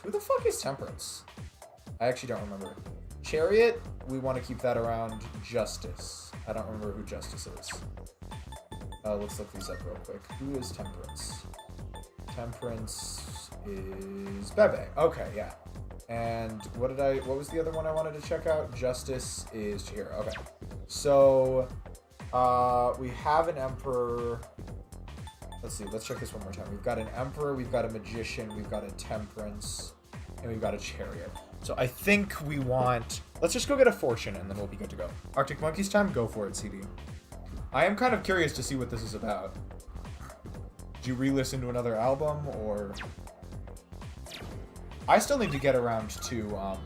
Who the fuck is Temperance? I actually don't remember. Chariot, we want to keep that around. Justice. I don't remember who Justice is. Let's look these up real quick. Who is Temperance? Temperance is Bebe. Okay, yeah. And what was the other one I wanted to check out? Justice is Chihiro. Okay. So, we have an Emperor. Let's see, let's check this one more time. We've got an Emperor, we've got a Magician, we've got a Temperance, and we've got a Chariot. So I think we want... Let's just go get a Fortune, and then we'll be good to go. Arctic Monkeys time? Go for it, CD. I am kind of curious to see what this is about. Did you re-listen to another album, or... I still need to get around to,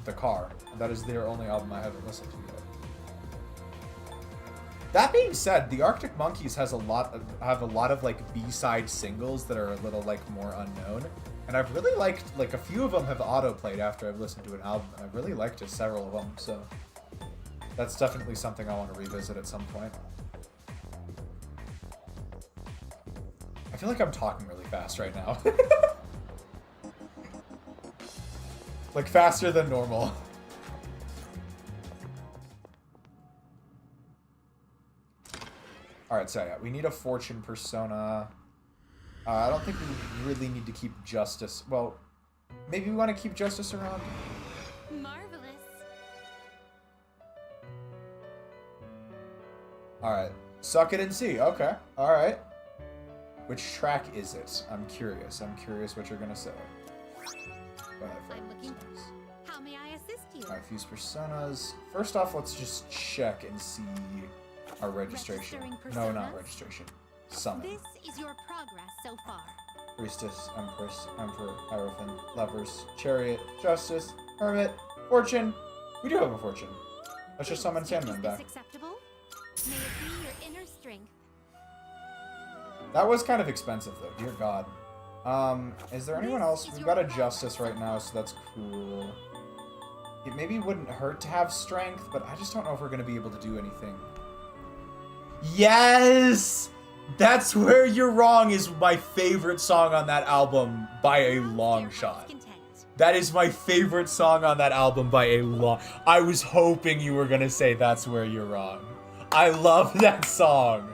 The Car. That is their only album I haven't listened to yet. That being said, the Arctic Monkeys have a lot of like B-side singles that are a little like more unknown, and I've really liked like a few of them have auto-played after I've listened to an album, and I've really liked several of them. So that's definitely something I want to revisit at some point. feel like I'm talking really fast right now. Like faster than normal. Alright, so yeah, we need a fortune persona. I don't think we really need to keep Justice. Well, maybe we want to keep Justice around. Marvelous. Alright. Suck it and see. Okay. Alright. Which track is it? I'm curious. I'm curious what you're gonna say. Go ahead, I'm looking. How may I assist you? Alright, fuse personas. First off, let's just check and see our registration. No, not registration. Summon. This is your progress so far. Priestess, Empress, Emperor, Hierophant, Lovers, Chariot, Justice, Hermit, Fortune. We do have a Fortune. Let's just summon Sandman back. Acceptable? May it be your inner strength. That was kind of expensive though, dear God. Is there anyone else? We've got a Justice right now, so that's cool. It maybe wouldn't hurt to have Strength, but I just don't know if we're going to be able to do anything. Yes! That's Where You're Wrong is my favorite song on that album by a long shot. That is my favorite song on that album by a long... I was hoping you were going to say That's Where You're Wrong. I love that song.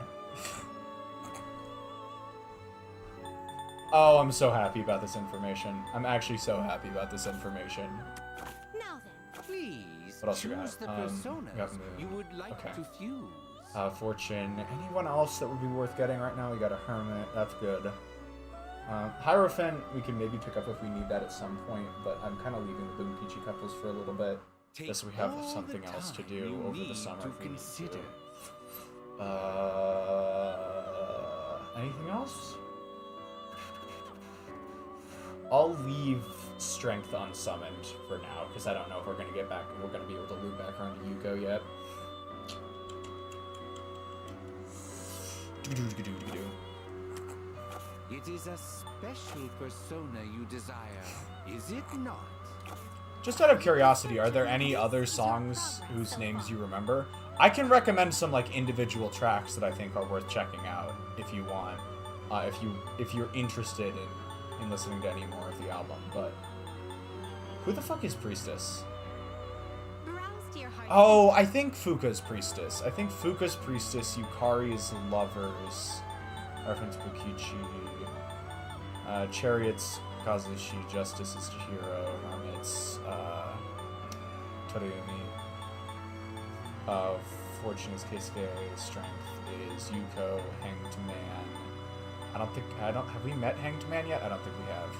Oh, I'm so happy about this information. I'm actually so happy about this information. Now then, please What else we got? choose the We personas got Moon. you would like Okay. to fuse. Fortune. Anyone else that would be worth getting right now? We got a Hermit. That's good. Hierophant, we can maybe pick up if we need that at some point, but I'm kind of leaving the Boom Peachy couples for a little bit. Just so we have something else to do over the summer if we need to. Anything else? I'll leave Strength unsummoned for now, because I don't know if we're gonna get back, we're gonna be able to loop back around to Yuko yet. It is a special persona you desire, is it not? Just out of curiosity, are there any other songs whose names you remember? I can recommend some like individual tracks that I think are worth checking out if you want, if you're interested in listening to any more of the album. But who the fuck is Priestess? Oh, I think Fuka's Priestess. I think Fuka's Priestess, Yukari's Lovers, Reference Bukichi, Chariot's Kazushi, Justice is Chihiro, Hermit's Toriumi, Fortune is Keisuke, Strength is Yuko, Hanged Man. Have we met Hanged Man yet? I don't think we have.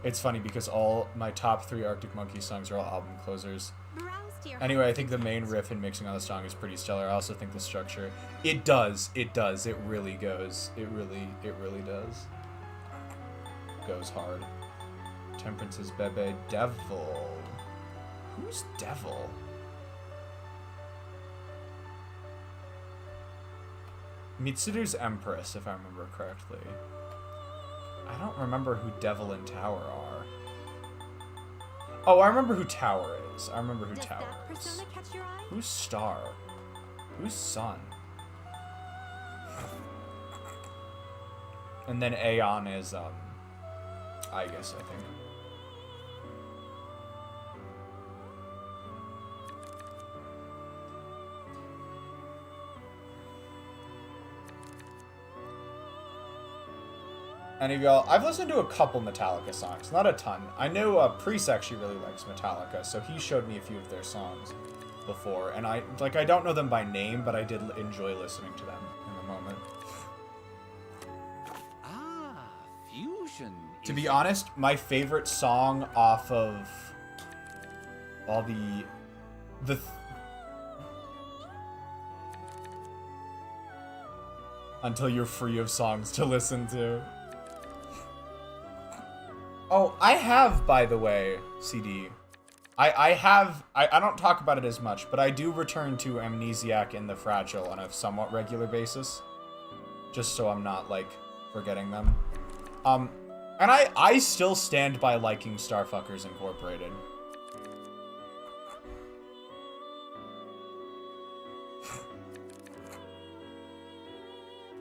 It's funny because all my top 3 Arctic Monkeys songs are all album closers. Anyway, I think the main riff and mixing on the song is pretty stellar. I also think the structure, it really goes. It really does. Goes hard. Temperance is Bebe. Devil. Who's Devil? Mitsuru's Empress, if I remember correctly. I don't remember who Devil and Tower are. Oh, I remember who Tower is. I remember who Tower is. Who's Star? Who's Sun? And then Aeon is, I guess, I think. Any of y'all? I've listened to a couple Metallica songs, not a ton. I know Priest actually really likes Metallica, so he showed me a few of their songs before, and I don't know them by name, but I did enjoy listening to them in the moment. Ah, fusion. To be honest, my favorite song off of all the Until You're Free of Songs to Listen to. Oh, I have, by the way, CD. I don't talk about it as much, but I do return to Amnesiac and The Fragile on a somewhat regular basis. Just so I'm not, like, forgetting them. And I still stand by liking Starfuckers Incorporated.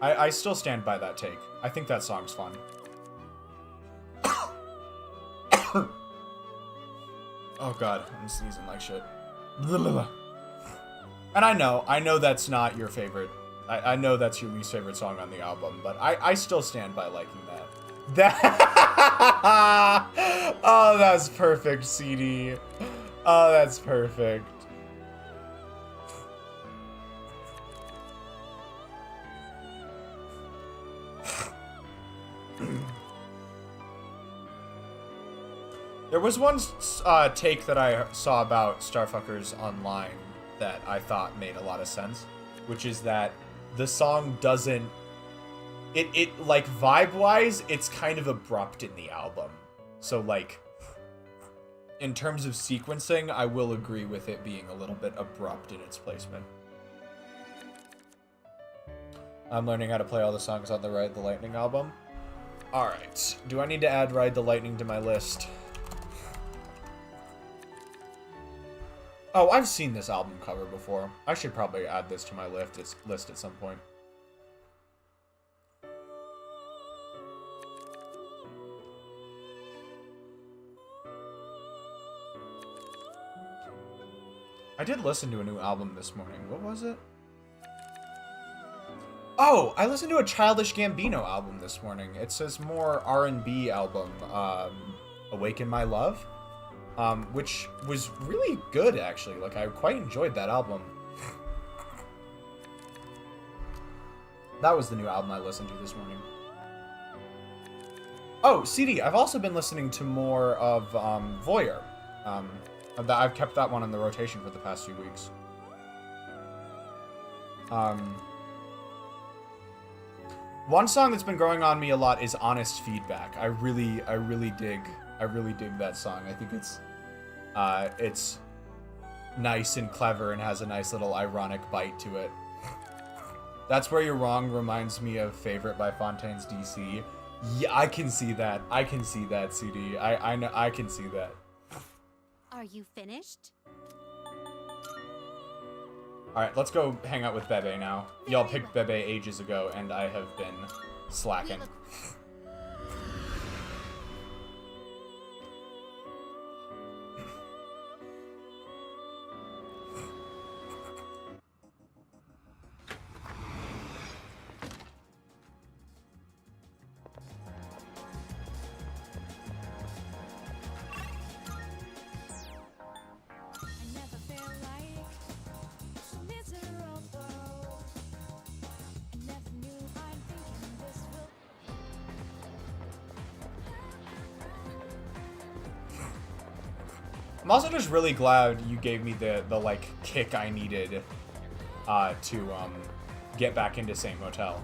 I still stand by that take. I think that song's fun. Oh god, I'm sneezing like shit. And I know that's not your favorite. I know that's your least favorite song on the album, but I still stand by liking that. Oh, that's perfect, CD. Oh, that's perfect. There was one take that I saw about Starfuckers online that I thought made a lot of sense, which is that the song doesn't... It like, vibe-wise, it's kind of abrupt in the album. So, like, in terms of sequencing, I will agree with it being a little bit abrupt in its placement. I'm learning how to play all the songs on the Ride the Lightning album. Alright, do I need to add Ride the Lightning to my list? Oh, I've seen this album cover before. I should probably add this to my list at some point. I did listen to a new album this morning. What was it? Oh, I listened to a Childish Gambino album this morning. It's his more R&B album, Awaken My Love. Which was really good, actually. Like, I quite enjoyed that album. That was the new album I listened to this morning. Oh, CD, I've also been listening to more of Voyeur. I've kept that one in the rotation for the past few weeks. One song that's been growing on me a lot is Honest Feedback. I really dig that song. I think it's nice and clever and has a nice little ironic bite to it. That's Where You're Wrong reminds me of Favorite by Fontaine's DC. Yeah, I can see that. I can see that, CD. I know, I can see that. Are you finished? Alright, let's go hang out with Bebe now. Y'all picked Bebe ages ago, and I have been slacking. I'm also just really glad you gave me the like kick I needed to get back into Saint Motel.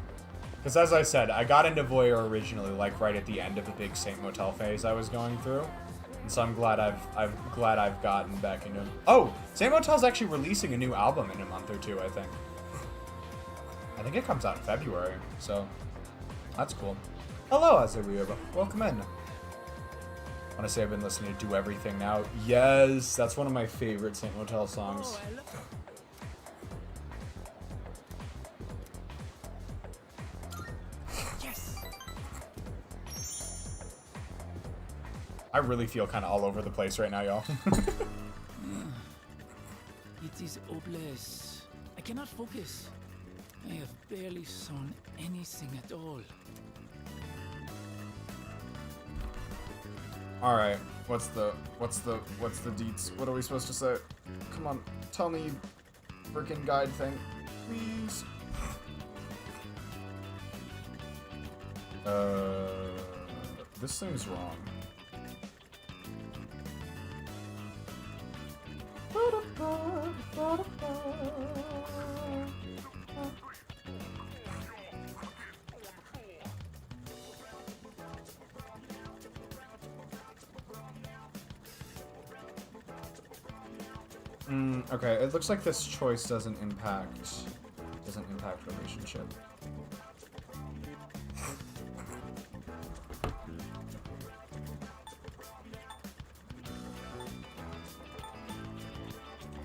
Because as I said, I got into Voyeur originally like right at the end of the big Saint Motel phase I was going through. And so I'm glad I've gotten back into... Oh! Saint Motel's actually releasing a new album in a month or two, I think. I think it comes out in February, so that's cool. Hello, Azariba. Welcome in. I want to say I've been listening to Do Everything Now. Yes, that's one of my favorite Saint Motel songs. Yes. I really feel kind of all over the place right now, y'all. It is hopeless. I cannot focus. I have barely sewn anything at all. All right, what's the deets? What are we supposed to say? Come on, tell me, freaking guide thing, please. This thing's wrong. Okay, it looks like this choice doesn't impact relationship.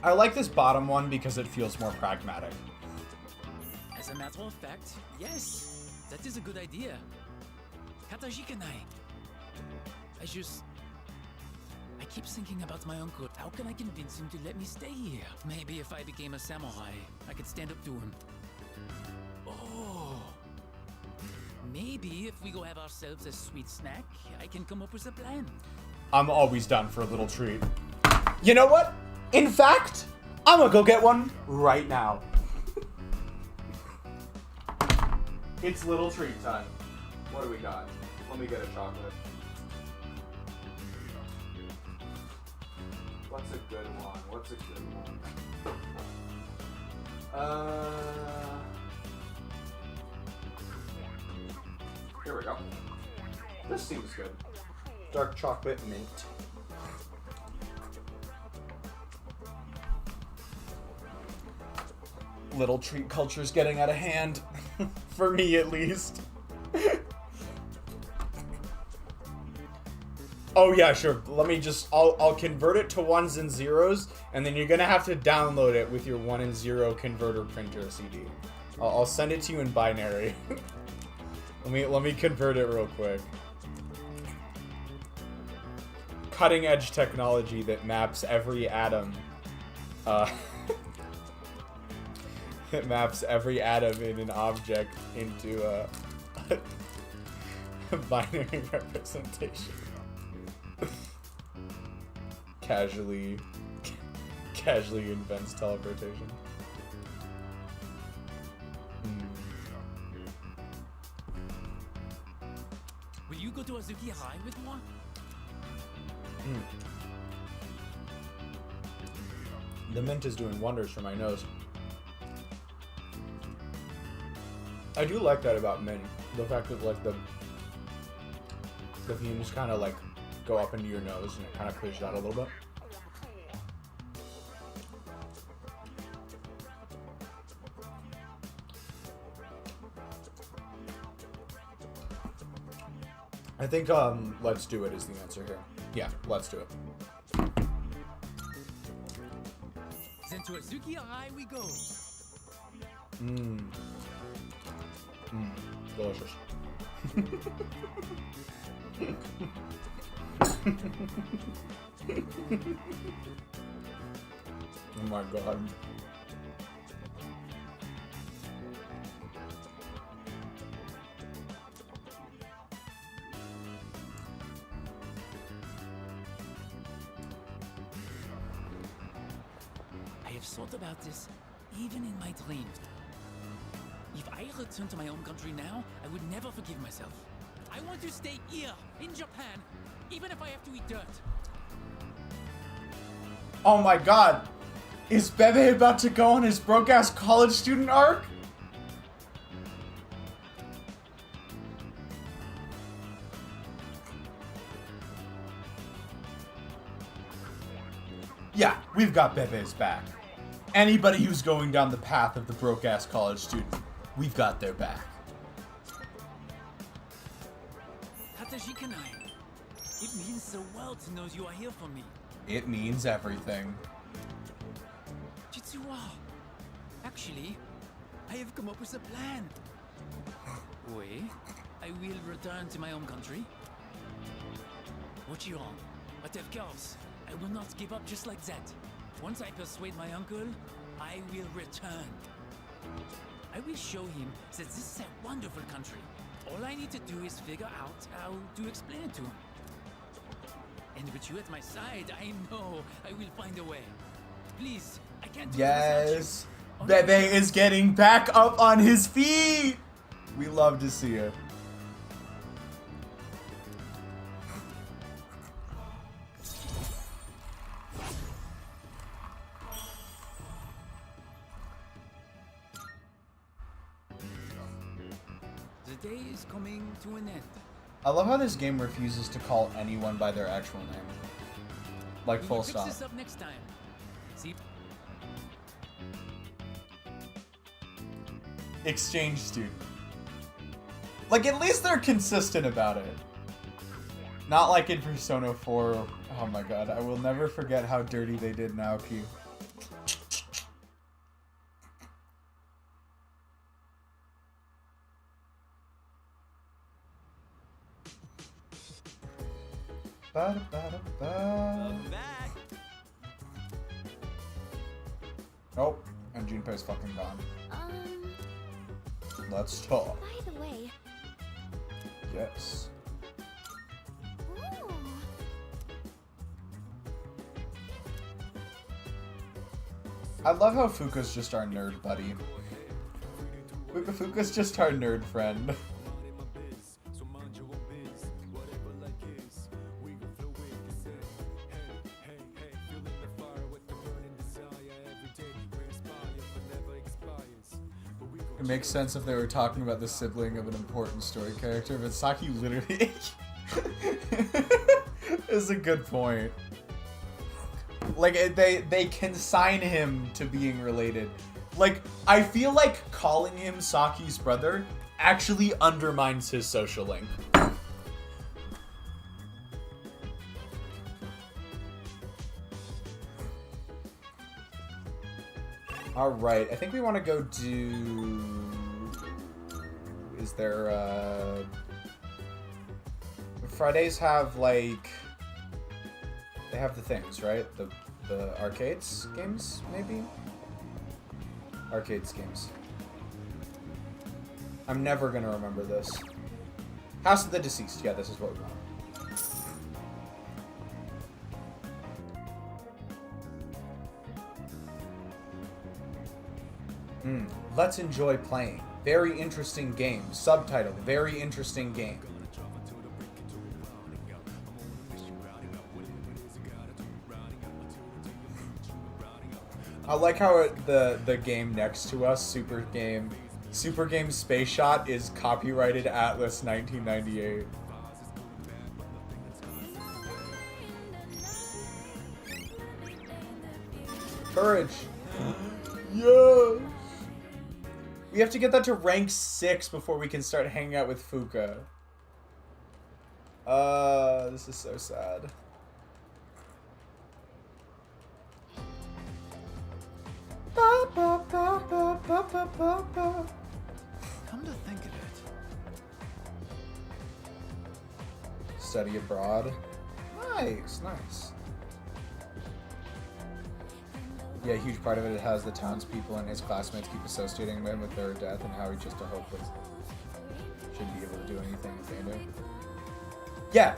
I like this bottom one because it feels more pragmatic. As a a matter of fact, yes, that is a good idea. Katajikanai. I keep thinking about my uncle. How can I convince him to let me stay here? Maybe if I became a samurai, I could stand up to him. Oh. Maybe if we go have ourselves a sweet snack, I can come up with a plan. I'm always down for a little treat. You know what? In fact, I'm gonna go get one right now. It's little treat time. What do we got? Let me get a chocolate. What's a good one? What's a good one? Here we go. This seems good. Dark chocolate mint. Little treat culture's getting out of hand. For me, at least. Oh yeah, sure. Let me just, I'll convert it to ones and zeros, and then you're gonna have to download it with your 1 and 0 converter printer CD. I'll send it to you in binary. let me convert it real quick. Cutting edge technology that maps every atom. It maps every atom in an object into a binary representation. Casually invents teleportation. Will you go to Azuki High with moi? The mint is doing wonders for my nose. I do like that about mint. The fact that like the fumes kind of like go up into your nose and it kind of clears it out a little bit. I think let's do it is the answer here. Yeah, let's do it. Then to Azuki High we go. Delicious. Oh my god. I have thought about this even in my dreams. If I return to my home country now, I would never forgive myself. I want to stay here, in Japan, even if I have to eat dirt. Oh my god. Is Bebe about to go on his broke-ass college student arc? Yeah, we've got Bebe's back. Anybody who's going down the path of the broke-ass college student, we've got their back. Katajikanai. It means the world knows you are here for me. It means everything. Jitsuwa. Actually, I have come up with a plan. Wait, I will return to my home country. What you on? But of course, I will not give up just like that. Once I persuade my uncle, I will return. I will show him that this is a wonderful country. All I need to do is figure out how to explain it to him. And with you at my side, I know I will find a way. Please, I can't do Yes. it without you. Bebe is getting back up on his feet. We love to see it. The day is coming to an end. I love how this game refuses to call anyone by their actual name. Like We full will fix stop. this up next time. See? Exchange student. Like, at least they're consistent about it. Not like in Persona 4. Oh my god, I will never forget how dirty they did Naoki. Welcome back. Oh, and Junpei's fucking gone. Let's talk. By the way, Yes. ooh, I love how Fuka's just our nerd buddy. Fuka's just our nerd friend. It makes sense if they were talking about the sibling of an important story character, but Saki literally is a good point. Like, they consign him to being related. Like, I feel like calling him Saki's brother actually undermines his social link. Alright, I think we want to go do... Is there, Fridays have, like... They have the things, right? The arcades games, maybe? Arcades games. I'm never gonna remember this. House of the Deceased. Yeah, this is what we want. Let's enjoy playing. Very interesting game. Subtitle. Very interesting game. I like how the game next to us, Super Game Space Shot, is copyrighted Atlas 1998. Courage. Yes. We have to get that to rank 6 before we can start hanging out with Fuka. This is so sad. Come to think of it. Study abroad. Nice, nice. Yeah, a huge part of it has the townspeople and his classmates keep associating him with their death and how he's just a hopeless. Shouldn't be able to do anything if they knew. Yeah,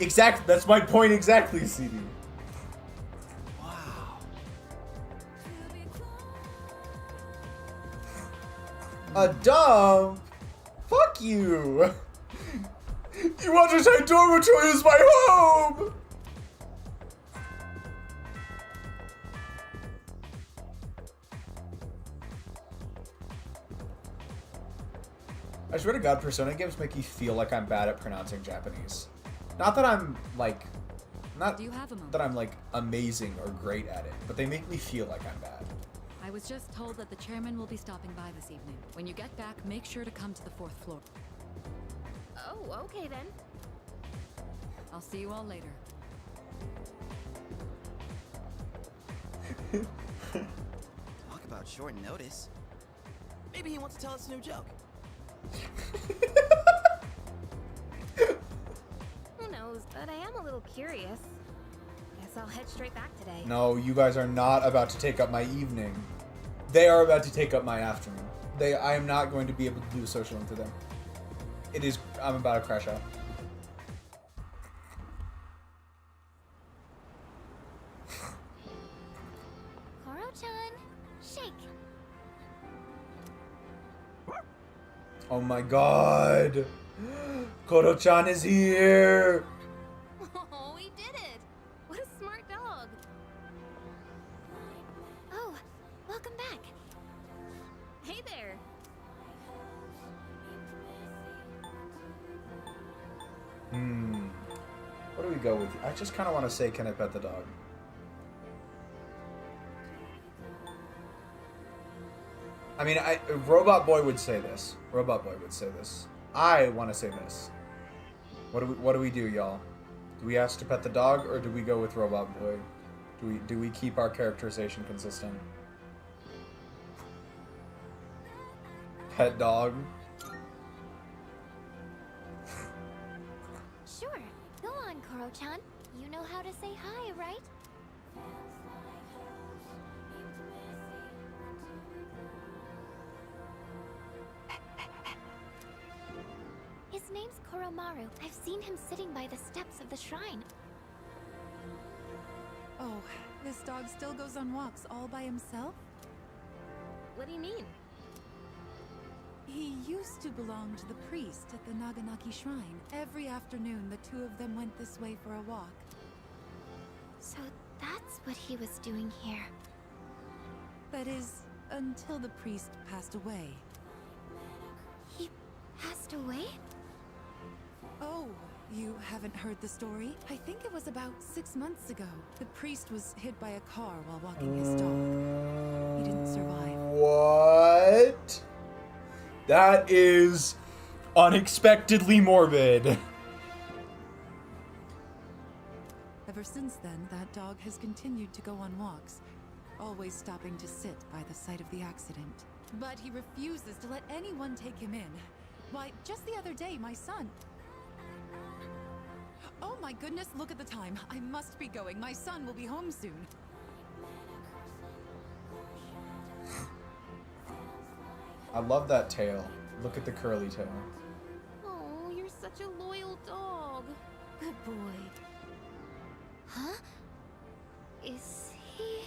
exactly. That's my point exactly, CD. A dump? Fuck you! You want to take dormitory as my home! I swear to God, Persona games make me feel like I'm bad at pronouncing Japanese. Not that I'm, like... Not that I'm, like, amazing or great at it, but they make me feel like I'm bad. I was just told that the chairman will be stopping by this evening. When you get back, make sure to come to the 4th floor. oh, okay then. I'll see you all later. Talk about short notice. Maybe he wants to tell us a new joke. Who knows, but I am a little curious. Guess I'll head straight back today. No, you guys are not about to take up my evening. They are about to take up my afternoon. I am not going to be able to do a social into them. I'm about to crash out. Koro-chan, shake. Oh my god! Koro-chan is here! Oh, he did it! What a smart dog. Oh, welcome back. Hey there. What do we go with? I just kind of want to say, can I pet the dog? I mean, Robot Boy would say this. Robot Boy would say this. I want to say this. What do we do, y'all? Do we ask to pet the dog, or do we go with Robot Boy? Do we keep our characterization consistent? Pet dog. Sure, go on, Koro-chan. You know how to say hi, right? His name's Koromaru. I've seen him sitting by the steps of the shrine. Oh, this dog still goes on walks all by himself? What do you mean? He used to belong to the priest at the Naganaki Shrine. Every afternoon, the two of them went this way for a walk. So that's what he was doing here. That is, until the priest passed away. He passed away? Oh, you haven't heard the story? I think it was about 6 months ago. The priest was hit by a car while walking his dog. He didn't survive. What? That is unexpectedly morbid. Ever since then, that dog has continued to go on walks, always stopping to sit by the site of the accident. But he refuses to let anyone take him in. Why, just the other day, my son... Oh my goodness, look at the time. I must be going. My son will be home soon. I love that tail. Look at the curly tail. Oh, you're such a loyal dog. Good boy. Huh? Is he...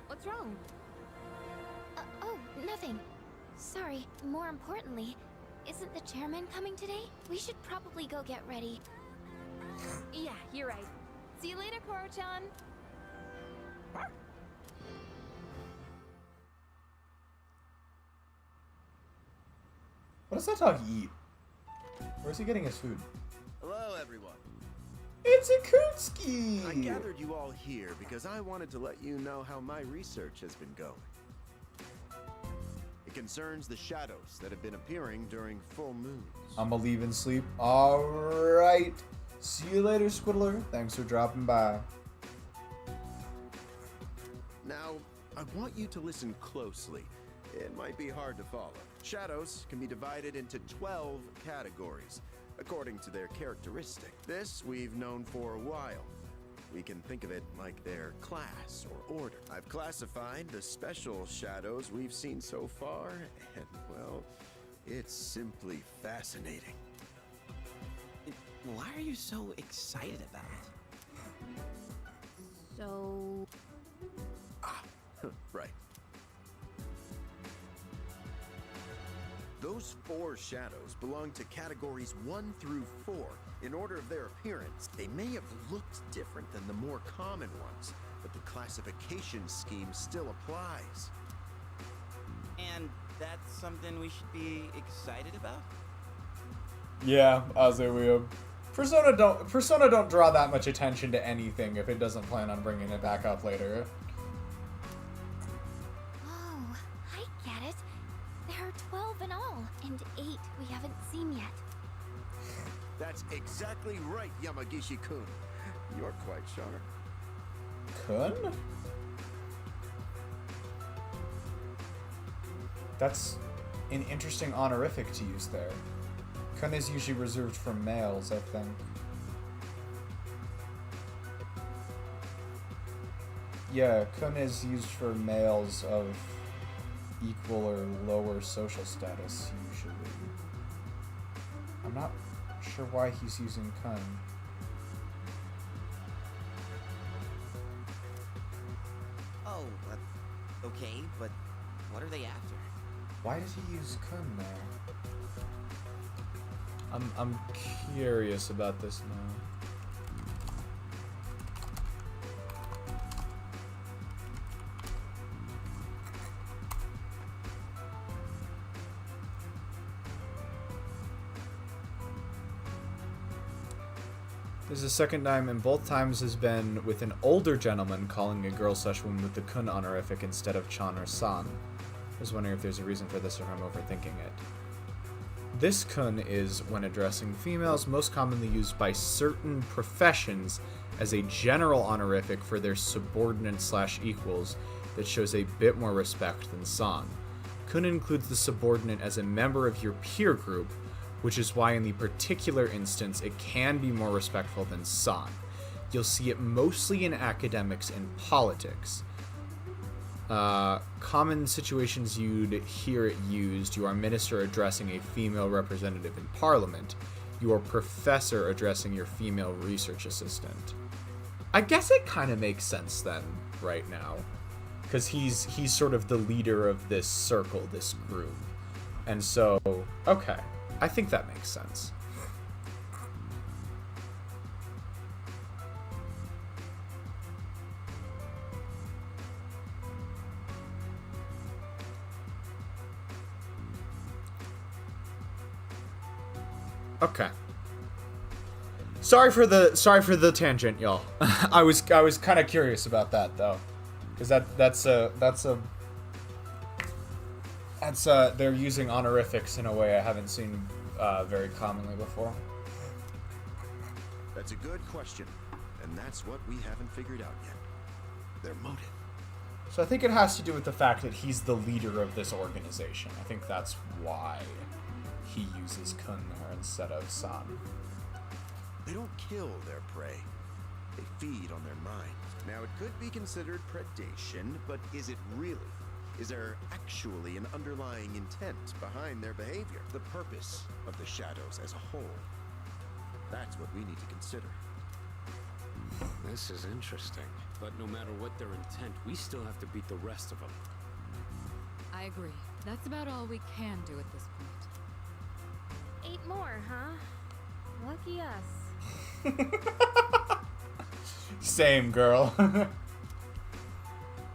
What's wrong? Oh, nothing. Sorry. More importantly, isn't the chairman coming today? We should probably go get ready. Yeah, you're right. See you later, Koro-chan. What does that dog eat? Where's he getting his food? Hello, everyone. It's a Kutsuki! I gathered you all here because I wanted to let you know how my research has been going. It concerns the shadows that have been appearing during full moons. I'ma leave and sleep. Alright. See you later, Squiddler. Thanks for dropping by. Now, I want you to listen closely. It might be hard to follow. Shadows can be divided into 12 categories, according to their characteristic. This we've known for a while. We can think of it like their class or order. I've classified the special shadows we've seen so far, and well, it's simply fascinating. Why are you so excited about it? So... Right. Those 4 shadows belong to categories 1 through 4. In order of their appearance, they may have looked different than the more common ones, but the classification scheme still applies. And that's something we should be excited about? Yeah, Azewio. Persona don't draw that much attention to anything if it doesn't plan on bringing it back up later. Oh, I get it. There are 12 in all, and 8 we haven't seen yet. That's exactly right, Yamagishi-kun. You're quite sharp. Kun? That's an interesting honorific to use there. Kun is usually reserved for males, I think. Yeah, Kun is used for males of equal or lower social status, usually. I'm not sure why he's using Kun. Oh, okay, but what are they after? Why did he use Kun there? I'm curious about this now. This is the second time, and both times has been with an older gentleman calling a girl/woman with the Kun honorific instead of Chan or San. I was wondering if there's a reason for this or if I'm overthinking it. This Kun is, when addressing females, most commonly used by certain professions as a general honorific for their subordinates/equals that shows a bit more respect than San. Kun includes the subordinate as a member of your peer group, which is why in the particular instance it can be more respectful than san. You'll see it mostly in academics and politics. Common situations you'd hear it used: you are minister addressing a female representative in parliament, you are professor addressing your female research assistant. I guess it kind of makes sense then, right now, because he's sort of the leader of this circle, this group. And so, okay, I think that makes sense. Okay. Sorry for the tangent, y'all. I was kind of curious about that though, because they're using honorifics in a way I haven't seen very commonly before. That's a good question, and that's what we haven't figured out yet. Their motive. So I think it has to do with the fact that he's the leader of this organization. I think that's why he uses kun there instead of san. They don't kill their prey. They feed on their mind. Now, it could be considered predation, but is it really? Is there actually an underlying intent behind their behavior? The purpose of the shadows as a whole? That's what we need to consider. This is interesting. But no matter what their intent, we still have to beat the rest of them. I agree. That's about all we can do at this point. 8 more, huh? Lucky us. Same, girl.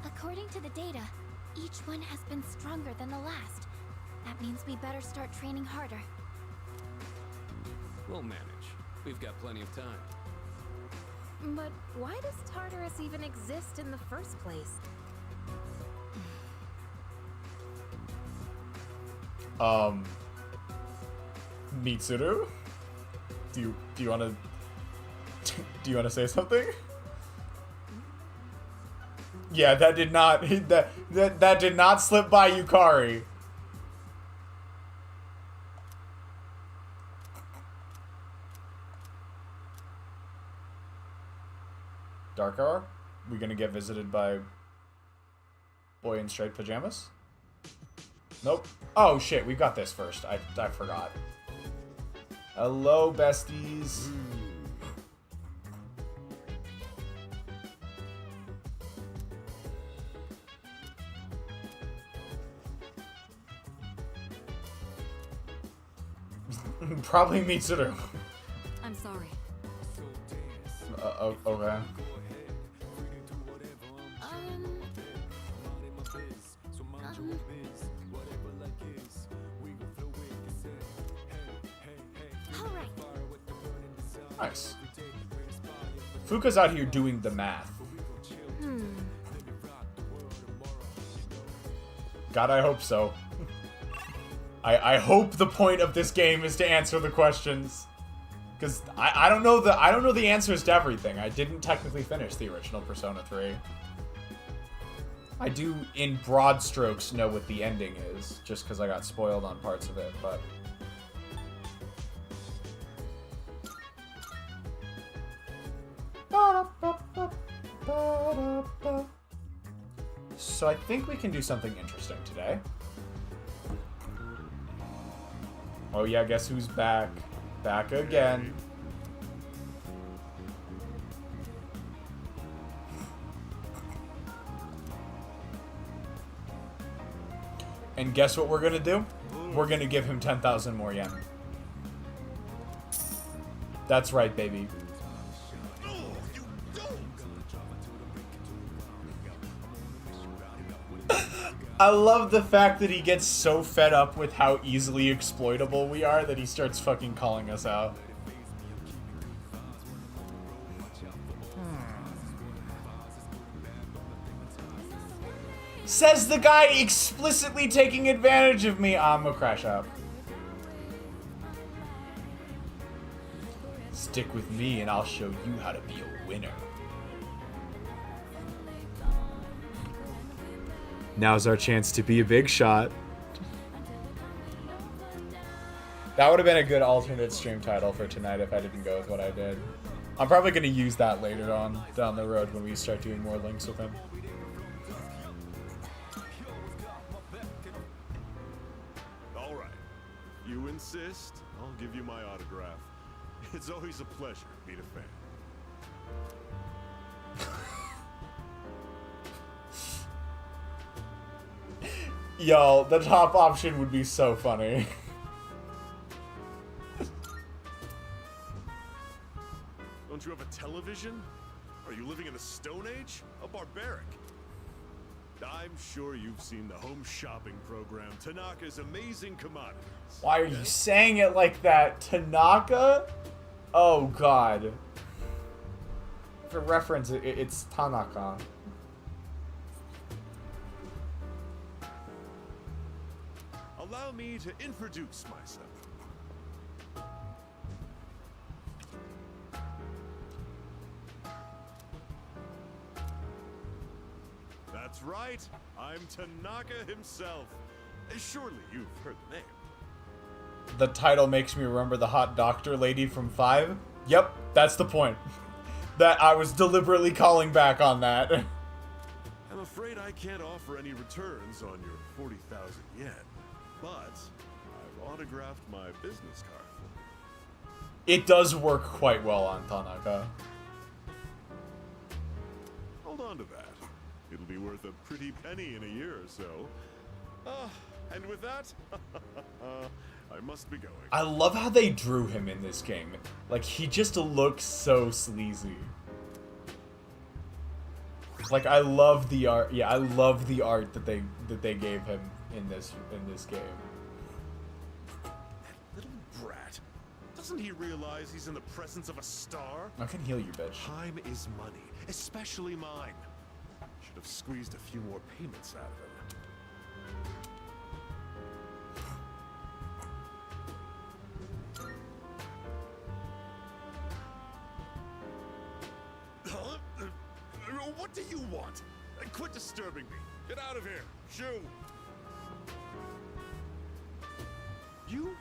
According to the data, each one has been stronger than the last. That means we better start training harder. We'll manage. We've got plenty of time. But why does Tartarus even exist in the first place? Mitsuru? Do you want to say something? Yeah, that did not that did not slip by Yukari. Dark Hour? We gonna get visited by boy in striped pajamas? Nope. Oh shit, we got this first. I forgot. Hello, besties. Probably Mitsuru. I'm sorry. Okay. Nice. Fuka's out here doing the math. God, I hope so. I hope the point of this game is to answer the questions, because I don't know the answers to everything. I didn't technically finish the original Persona 3. I do, in broad strokes, know what the ending is, just because I got spoiled on parts of it, but... So I think we can do something interesting today. Oh yeah, guess who's back? Back again. And guess what we're gonna do? We're gonna give him 10,000 more yen. That's right, baby. I love the fact that he gets so fed up with how easily exploitable we are that he starts fucking calling us out. Says the guy explicitly taking advantage of me. I'm gonna crash out. Stick with me and I'll show you how to be a winner. Now's our chance to be a big shot. That would have been a good alternate stream title for tonight if I didn't go with what I did. I'm probably going to use that later on down the road when we start doing more links with him. All right. You insist, I'll give you my autograph. It's always a pleasure to meet a fan. Yo, the top option would be so funny. Don't you have a television? Are you living in the Stone Age? A barbaric? I'm sure you've seen the home shopping program, Tanaka's Amazing Commodities. Why are you saying it like that? Tanaka? Oh god. For reference, it's Tanaka. Allow me to introduce myself. That's right, I'm Tanaka himself. Surely you've heard the name. The title makes me remember the hot doctor lady from 5. Yep, that's the point. That I was deliberately calling back on that. I'm afraid I can't offer any returns on your 40,000 yen, but I've autographed my business card for you. It does work quite well on Tanaka. Hold on to that. It'll be worth a pretty penny in a year or so. And with that, I must be going. I love how they drew him in this game. Like, he just looks so sleazy. Like, I love the art. Yeah, I love the art that they gave him in this game. That little brat. Doesn't he realize he's in the presence of a star? I can heal you, bitch. Time is money, especially mine. Should have squeezed a few more payments out of him. What do you want? Quit disturbing me. Get out of here. Shoo. You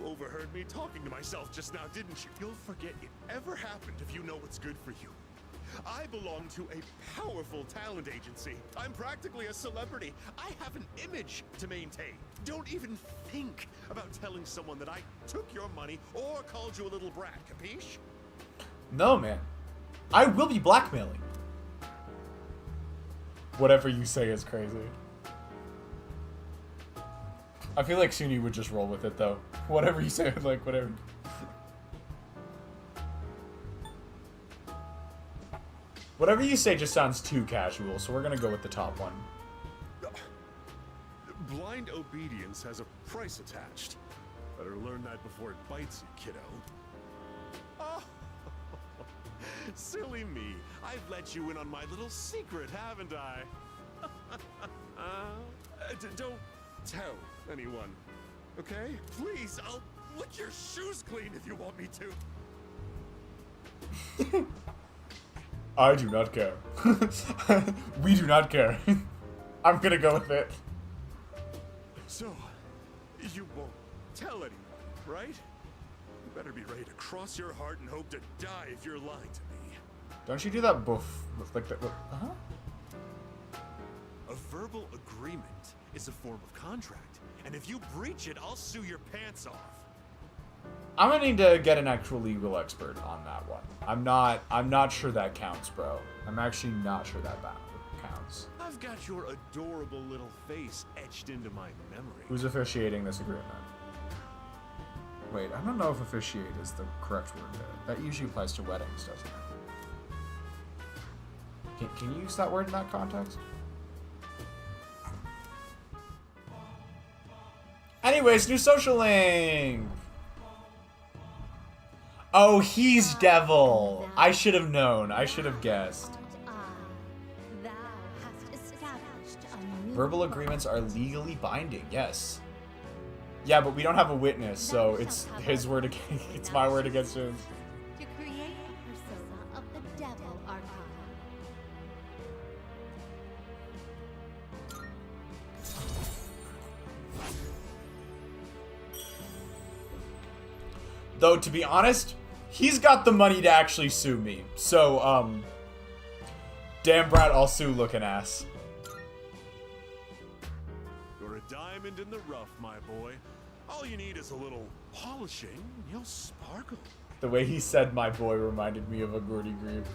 overheard me talking to myself just now, didn't you? You'll forget it ever happened if you know what's good for you. I belong to a powerful talent agency. I'm practically a celebrity. I have an image to maintain. Don't even think about telling someone that I took your money or called you a little brat, capiche? No, man. I will be blackmailing. Whatever you say is crazy. I feel like Suny would just roll with it, though. Whatever you say, like, whatever. Whatever you say just sounds too casual, so we're gonna go with the top one. Blind obedience has a price attached. Better learn that before it bites you, kiddo. Oh, silly me. I've let you in on my little secret, haven't I? Don't tell anyone, okay? Please, I'll lick your shoes clean if you want me to. I do not care. We do not care. I'm gonna go with it. So, you won't tell anyone, right? You better be ready to cross your heart and hope to die if you're lying to me. Don't you do that like that? Huh? A verbal agreement is a form of contract, and if you breach it, I'll sue your pants off. I'm gonna need to get an actual legal expert on that one. I'm not sure that counts, bro. I'm actually not sure that counts. I've got your adorable little face etched into my memory. Who's officiating this agreement? Wait, I don't know if officiate is the correct word there. That usually applies to weddings, doesn't it? Can you use that word in that context? Anyways, new social link! Oh, he's Devil! I should have known. I should have guessed. Verbal agreements are legally binding, yes. Yeah, but we don't have a witness, so it's his word against, it's my word against his. To create the persona of the devil, Arqa. Though, to be honest, he's got the money to actually sue me. So, damn brat, I'll sue looking ass. You're a diamond in the rough, my boy. All you need is a little polishing, and you'll sparkle. The way he said "my boy" reminded me of a Gordy Grieve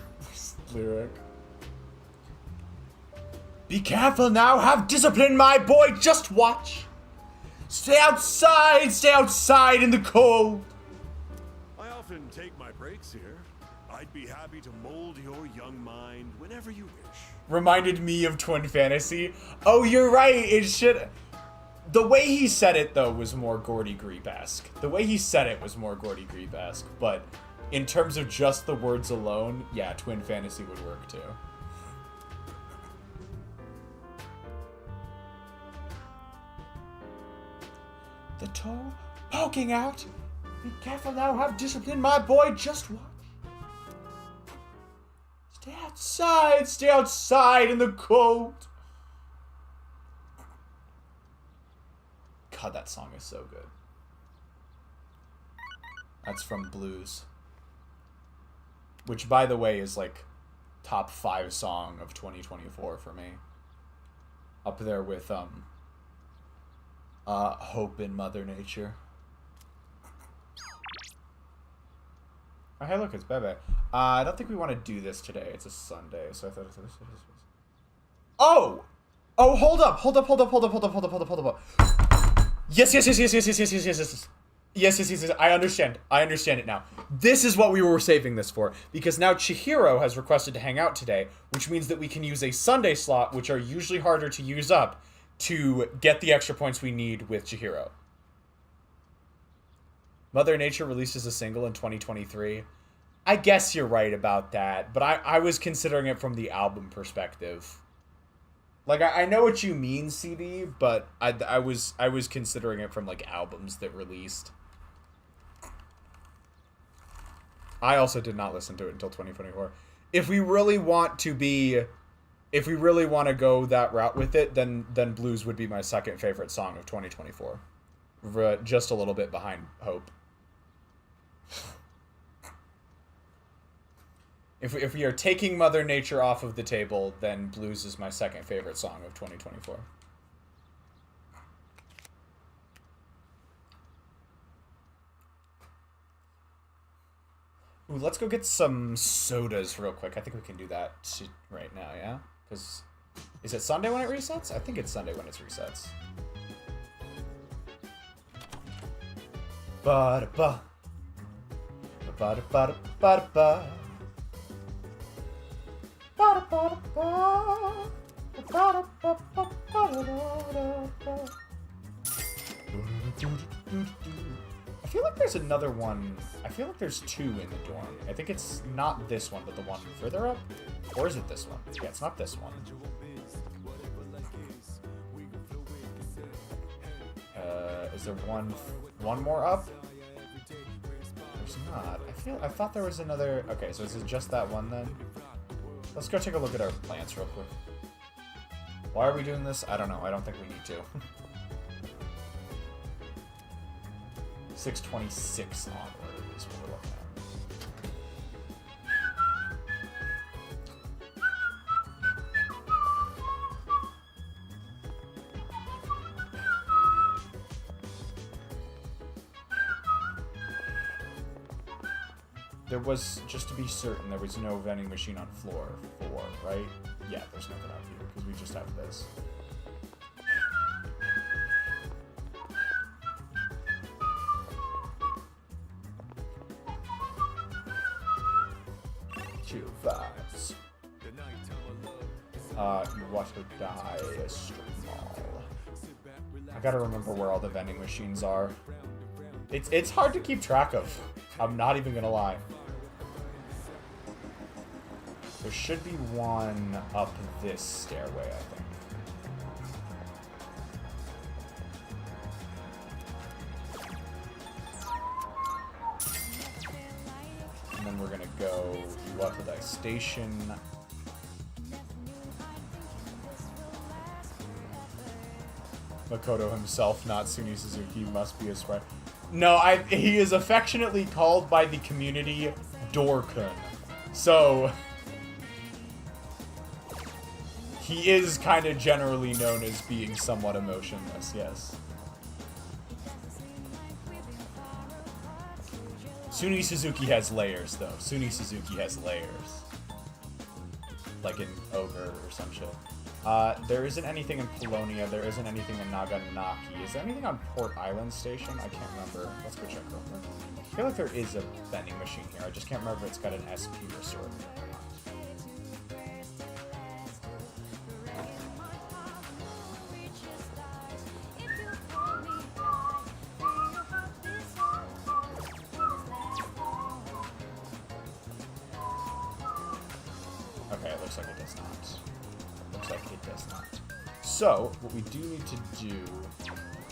lyric. Be careful now, have discipline, my boy, just watch. Stay outside in the cold. I often take my breaks here. I'd be happy to mold your young mind whenever you wish. Reminded me of Twin Fantasy. Oh, you're right, it should... The way he said it, though, was more Gordy Grieve-esque. The way he said it was more Gordy Grieve-esque, but in terms of just the words alone, yeah, Twin Fantasy would work, too. The toe poking out. Be careful now, have discipline, my boy, just watch. Stay outside in the cold. God, that song is so good. That's from Blues. Which, by the way, is like top 5 song of 2024 for me. Up there with Hope in Mother Nature. Oh, hey, look, it's Bebe. I don't think we want to do this today. It's a Sunday, so I thought it was... Oh! Oh, hold up. Yes. Yes. I understand it now. This is what we were saving this for. Because now Chihiro has requested to hang out today, which means that we can use a Sunday slot, which are usually harder to use up, to get the extra points we need with Chihiro. Mother Nature releases a single in 2023. I guess you're right about that, but I was considering it from the album perspective. Like, I know what you mean, CD, but I was considering it from, like, albums that released. I also did not listen to it until 2024. If we really want to go that route with it, then Blues would be my second favorite song of 2024. Just a little bit behind Hope. If we are taking Mother Nature off of the table, then Blues is my second favorite song of 2024. Ooh, let's go get some sodas real quick. I think we can do that right now, yeah? Because, is it Sunday when it resets? I think it's Sunday when it resets. Ba-da-ba. Ba-da-ba-da-ba-da-ba. I feel like there's another one. I feel like there's 2 in the dorm. I think it's not this one, but the one further up? Or is it this one? Yeah, it's not this one. Is there one more up? There's not. I thought there was another. Okay, so is it just that one then? Let's go take a look at our plants real quick. Why are we doing this? I don't know. I don't think we need to. 626 onward is what we're looking at. There was, just to be certain, there was no vending machine on floor 4, right? Yeah, there's nothing out here, because we just have this. Two vibes. You watch her die a strip mall. I gotta remember where all the vending machines are. It's hard to keep track of. I'm not even gonna lie. There should be one up this stairway, I think. And then we're gonna go Iwatodai Station. Makoto himself, not Suni Suzuki, must be a sprite. No, he is affectionately called by the community Dorkun. So he is kind of generally known as being somewhat emotionless, yes. Suny Suzuki has layers, though. Suny Suzuki has layers. Like in Ogre or some shit. There isn't anything in Polonia. There isn't anything in Naganaki. Is there anything on Port Island Station? I can't remember. Let's go check real quick. I feel like there is a vending machine here. I just can't remember if it's got an SP resort or not. Okay, it looks like it does not. Looks like it does not. So, what we do need to do...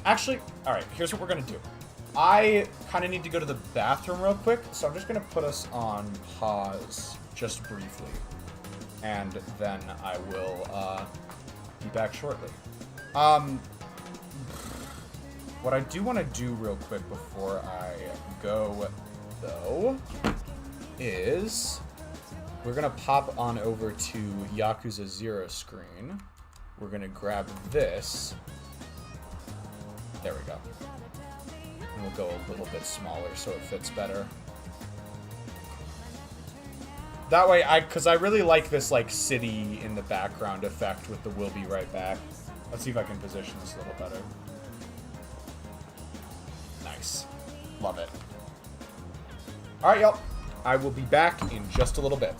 Actually, alright, here's what we're going to do. I kind of need to go to the bathroom real quick, so I'm just going to put us on pause just briefly. And then I will be back shortly. What I do want to do real quick before I go, though, is... We're going to pop on over to Yakuza 0 screen. We're going to grab this. There we go. And we'll go a little bit smaller so it fits better. That way, because I really like this, like, city in the background effect with the "we'll be right back." Let's see if I can position this a little better. Nice. Love it. Alright, y'all. I will be back in just a little bit.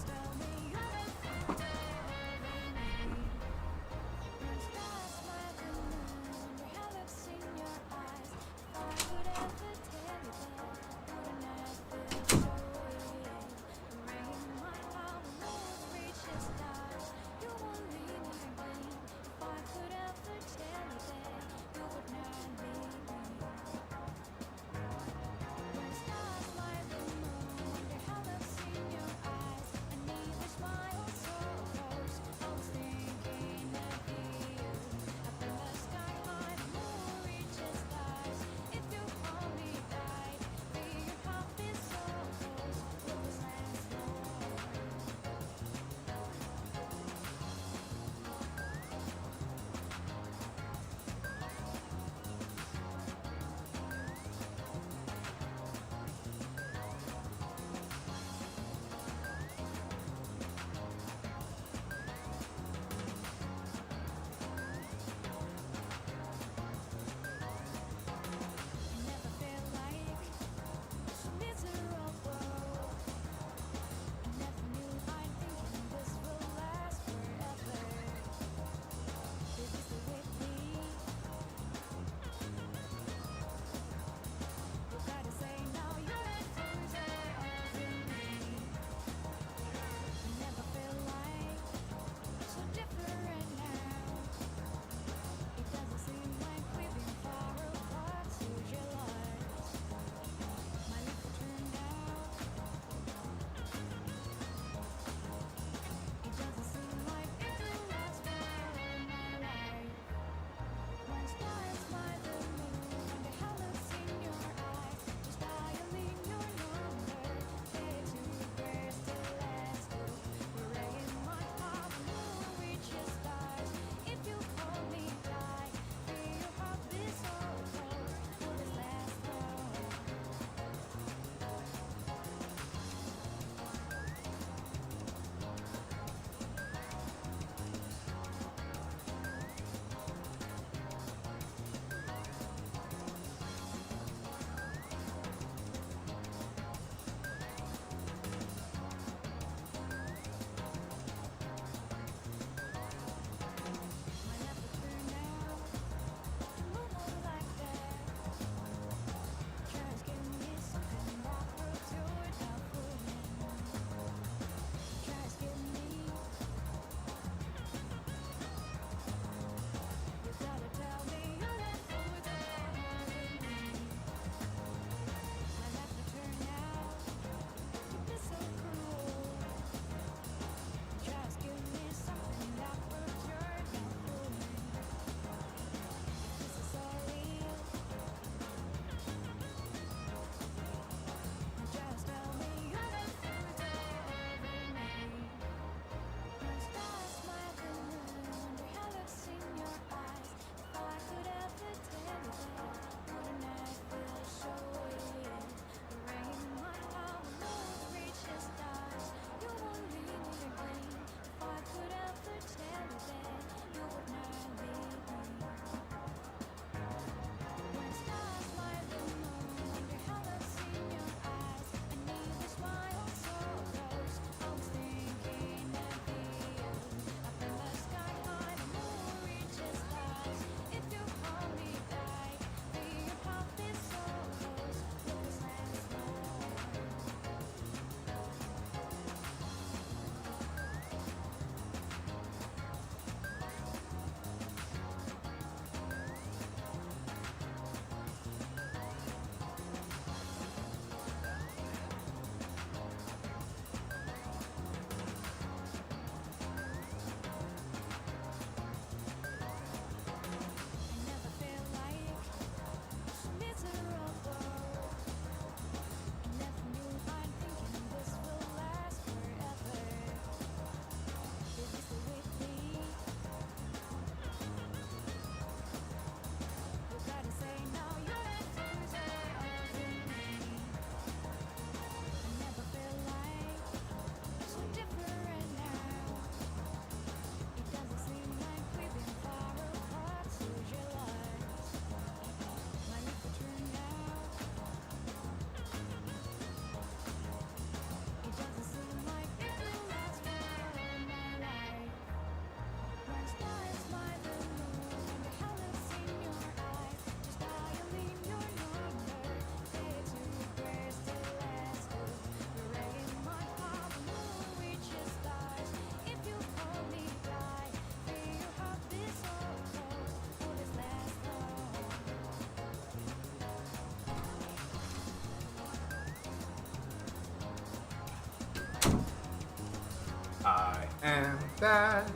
am back.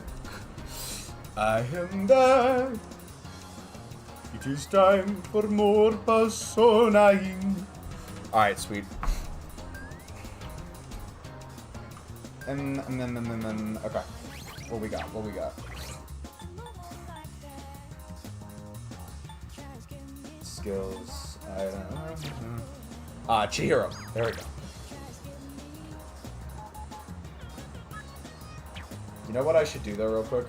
I am back. It is time for more personaing. Alright, sweet. And then, okay. What we got? What we got? Skills. I don't know. Chihiro. There we go. You know what I should do though, real quick?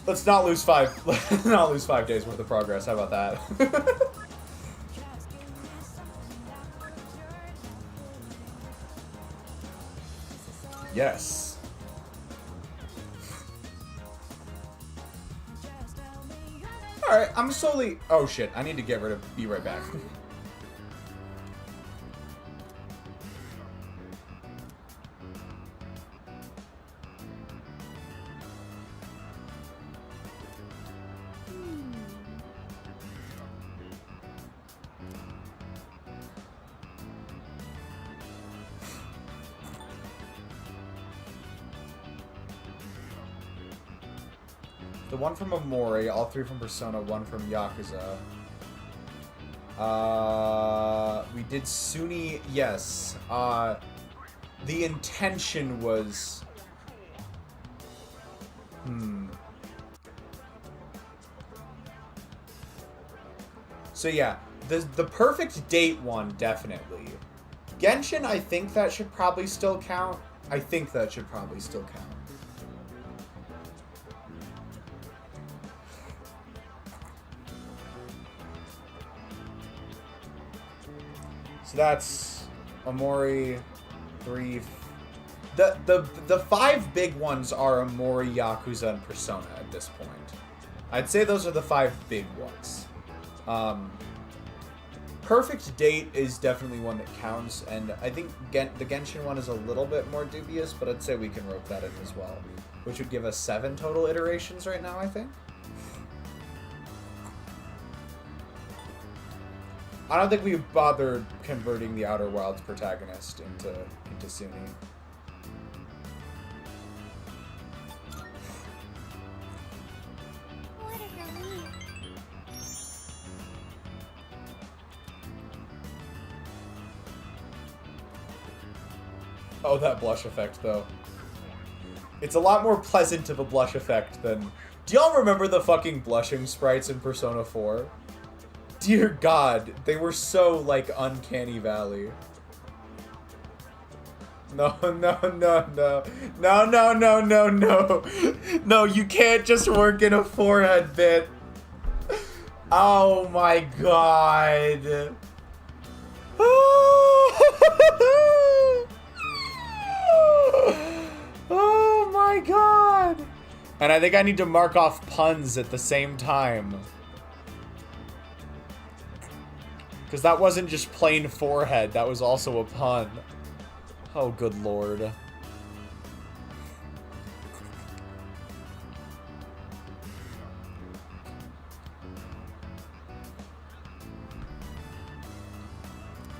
Let's not lose not lose 5 days worth of progress. How about that? Yes. Alright, I'm slowly... Oh shit, I need to get rid of... Be right back. The one from Amori, all 3 from Persona, 1 from Yakuza. We did Suny, yes. The intention was... So yeah, the perfect date one, definitely. Genshin, I think that should probably still count. I think that should probably still count. So that's Amori, 3. The 5 big ones are Amori, Yakuza, and Persona at this point. I'd say those are the 5 big ones. Perfect Date is definitely one that counts, and I think the Genshin one is a little bit more dubious, but I'd say we can rope that in as well, which would give us 7 total iterations right now, I think. I don't think we bothered converting the Outer Wilds protagonist into Suny. What a relief. Oh, that blush effect, though. It's a lot more pleasant of a blush effect than... Do y'all remember the fucking blushing sprites in Persona 4? Dear God, they were so, like, Uncanny Valley. No, no, no, no. No, no, no, no, no. No, you can't just work in a forehead bit. Oh my God. Oh my God. And I think I need to mark off puns at the same time. Because that wasn't just plain forehead, that was also a pun. Oh, good lord.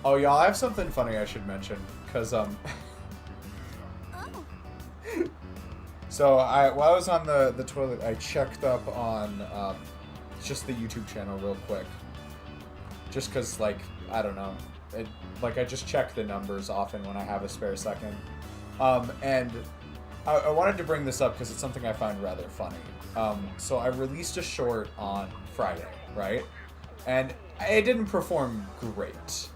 Oh, y'all, I have something funny I should mention. Because, Oh. So, while I was on the toilet, I checked up on, just the YouTube channel real quick. Just because, like, I don't know. I just check the numbers often when I have a spare second. And I wanted to bring this up because it's something I find rather funny. So I released a short on Friday, right? And it didn't perform great.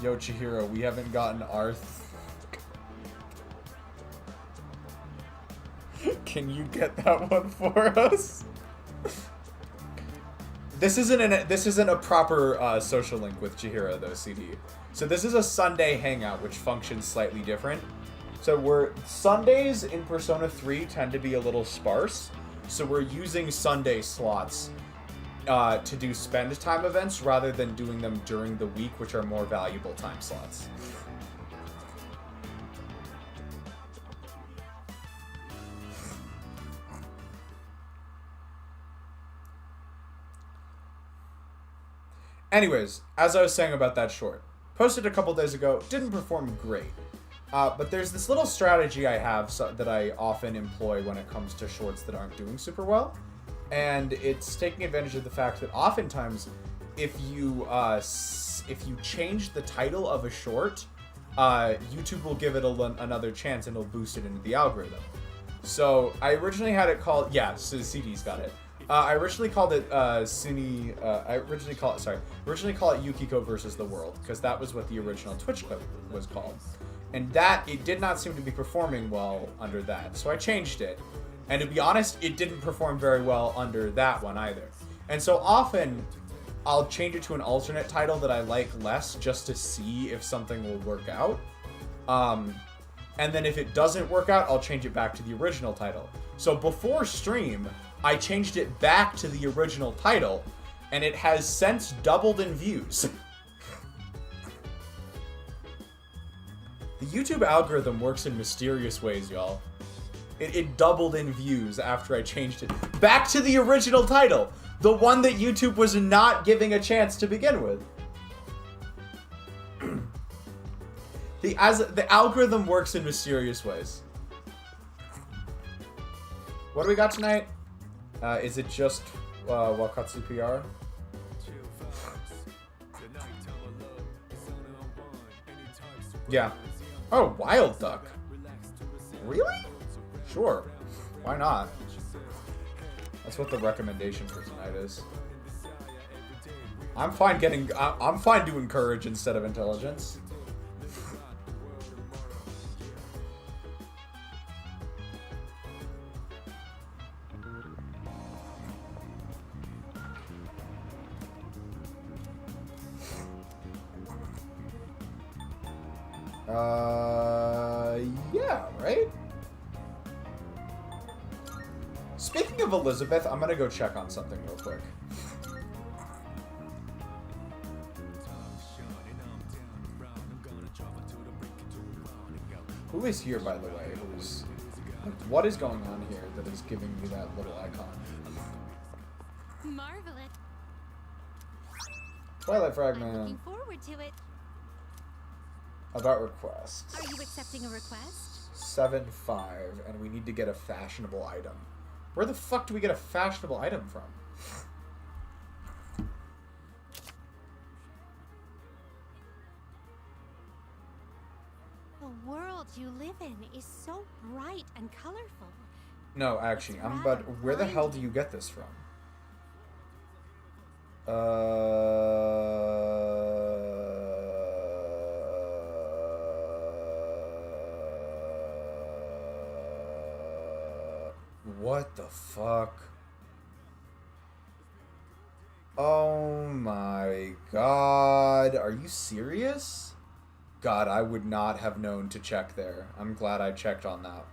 Yo, Chihiro, we haven't gotten Arth. Can you get that one for us? This isn't a proper social link with Chihiro though, CD. So this is a Sunday hangout, which functions slightly different. So Sundays in Persona 3 tend to be a little sparse. So we're using Sunday slots to do spend time events rather than doing them during the week, which are more valuable time slots. Anyways, as I was saying about that short, Posted a couple days ago. Didn't perform great. But there's this little strategy I have that I often employ when it comes to shorts that aren't doing super well. And it's taking advantage of the fact that oftentimes if you change the title of a short, YouTube will give it another chance and it'll boost it into the algorithm. So I originally had it called, so the CD's got it. I originally called it Suny. Originally call it Yukiko versus the World, because that was what the original Twitch clip was called, and that it did not seem to be performing well under that. So I changed it, and to be honest, it didn't perform very well under that one either. And so often I'll change it to an alternate title that I like less just to see if something will work out. And then if it doesn't work out, I'll change it back to the original title. So before stream, I changed it back to the original title, and it has since doubled in views. The YouTube algorithm works in mysterious ways, y'all. It doubled in views after I changed it back to the original title, the one that YouTube was not giving a chance to begin with. The algorithm works in mysterious ways. What do we got tonight? Is it just Wakatsu PR? Yeah. Oh, Wild Duck. Really? Sure. Why not? That's what the recommendation for tonight is. I'm fine doing courage instead of intelligence. Yeah, right? Speaking of Elizabeth, I'm gonna go check on something real quick. Who is here, by the way? What is going on here that is giving me that little icon? Marvelous. Twilight Fragment. Looking forward to it. About requests. Are you accepting a request? 7-5, and we need to get a fashionable item. Where the fuck do we get a fashionable item from? The world you live in is so bright and colorful. No, actually, but where the hell do you get this from? What the fuck? Oh my god. Are you serious? God, I would not have known to check there. I'm glad I checked on that.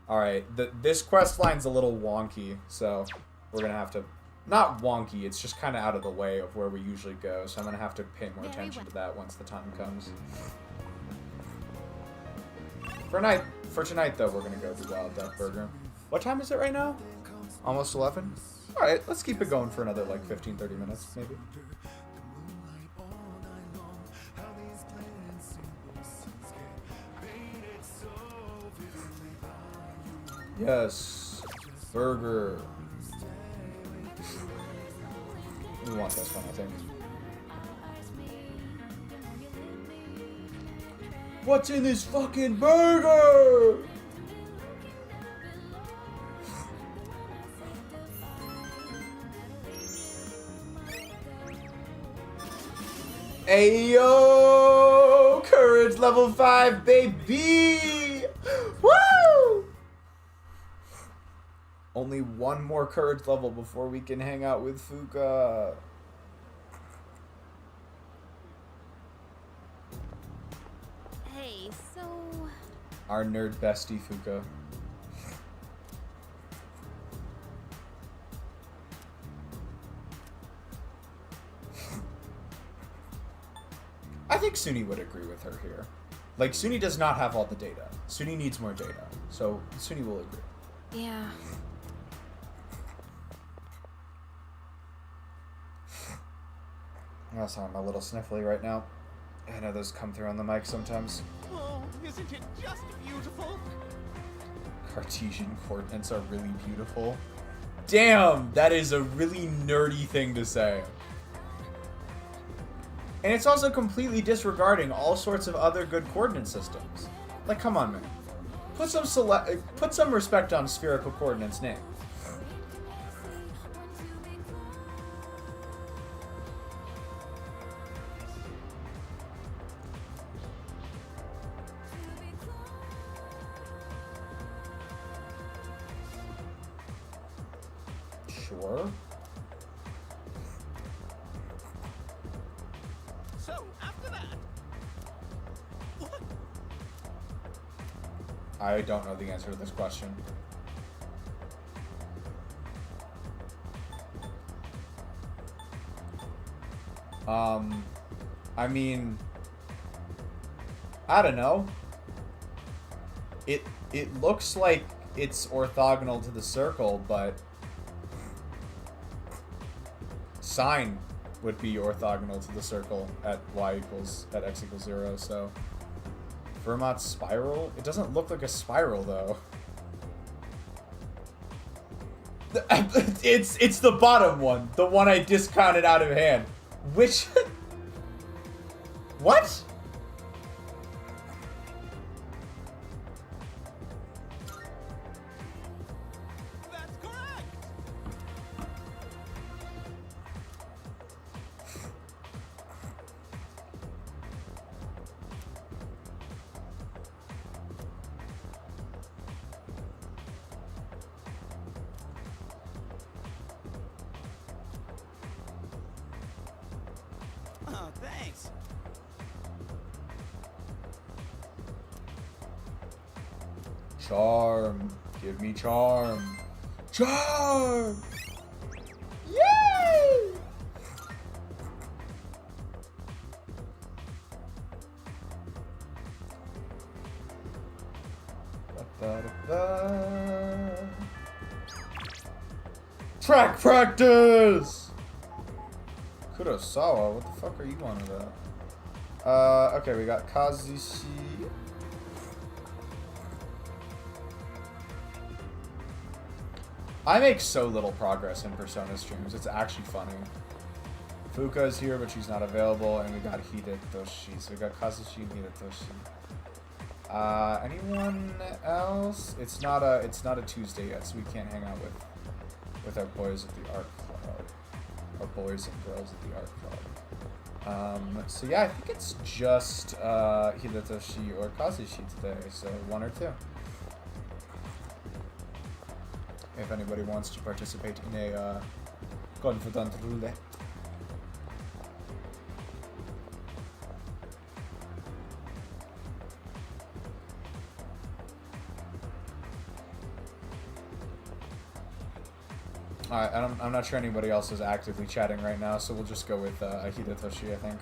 Alright, this quest line's a little wonky, so we're gonna have to... Not wonky, it's just kind of out of the way of where we usually go, so I'm gonna have to pay more attention to that once the time comes. For tonight, though, we're gonna go to Wild Duck Burger. What time is it right now? Almost 11? Alright, let's keep it going for another, like, 15-30 minutes, maybe. Yes. Burger. We want this one, I think. What's in this fucking burger? Ayo! Courage level 5, baby! Woo! Only one more courage level before we can hang out with Fuka. Hey, so... Our nerd bestie, Fuka. I think Suny would agree with her here. Like, Suny does not have all the data. Suny needs more data. So, Suny will agree. Yeah. Oh, sorry, I'm a little sniffly right now. I know those come through on the mic sometimes. Oh, isn't it just beautiful? Cartesian coordinates are really beautiful. Damn, that is a really nerdy thing to say. And it's also completely disregarding all sorts of other good coordinate systems. Like, come on, man. Put some respect on spherical coordinates' name. Sure. So, after that... What? I don't know the answer to this question. I mean, I don't know. It looks like it's orthogonal to the circle, but sine would be orthogonal to the circle at x equals 0, so Fermat's spiral? It doesn't look like a spiral though. It's the bottom one, the one I discounted out of hand. Which what? That's correct! Oh, thanks. Charm. Give me charm. Charm! Yay! Ba-da-da-da. Track practice! Kurosawa, what the fuck are you on about? Okay, we got Kazushi. I make so little progress in Persona streams, it's actually funny. Fuka is here, but she's not available, and we got Hidetoshi. So we got Kazushi and Hidetoshi. Anyone else? It's not a Tuesday yet, so we can't hang out with our boys at the art club. Our boys and girls at the art club. So yeah, I think it's just Hidetoshi or Kazushi today, so one or two. If anybody wants to participate in a confidant roulette. Alright, I'm not sure anybody else is actively chatting right now, so we'll just go with Hidetoshi, I think.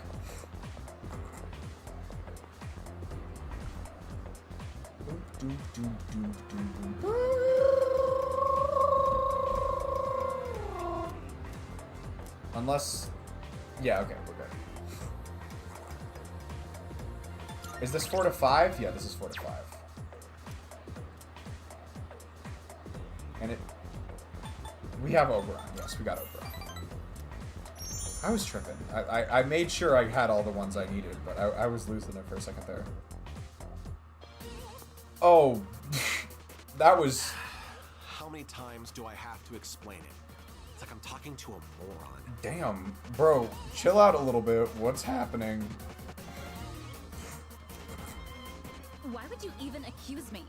Unless... Yeah, okay, we're good. Is this 4 to 5? Yeah, this is 4 to 5. And it... We have Oberon. Yes, we got Oberon. I was tripping. I made sure I had all the ones I needed, but I was losing it for a second there. Oh, that was... How many times do I have to explain it? It's like I'm talking to a moron. Damn, bro, chill out a little bit. What's happening? Why would you even accuse me?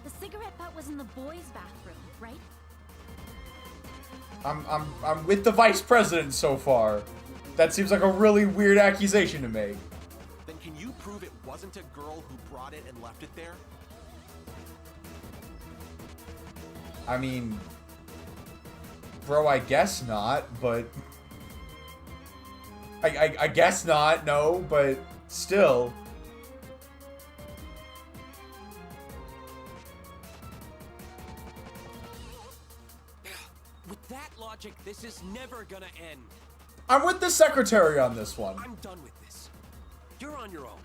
The cigarette butt was in the boys' bathroom, right? I'm with the vice president so far. That seems like a really weird accusation to make. Then can you prove it wasn't a girl who brought it and left it there? I mean, bro, I guess not, but... I guess not, no, but still. With that logic, this is never gonna end. I'm with the secretary on this one. I'm done with this. You're on your own.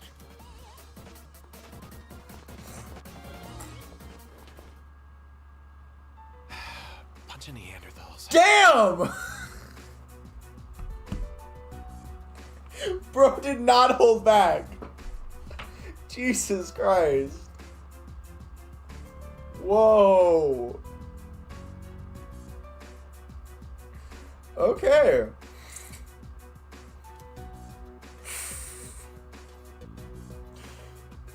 Bunch of Neanderthals. Damn! Bro did not hold back. Jesus Christ. Whoa. Okay.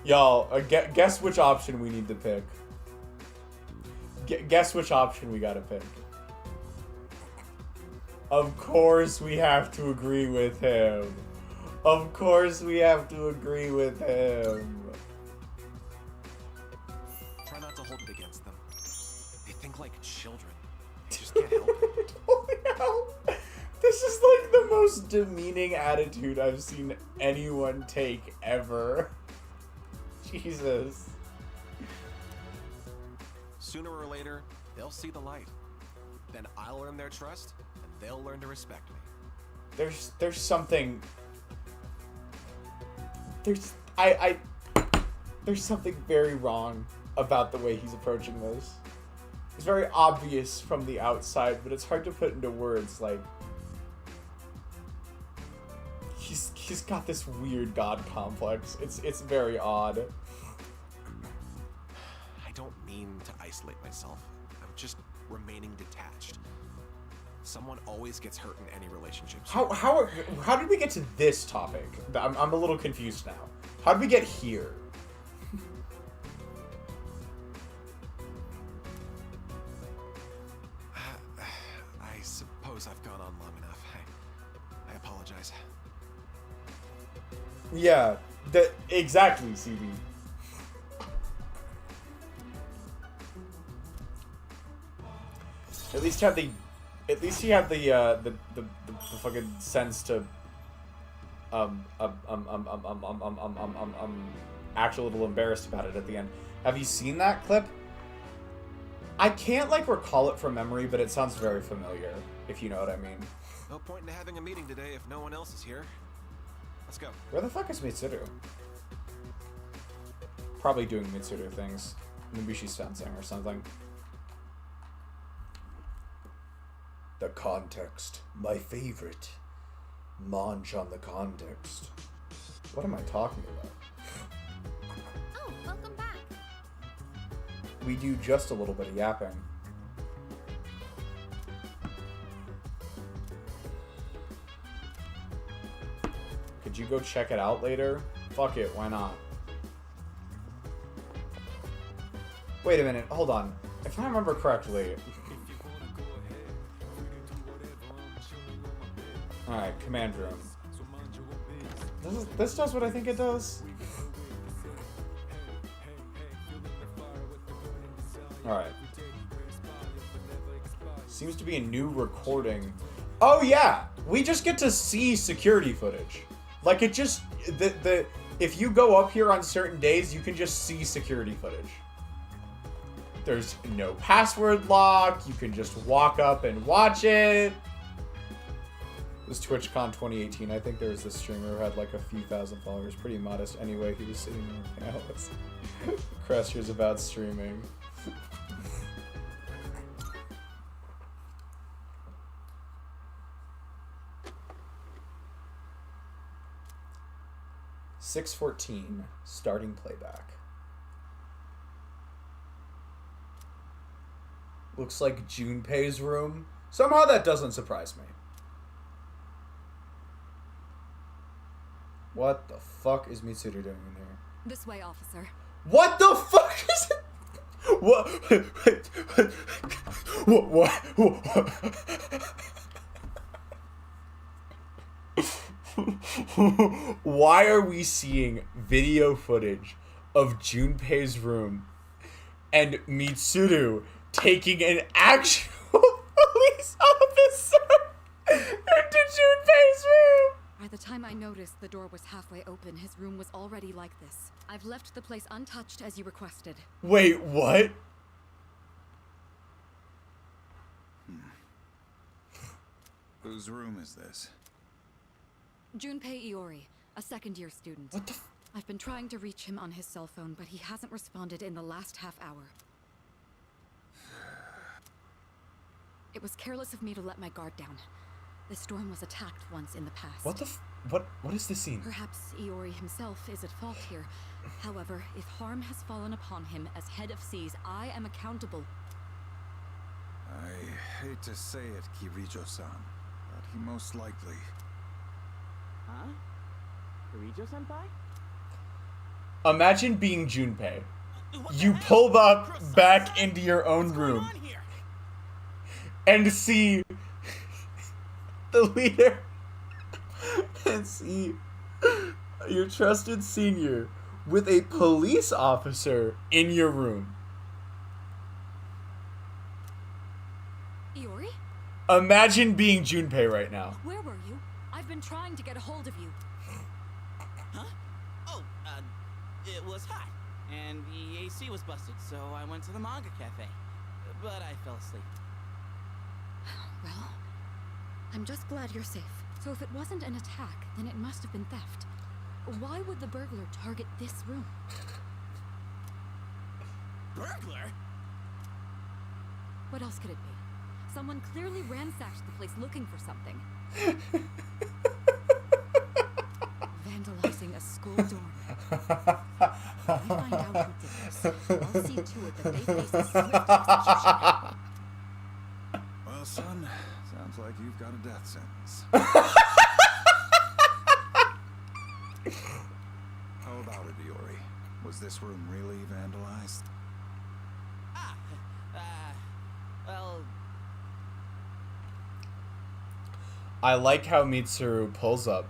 Y'all, guess which option we need to pick. Guess which option we gotta pick. Of course we have to agree with him. Of course we have to agree with him. Try not to hold it against them. They think like children. They just can't help it. Holy hell. This is like the most demeaning attitude I've seen anyone take ever. Jesus. Sooner or later, they'll see the light. Then I'll earn their trust, and they'll learn to respect me. There's something. There's something very wrong about the way he's approaching this. It's very obvious from the outside, but it's hard to put into words. Like, he's got this weird god complex. It's very odd. I don't mean to isolate myself. I'm just remaining detached. Someone always gets hurt in any relationships. How did we get to this topic? I'm a little confused now. How did we get here? I suppose I've gone on long enough. I apologize. Yeah, exactly, CD. At least he had the fucking sense to act a little embarrassed about it at the end. Have you seen that clip? I can't like recall it from memory, but it sounds very familiar, if you know what I mean. No point in having a meeting today if no one else is here. Let's go. Where the fuck is Mitsuru? Probably doing Mitsuru things. Maybe she's fencing or something. The context. My favorite. Munch on the context. What am I talking about? Oh, welcome back. We do just a little bit of yapping. Could you go check it out later? Fuck it, why not? Wait a minute, hold on. If I remember correctly... Alright, command room. This does what I think it does? Alright. Seems to be a new recording. Oh yeah! We just get to see security footage. Like it just... if you go up here on certain days, you can just see security footage. There's no password lock. You can just walk up and watch it. It was TwitchCon 2018. I think there was this streamer who had like a few thousand followers. Pretty modest. Anyway, he was sitting there with Alex. Crusher's about streaming. .6:14, starting playback. Looks like Junpei's room. Somehow that doesn't surprise me. What the fuck is Mitsuru doing in here? This way, officer. What the fuck is it? Why are we seeing video footage of Junpei's room and Mitsuru taking an actual police officer into Junpei's room? By the time I noticed the door was halfway open, his room was already like this. I've left the place untouched as you requested. Wait, what? Whose room is this? Junpei Iori, A second-year student. What the I've been trying to reach him on his cell phone, but he hasn't responded in the last half hour. It was careless of me to let my guard down. This dorm was attacked once in the past. What the what is this scene? Perhaps Iori himself is at fault here. However, if harm has fallen upon him as head of SEES, I am accountable. I hate to say it, Kirijo-san, but he most likely... Huh? Kirijo-senpai? Imagine being Junpei. You pull up back into your own room and see the leader and see your trusted senior with a police officer in your room. Iori? Imagine being Junpei right now. Where were you? I've been trying to get a hold of you. Huh? Oh, it was hot, and the AC was busted, so I went to the manga cafe. But I fell asleep. Well, I'm just glad you're safe. So if it wasn't an attack, then it must have been theft. Why would the burglar target this room? Burglar? What else could it be? Someone clearly ransacked the place looking for something. Vandalizing a school dorm. If we find out who did this, I'll see to it that they face a swift execution. Well, son, sounds like you've got a death sentence. How about it, Iori? Was this room really vandalized? Well... I like how Mitsuru pulls up,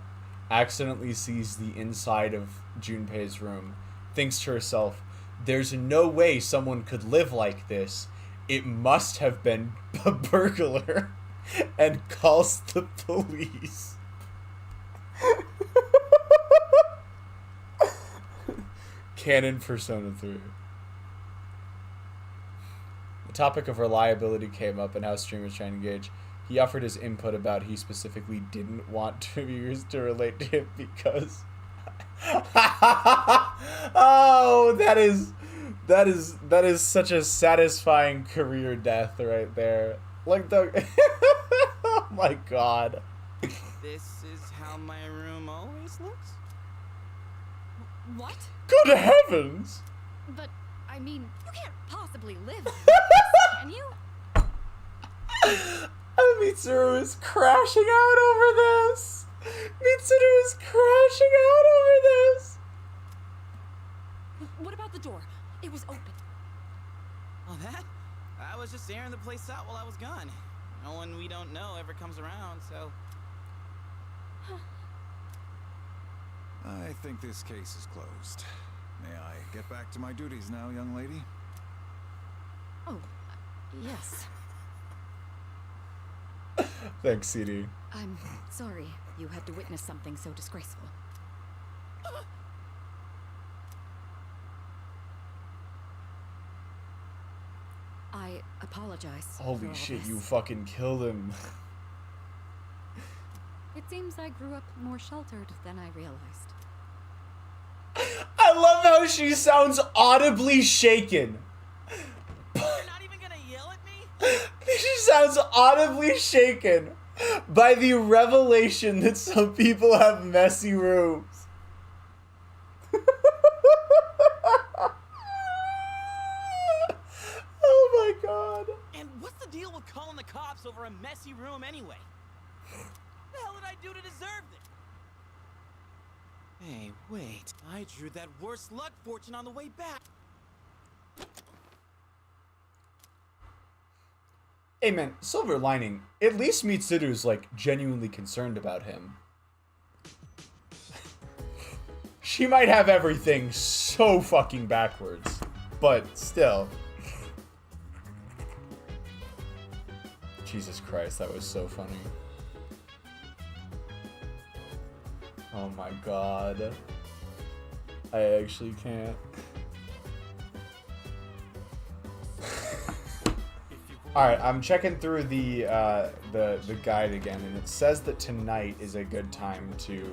accidentally sees the inside of Junpei's room, thinks to herself, there's no way someone could live like this. It must have been a burglar, and calls the police. Canon Persona 3. The topic of reliability came up and how streamers try to engage. He offered his input about he specifically didn't want viewers to relate to him because... Oh, that is such a satisfying career death right there. Like the... Oh my god. This is how my room always looks? What? Good heavens! But, I mean, you can't possibly live like this, can you? Mitsuru is crashing out over this! Mitsuru is crashing out over this! What about the door? It was open. Oh, that? I was just airing the place out while I was gone. No one we don't know ever comes around, so... I think this case is closed. May I get back to my duties now, young lady? Oh, yes. Thanks, CD. I'm sorry you had to witness something so disgraceful. I apologize. Holy for shit, all you this. fucking killed him. It seems I grew up more sheltered than I realized. I love how she sounds audibly shaken. You're not even gonna yell at me? She sounds audibly shaken by the revelation that some people have messy rooms. Oh my god. And what's the deal with calling the cops over a messy room anyway? What the hell did I do to deserve this? Hey, wait. I drew that worst luck fortune on the way back. Hey man, silver lining. At least Mitsuru's like genuinely concerned about him. She might have everything so fucking backwards, but still. Jesus Christ, that was so funny. Oh my god. I actually can't. Alright, I'm checking through the guide again, and it says that tonight is a good time to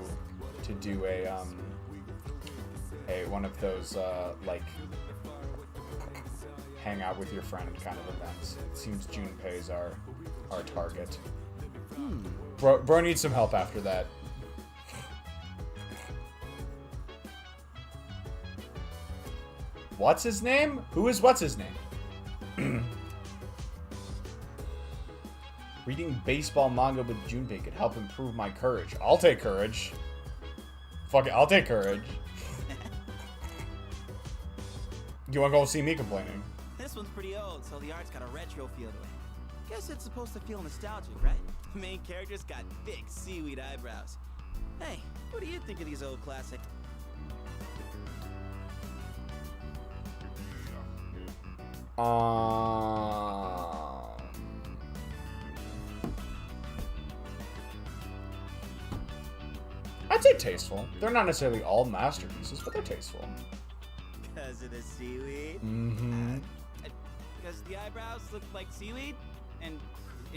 to do a one of those like hang out with your friend kind of events. It seems Junpei's our target. Bro needs some help after that. What's his name? Who is what's his name? Reading baseball manga with Junpei could help improve my courage. I'll take courage. Fuck it, I'll take courage. You wanna go see me complaining? This one's pretty old, so the art's got a retro feel to it. Guess it's supposed to feel nostalgic, right? The main character's got big seaweed eyebrows. Hey, what do you think of these old classics? I'd say tasteful. They're not necessarily all masterpieces, but they're tasteful. Because of the seaweed? Mm-hmm. Because the eyebrows look like seaweed? And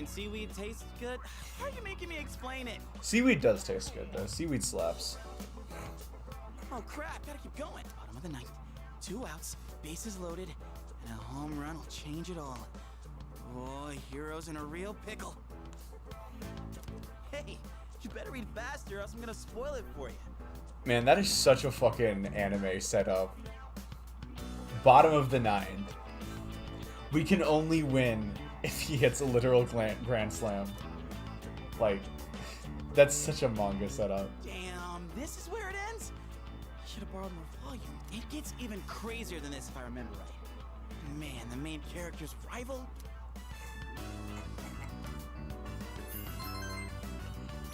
seaweed tastes good? How are you making me explain it? Seaweed does taste good, though. Seaweed slaps. Oh crap, gotta keep going. Bottom of the ninth. 2 outs, bases loaded, and a home run will change it all. Boy, hero's in a real pickle. Hey, you better read faster or else I'm gonna spoil it for you. Man, that is such a fucking anime setup. Bottom of the ninth. We can only win if he hits a literal grand slam. Like, that's such a manga setup. Damn, this is where it ends? I should have borrowed more volume. It gets even crazier than this if I remember right. Man, the main character's rival?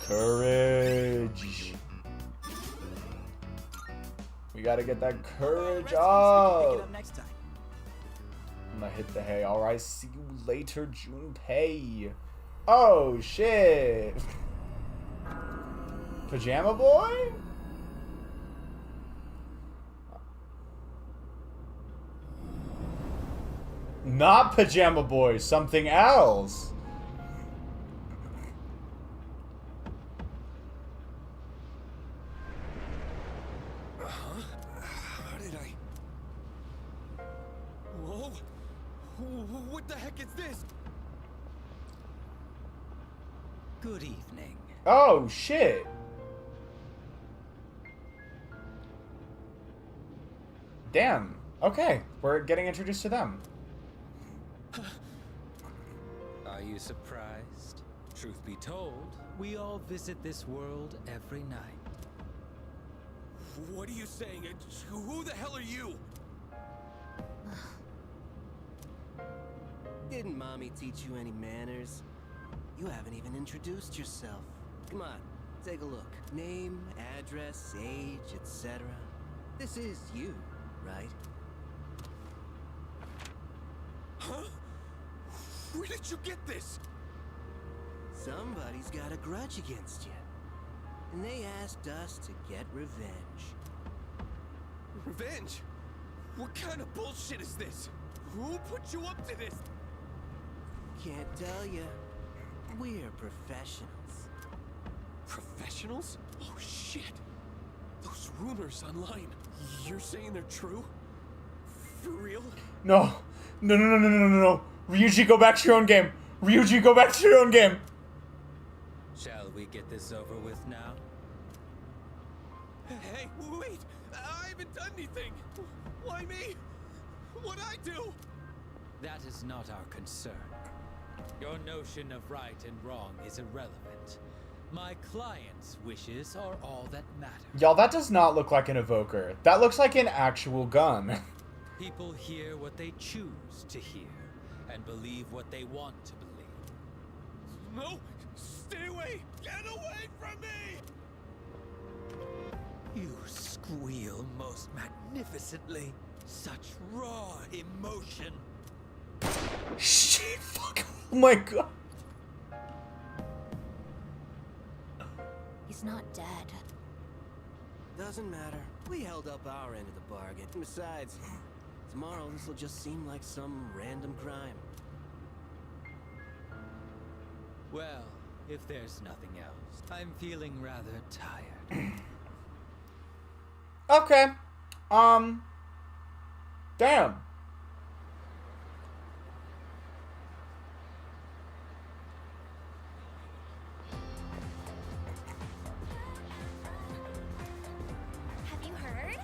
Courage. We gotta get that courage up. Next time. I'm gonna hit the hay. Alright, see you later, Junpei. Oh, shit. Pajama Boy? Not Pajama Boy, something else. How did I... Whoa! What the heck is this? Good evening. Oh, shit. Damn. Okay, we're getting introduced to them. Are you surprised? Truth be told, we all visit this world every night. What are you saying? Who the hell are you? Didn't Mommy teach you any manners? You haven't even introduced yourself. Come on, take a look. Name, address, age, etc. This is you, right? Huh? Where did you get this? Somebody's got a grudge against you. And they asked us to get revenge. Revenge? What kind of bullshit is this? Who put you up to this? Can't tell you. We're professionals. Professionals? Oh shit. Those rumors online. You're saying they're true? For real? No. No. Ryuji, go back to your own game. Ryuji, go back to your own game. Shall we get this over with now? Hey, wait! I haven't done anything! Why me? What'd I do? That is not our concern. Your notion of right and wrong is irrelevant. My client's wishes are all that matter. Y'all, that does not look like an evoker. That looks like an actual gun. People hear what they choose to hear, and believe what they want to believe. No! Stay away! Get away from me! You squeal most magnificently. Such raw emotion. Shit, fuck. Oh my god. He's not dead. Doesn't matter. We held up our end of the bargain. Besides, tomorrow this will just seem like some random crime. Well, if there's nothing else, I'm feeling rather tired. Okay. Damn. Have you heard?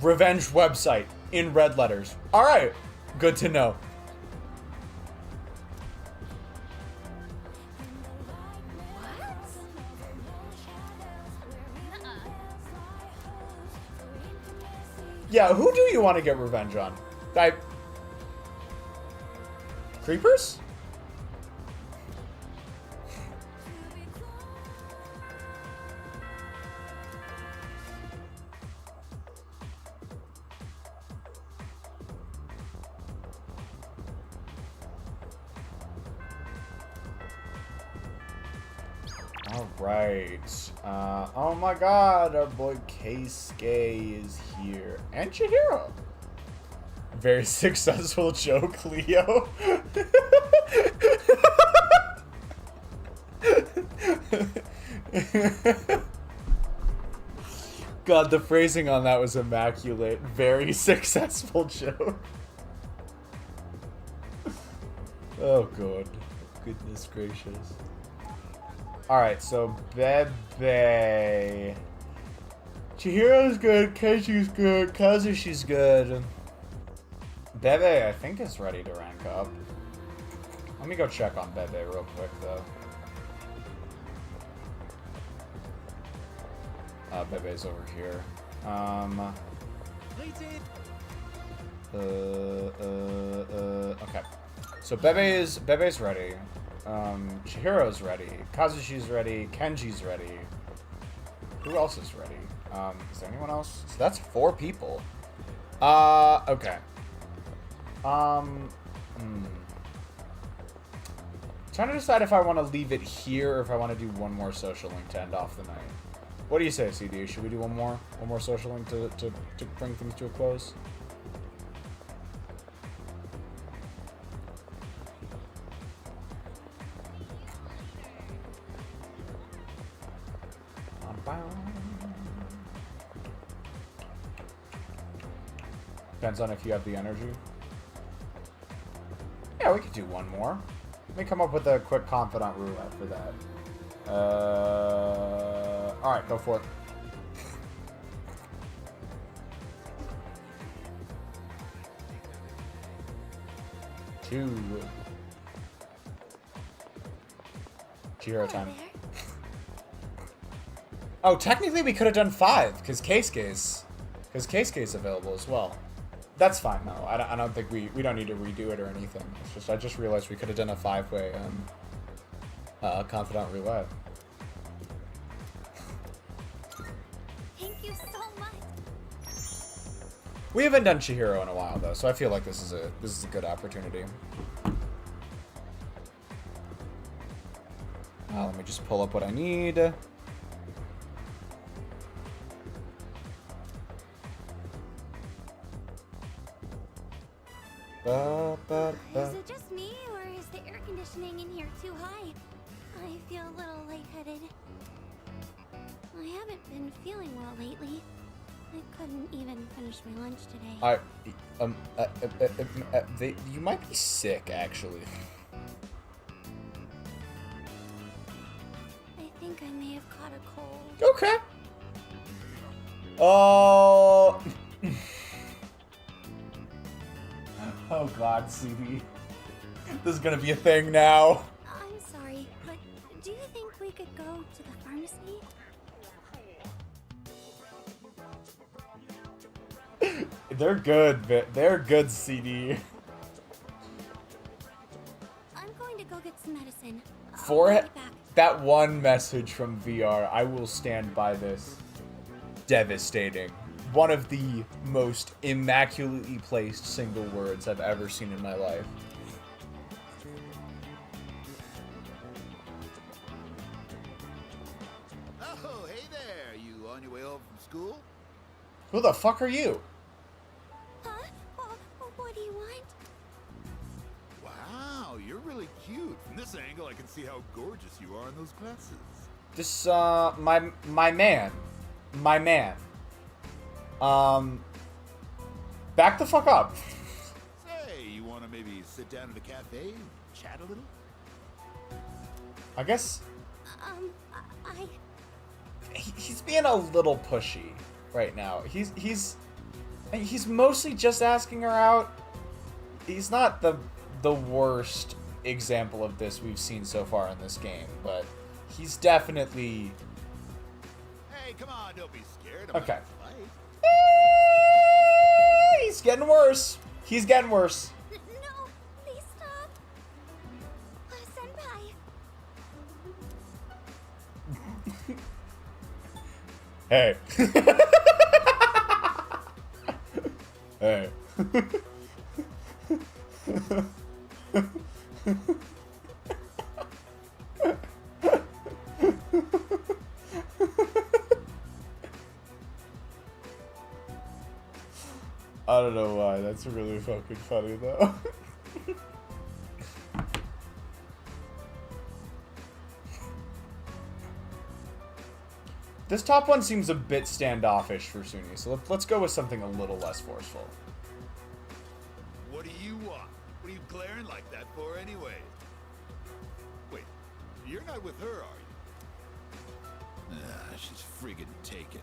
Revenge website in red letters. All right. Good to know. Yeah, who do you want to get revenge on? Creepers? Alright. Oh my god, our boy Keisuke is here. And Chihiro. Very successful joke, Leo. God, the phrasing on that was immaculate. Very successful joke. Oh god. Goodness gracious. Alright, so Bebe. Chihiro's good, Keishi's good, Kazushi's good. Bebe, I think, is ready to rank up. Let me go check on Bebe real quick, though. Bebe's over here. Okay. So Bebe's ready. Chihiro's ready. Kazushi's ready. Kenji's ready. Who else is ready? Is there anyone else? So that's 4 people. Okay. Trying to decide if I want to leave it here or if I want to do one more social link to end off the night. What do you say, CD? Should we do one more social link to bring things to a close? Depends on if you have the energy. Yeah, we could do one more. Let me come up with a quick confidant roulette for that. Alright, go for it. Two. Chihiro time. Oh, technically we could have done 5, because Keisuke's available as well. That's fine, though. I don't think we don't need to redo it or anything. It's just I just realized we could have done a 5-way confidant roulette. Thank you so much. We haven't done Chihiro in a while, though, so I feel like this is a good opportunity. Let me just pull up what I need. Is it just me, or is the air conditioning in here too high? I feel a little lightheaded. I haven't been feeling well lately. I couldn't even finish my lunch today. You might be sick, actually. I think I may have caught a cold. Okay. Oh. Oh God, CD. This is gonna be a thing now. I'm sorry, but do you think we could go to the pharmacy? They're good, they're good, CD. I'm going to go get some medicine. For that one message from VR, I will stand by this. Devastating. One of the most immaculately placed single words I've ever seen in my life. Oh, hey there. You on your way home from school? Who the fuck are you? Huh? What do you want? Wow, you're really cute. From this angle, I can see how gorgeous you are in those glasses. This, my man. my man. Back the fuck up. Say, you want to maybe sit down at a cafe and chat a little? I guess I... he's being a little pushy right now. He's mostly just asking her out. He's not the worst example of this we've seen so far in this game, but he's definitely... Hey, come on, don't be scared. Okay. He's getting worse. He's getting worse. No, please stop. Senpai. Hey. Hey. I don't know why. That's really fucking funny though. This top one seems a bit standoffish for Suny, so let's go with something a little less forceful. What do you want? What are you glaring like that for anyway? Wait, you're not with her, are you? Nah, she's friggin' taken.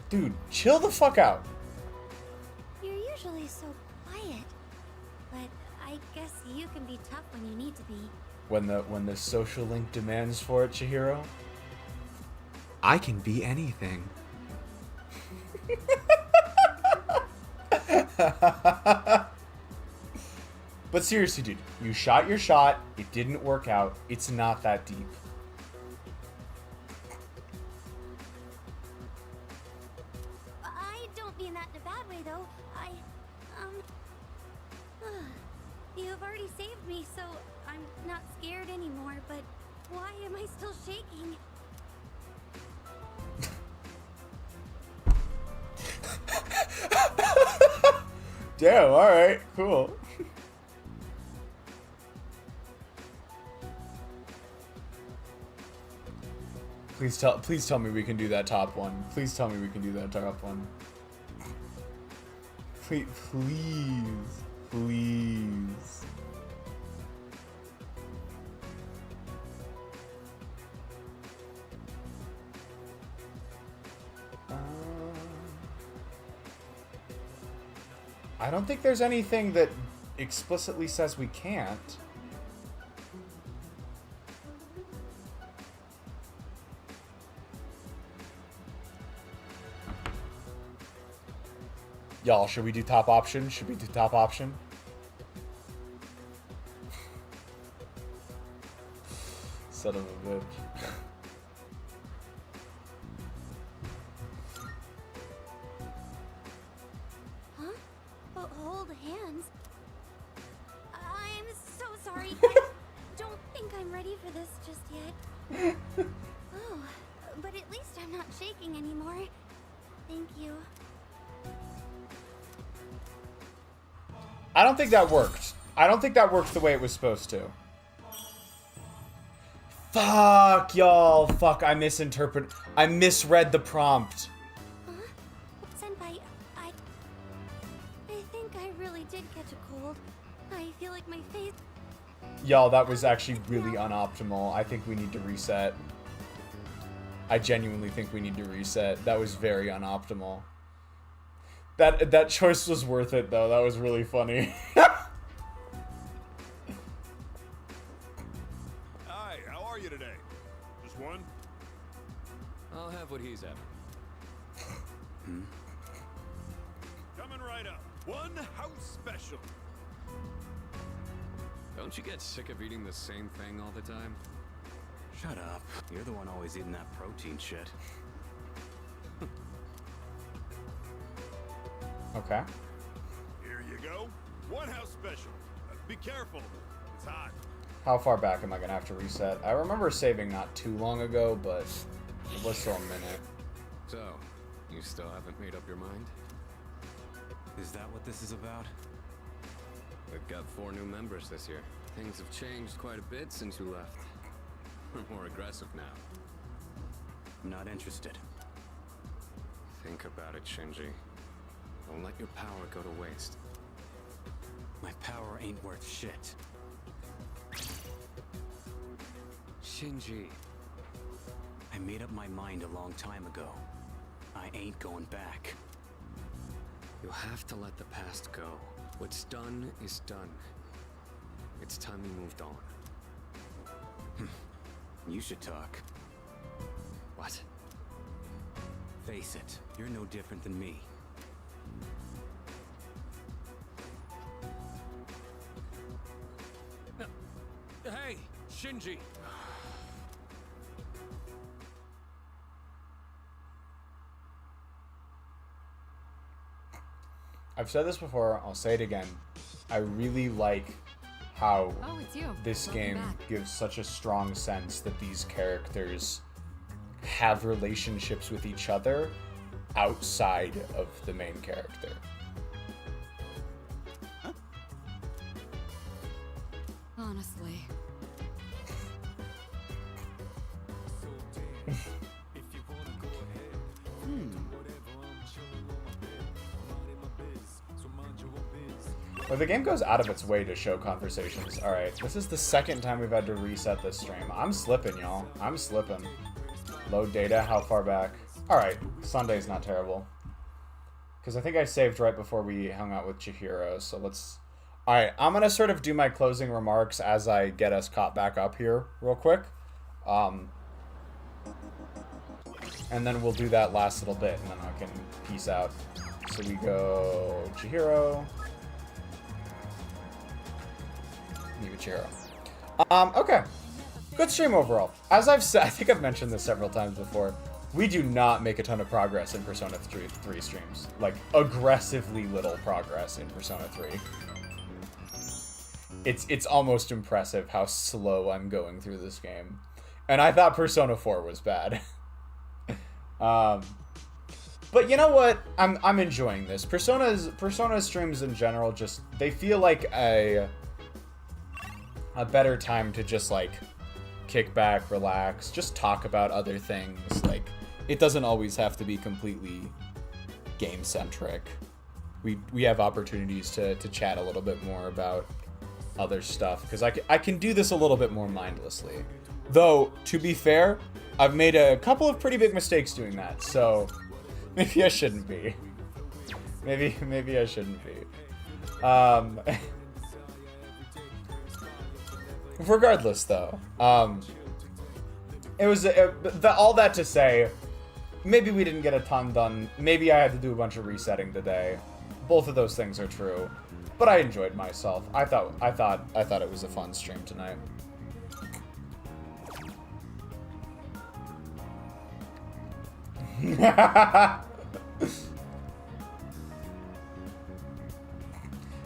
Dude, chill the fuck out. You're usually so quiet, but I guess you can be tough when you need to be. When the social link demands for it, Chihiro. I can be anything. But seriously, dude, you shot your shot. It didn't work out. It's not that deep. I don't mean that in a bad way, though. You've already saved me, so I'm not scared anymore, but why am I still shaking? Damn, alright, cool. Please tell me we can do that top one. Please tell me we can do that top one. Please. I don't think there's anything that explicitly says we can't. Y'all, should we do top option? Should we do top option? Son of a bitch. Huh? Oh, hold hands. I'm so sorry. I don't think I'm ready for this just yet. Oh, but at least I'm not shaking anymore. Thank you. I don't think that worked. I don't think that worked the way it was supposed to. Fuck, y'all. Fuck, I misread the prompt. Huh? Senpai, I think I really did catch a cold. I feel like my face... Y'all, that was actually really unoptimal. I think we need to reset. I genuinely think we need to reset. That was very unoptimal. That choice was worth it, though. That was really funny. Hi, how are you today? Just one? I'll have what he's having. Coming right up. One house special. Don't you get sick of eating the same thing all the time? Shut up. You're the one always eating that protein shit. Okay. Here you go. One house special. Be careful. It's hot. How far back am I gonna have to reset? I remember saving not too long ago, but it was still a minute. So, you still haven't made up your mind? Is that what this is about? We've got 4 new members this year. Things have changed quite a bit since you left. We're more aggressive now. Not interested. Think about it, Shinji. Don't let your power go to waste. My power ain't worth shit. Shinji. I made up my mind a long time ago. I ain't going back. You'll have to let the past go. What's done is done. It's time we moved on. You should talk. What? Face it, you're no different than me. Hey, Shinji! I've said this before, I'll say it again. I really like how this game gives such a strong sense that these characters have relationships with each other outside of the main character. Honestly. Well, the game goes out of its way to show conversations. Alright, this is the second time we've had to reset this stream. I'm slipping, y'all. I'm slipping. Load data, how far back? Alright, Sunday's not terrible. Because I think I saved right before we hung out with Chihiro, so let's... Alright, I'm going to sort of do my closing remarks as I get us caught back up here real quick. And then we'll do that last little bit, and then I can peace out. So we go Chihiro... Chihiro. Okay. Good stream overall. As I've said, I think I've mentioned this several times before, we do not make a ton of progress in Persona 3 streams. Like, aggressively little progress in Persona 3. It's almost impressive how slow I'm going through this game. And I thought Persona 4 was bad. But you know what? I'm enjoying this. Persona streams in general just, they feel like a better time to just, like, kick back, relax, just talk about other things. Like, it doesn't always have to be completely game-centric. We have opportunities to chat a little bit more about other stuff, because I can do this a little bit more mindlessly. Though, to be fair, I've made a couple of pretty big mistakes doing that, so maybe I shouldn't be. Maybe I shouldn't be. Regardless, though, it was all that to say, maybe we didn't get a ton done. Maybe I had to do a bunch of resetting today. Both of those things are true, but I enjoyed myself. I thought it was a fun stream tonight.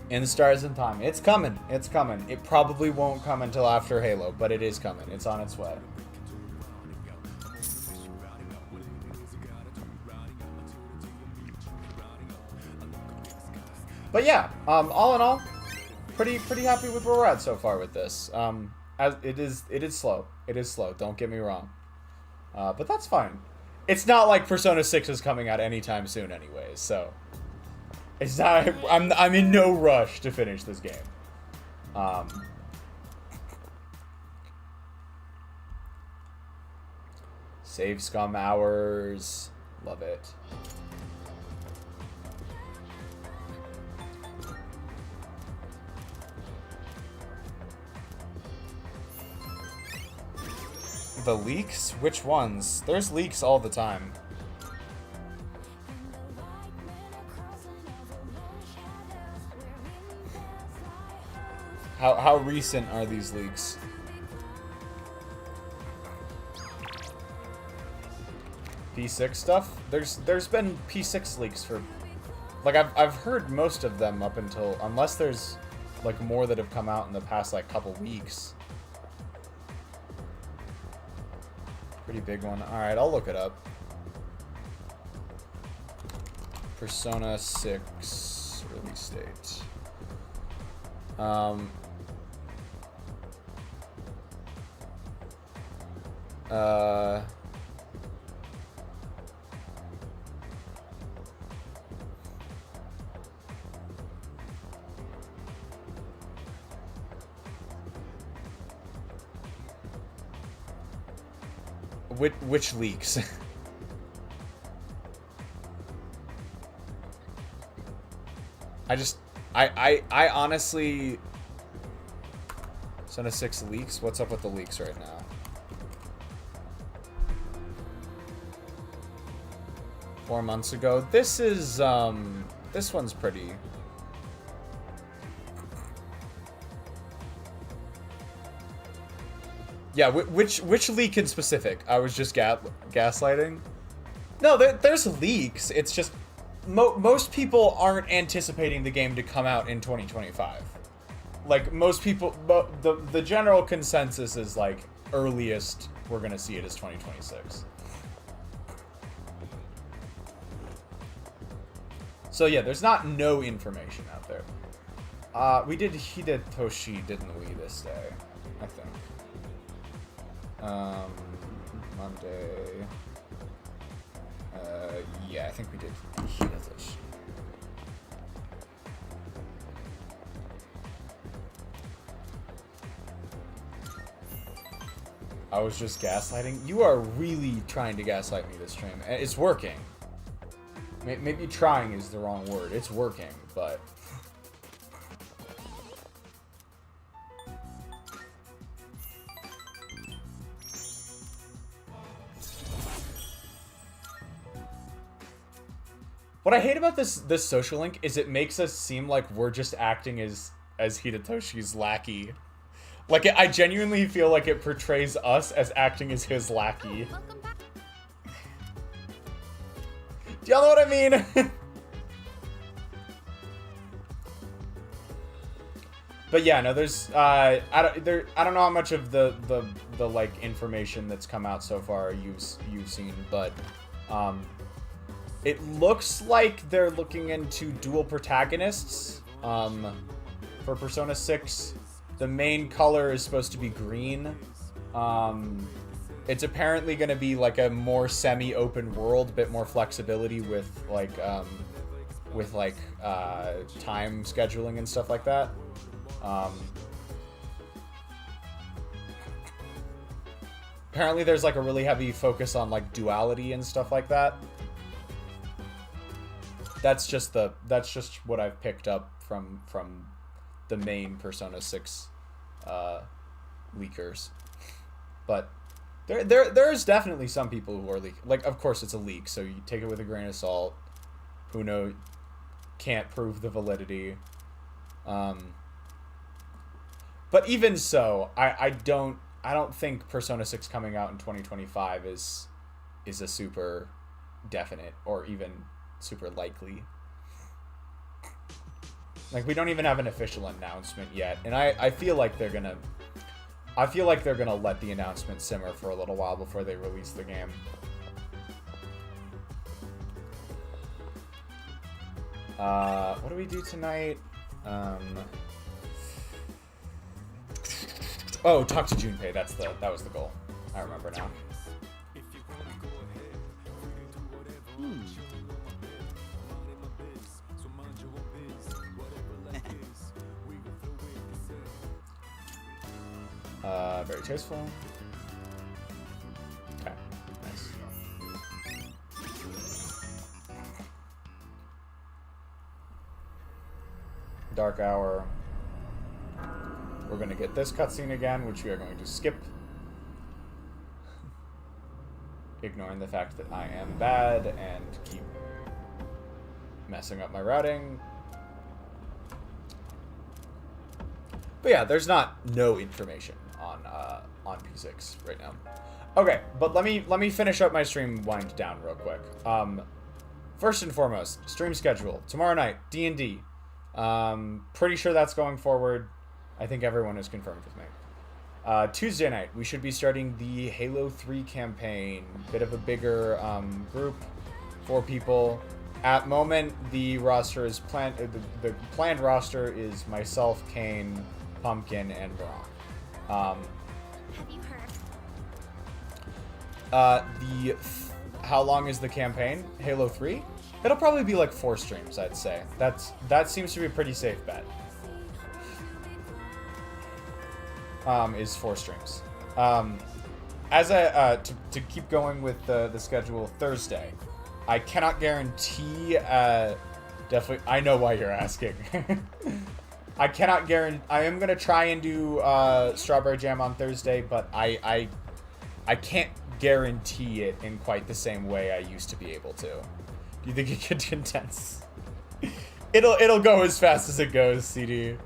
In Stars in Time. It's coming. It's coming. It probably won't come until after Halo, but it is coming. It's on its way. But yeah, all in all, pretty happy with where we're at so far with this. As it is slow. It is slow. Don't get me wrong. But that's fine. It's not like Persona 6 is coming out anytime soon, anyways. So. It's not. I'm in no rush to finish this game. Save scum hours. Love it. The leaks? Which ones? There's leaks all the time. How recent are these leaks? P6 stuff? There's been P6 leaks for, like, I've heard most of them up until, unless there's like more that have come out in the past like couple weeks. Pretty big one. All right, I'll look it up. Persona 6 release date. which leaks? I honestly... Persona 6 leaks? What's up with the leaks right now? Four months ago. This is, this one's pretty... Yeah, which leak in specific? I was just gaslighting? No, there's leaks. It's just... most people aren't anticipating the game to come out in 2025. Like, most people... The general consensus is, like, earliest we're gonna see it is 2026. So, yeah, there's not no information out there. We did Hidetoshi, didn't we, this day? I think. Monday... yeah, I think we did Hidetoshi. I was just gaslighting. You are really trying to gaslight me this stream. It's working. Maybe trying is the wrong word. It's working, but... What I hate about this social link is it makes us seem like we're just acting as Hidetoshi's lackey. Like, I genuinely feel like it portrays us as acting as his lackey. Do y'all know what I mean? But yeah, no, there's I don't know how much of the like information that's come out so far you've seen, but it looks like they're looking into dual protagonists for Persona 6. The main color is supposed to be green. It's apparently going to be like a more semi-open world, bit more flexibility with time scheduling and stuff like that. Apparently there's like a really heavy focus on like duality and stuff like that. That's just what I've picked up from the main Persona 6 leakers. But there's definitely some people who are leaking. Like, of course it's a leak, so you take it with a grain of salt. Who knows? Can't prove the validity. But even so, I don't think Persona 6 coming out in 2025 is a super definite or even super likely. Like, we don't even have an official announcement yet, and I feel like they're gonna let the announcement simmer for a little while before they release the game. What do we do tonight? Oh, talk to Junpei. That was the goal. I remember now. Very tasteful. Okay, nice. Dark Hour. We're going to get this cutscene again, which we are going to skip. Ignoring the fact that I am bad and keep messing up my routing. But yeah, there's not no information on P6 right now. Okay, but let me finish up my stream wind down real quick. First and foremost, stream schedule. Tomorrow night, D&D. Pretty sure that's going forward. I think everyone is confirmed with me. Tuesday night, we should be starting the Halo 3 campaign. Bit of a bigger group, 4 people. At the planned roster is myself, Kane, Pumpkin, and Baron. Have you heard? How long is the campaign? Halo 3? It'll probably be like 4 streams, I'd say. That seems to be a pretty safe bet. Is 4 streams. as a to keep going with the schedule, Thursday, I cannot guarantee. Definitely, I know why you're asking. I cannot guarantee. I am gonna try and do strawberry jam on Thursday, but I can't guarantee it in quite the same way I used to be able to. Do you think it could condense? It'll go as fast as it goes, CD.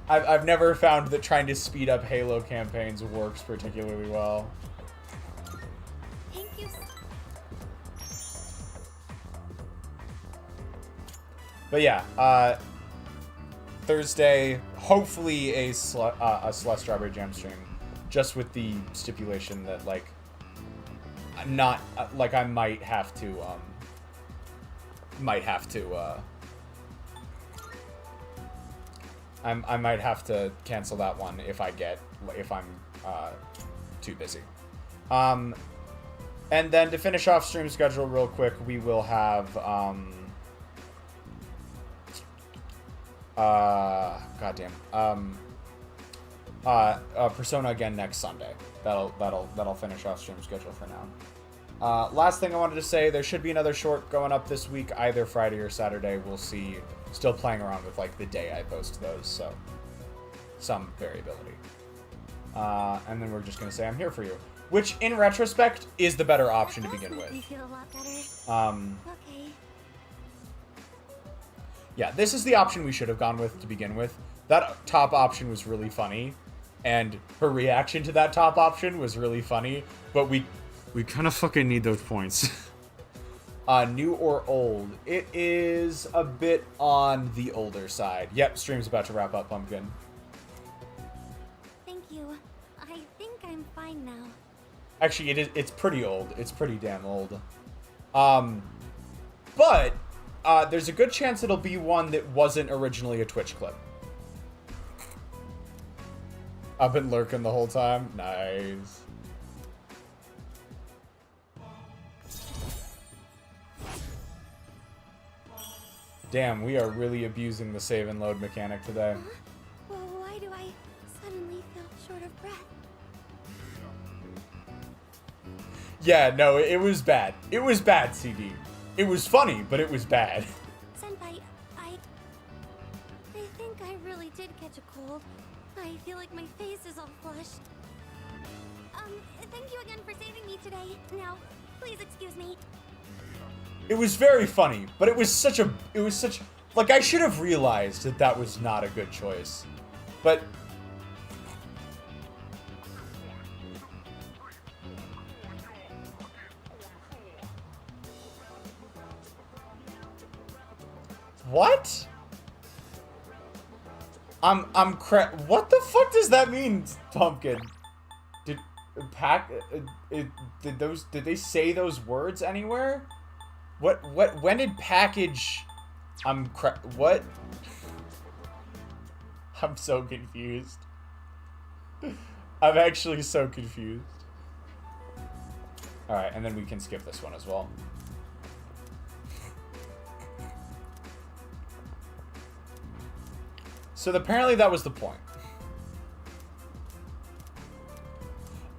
I've never found that trying to speed up Halo campaigns works particularly well. Thank you. But yeah, Thursday, hopefully a Celeste Strawberry Jam stream, just with the stipulation that like, I'm not like I might have to I might have to cancel that one if I'm too busy. And then to finish off stream schedule real quick, we will have Persona again next Sunday. That'll finish off stream schedule for now. Last thing I wanted to say, there should be another short going up this week, either Friday or Saturday. We'll see. Still playing around with like the day I post those, so some variability. And then we're just gonna say I'm here for you, which in retrospect is the better option to begin with. Feel a lot better. Okay. Yeah, this is the option we should have gone with to begin with. That top option was really funny, and her reaction to that top option was really funny, but we kind of fucking need those points. New or old? It is a bit on the older side. Yep, stream's about to wrap up, Pumpkin. Thank you. I think I'm fine now. Actually, it's pretty old. It's pretty damn old. But there's a good chance it'll be one that wasn't originally a Twitch clip. I've been lurking the whole time. Nice. Damn, we are really abusing the save and load mechanic today. Well, why do I suddenly feel short of breath? Yeah, no, it was bad. It was bad, CD. It was funny, but it was bad. Senpai, I think I really did catch a cold. I feel like my face is all flushed. Thank you again for saving me today. Now, please excuse me. It was very funny, but it was such, like, I should have realized that that was not a good choice. But what? What the fuck does that mean, Pumpkin? Did they say those words anywhere? When did package? What? I'm so confused. I'm actually so confused. All right, and then we can skip this one as well. So apparently that was the point.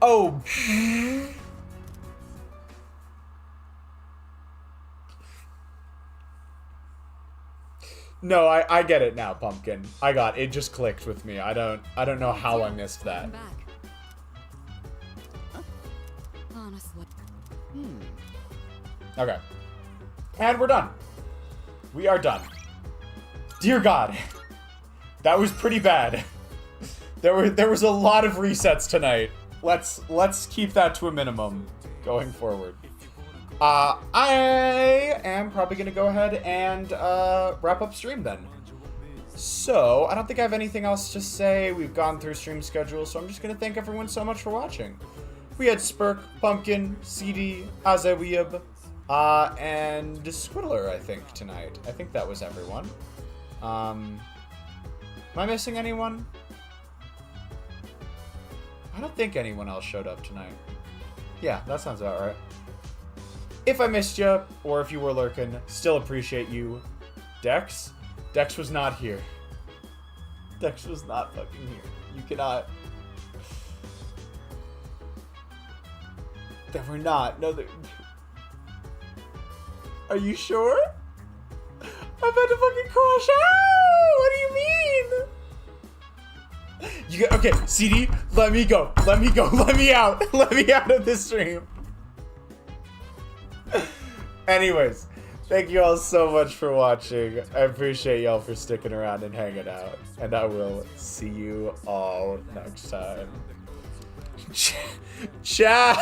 Oh. No, I get it now, Pumpkin. It just clicked with me. I don't know how I missed that. Honestly. Okay. And we're done. We are done. Dear God. That was pretty bad. There was a lot of resets tonight. Let's keep that to a minimum going forward. I am probably gonna go ahead and wrap up stream then. So I don't think I have anything else to say. We've gone through stream schedule, so I'm just gonna thank everyone so much for watching. We had Spurk, Pumpkin, CD, Azeweeb, and Squiddler, I think, tonight. I think that was everyone. Am I missing anyone? I don't think anyone else showed up tonight. Yeah, that sounds about right. If I missed you, or if you were lurking, still appreciate you. Dex? Dex was not here. Dex was not fucking here. You cannot... That we're not. No, are you sure? I'm about to fucking crash out! What do you mean? You get, okay, CD, let me go. Let me go. Let me out. Let me out of this stream. Anyways, thank you all so much for watching. I appreciate y'all for sticking around and hanging out. And I will see you all next time. Ciao!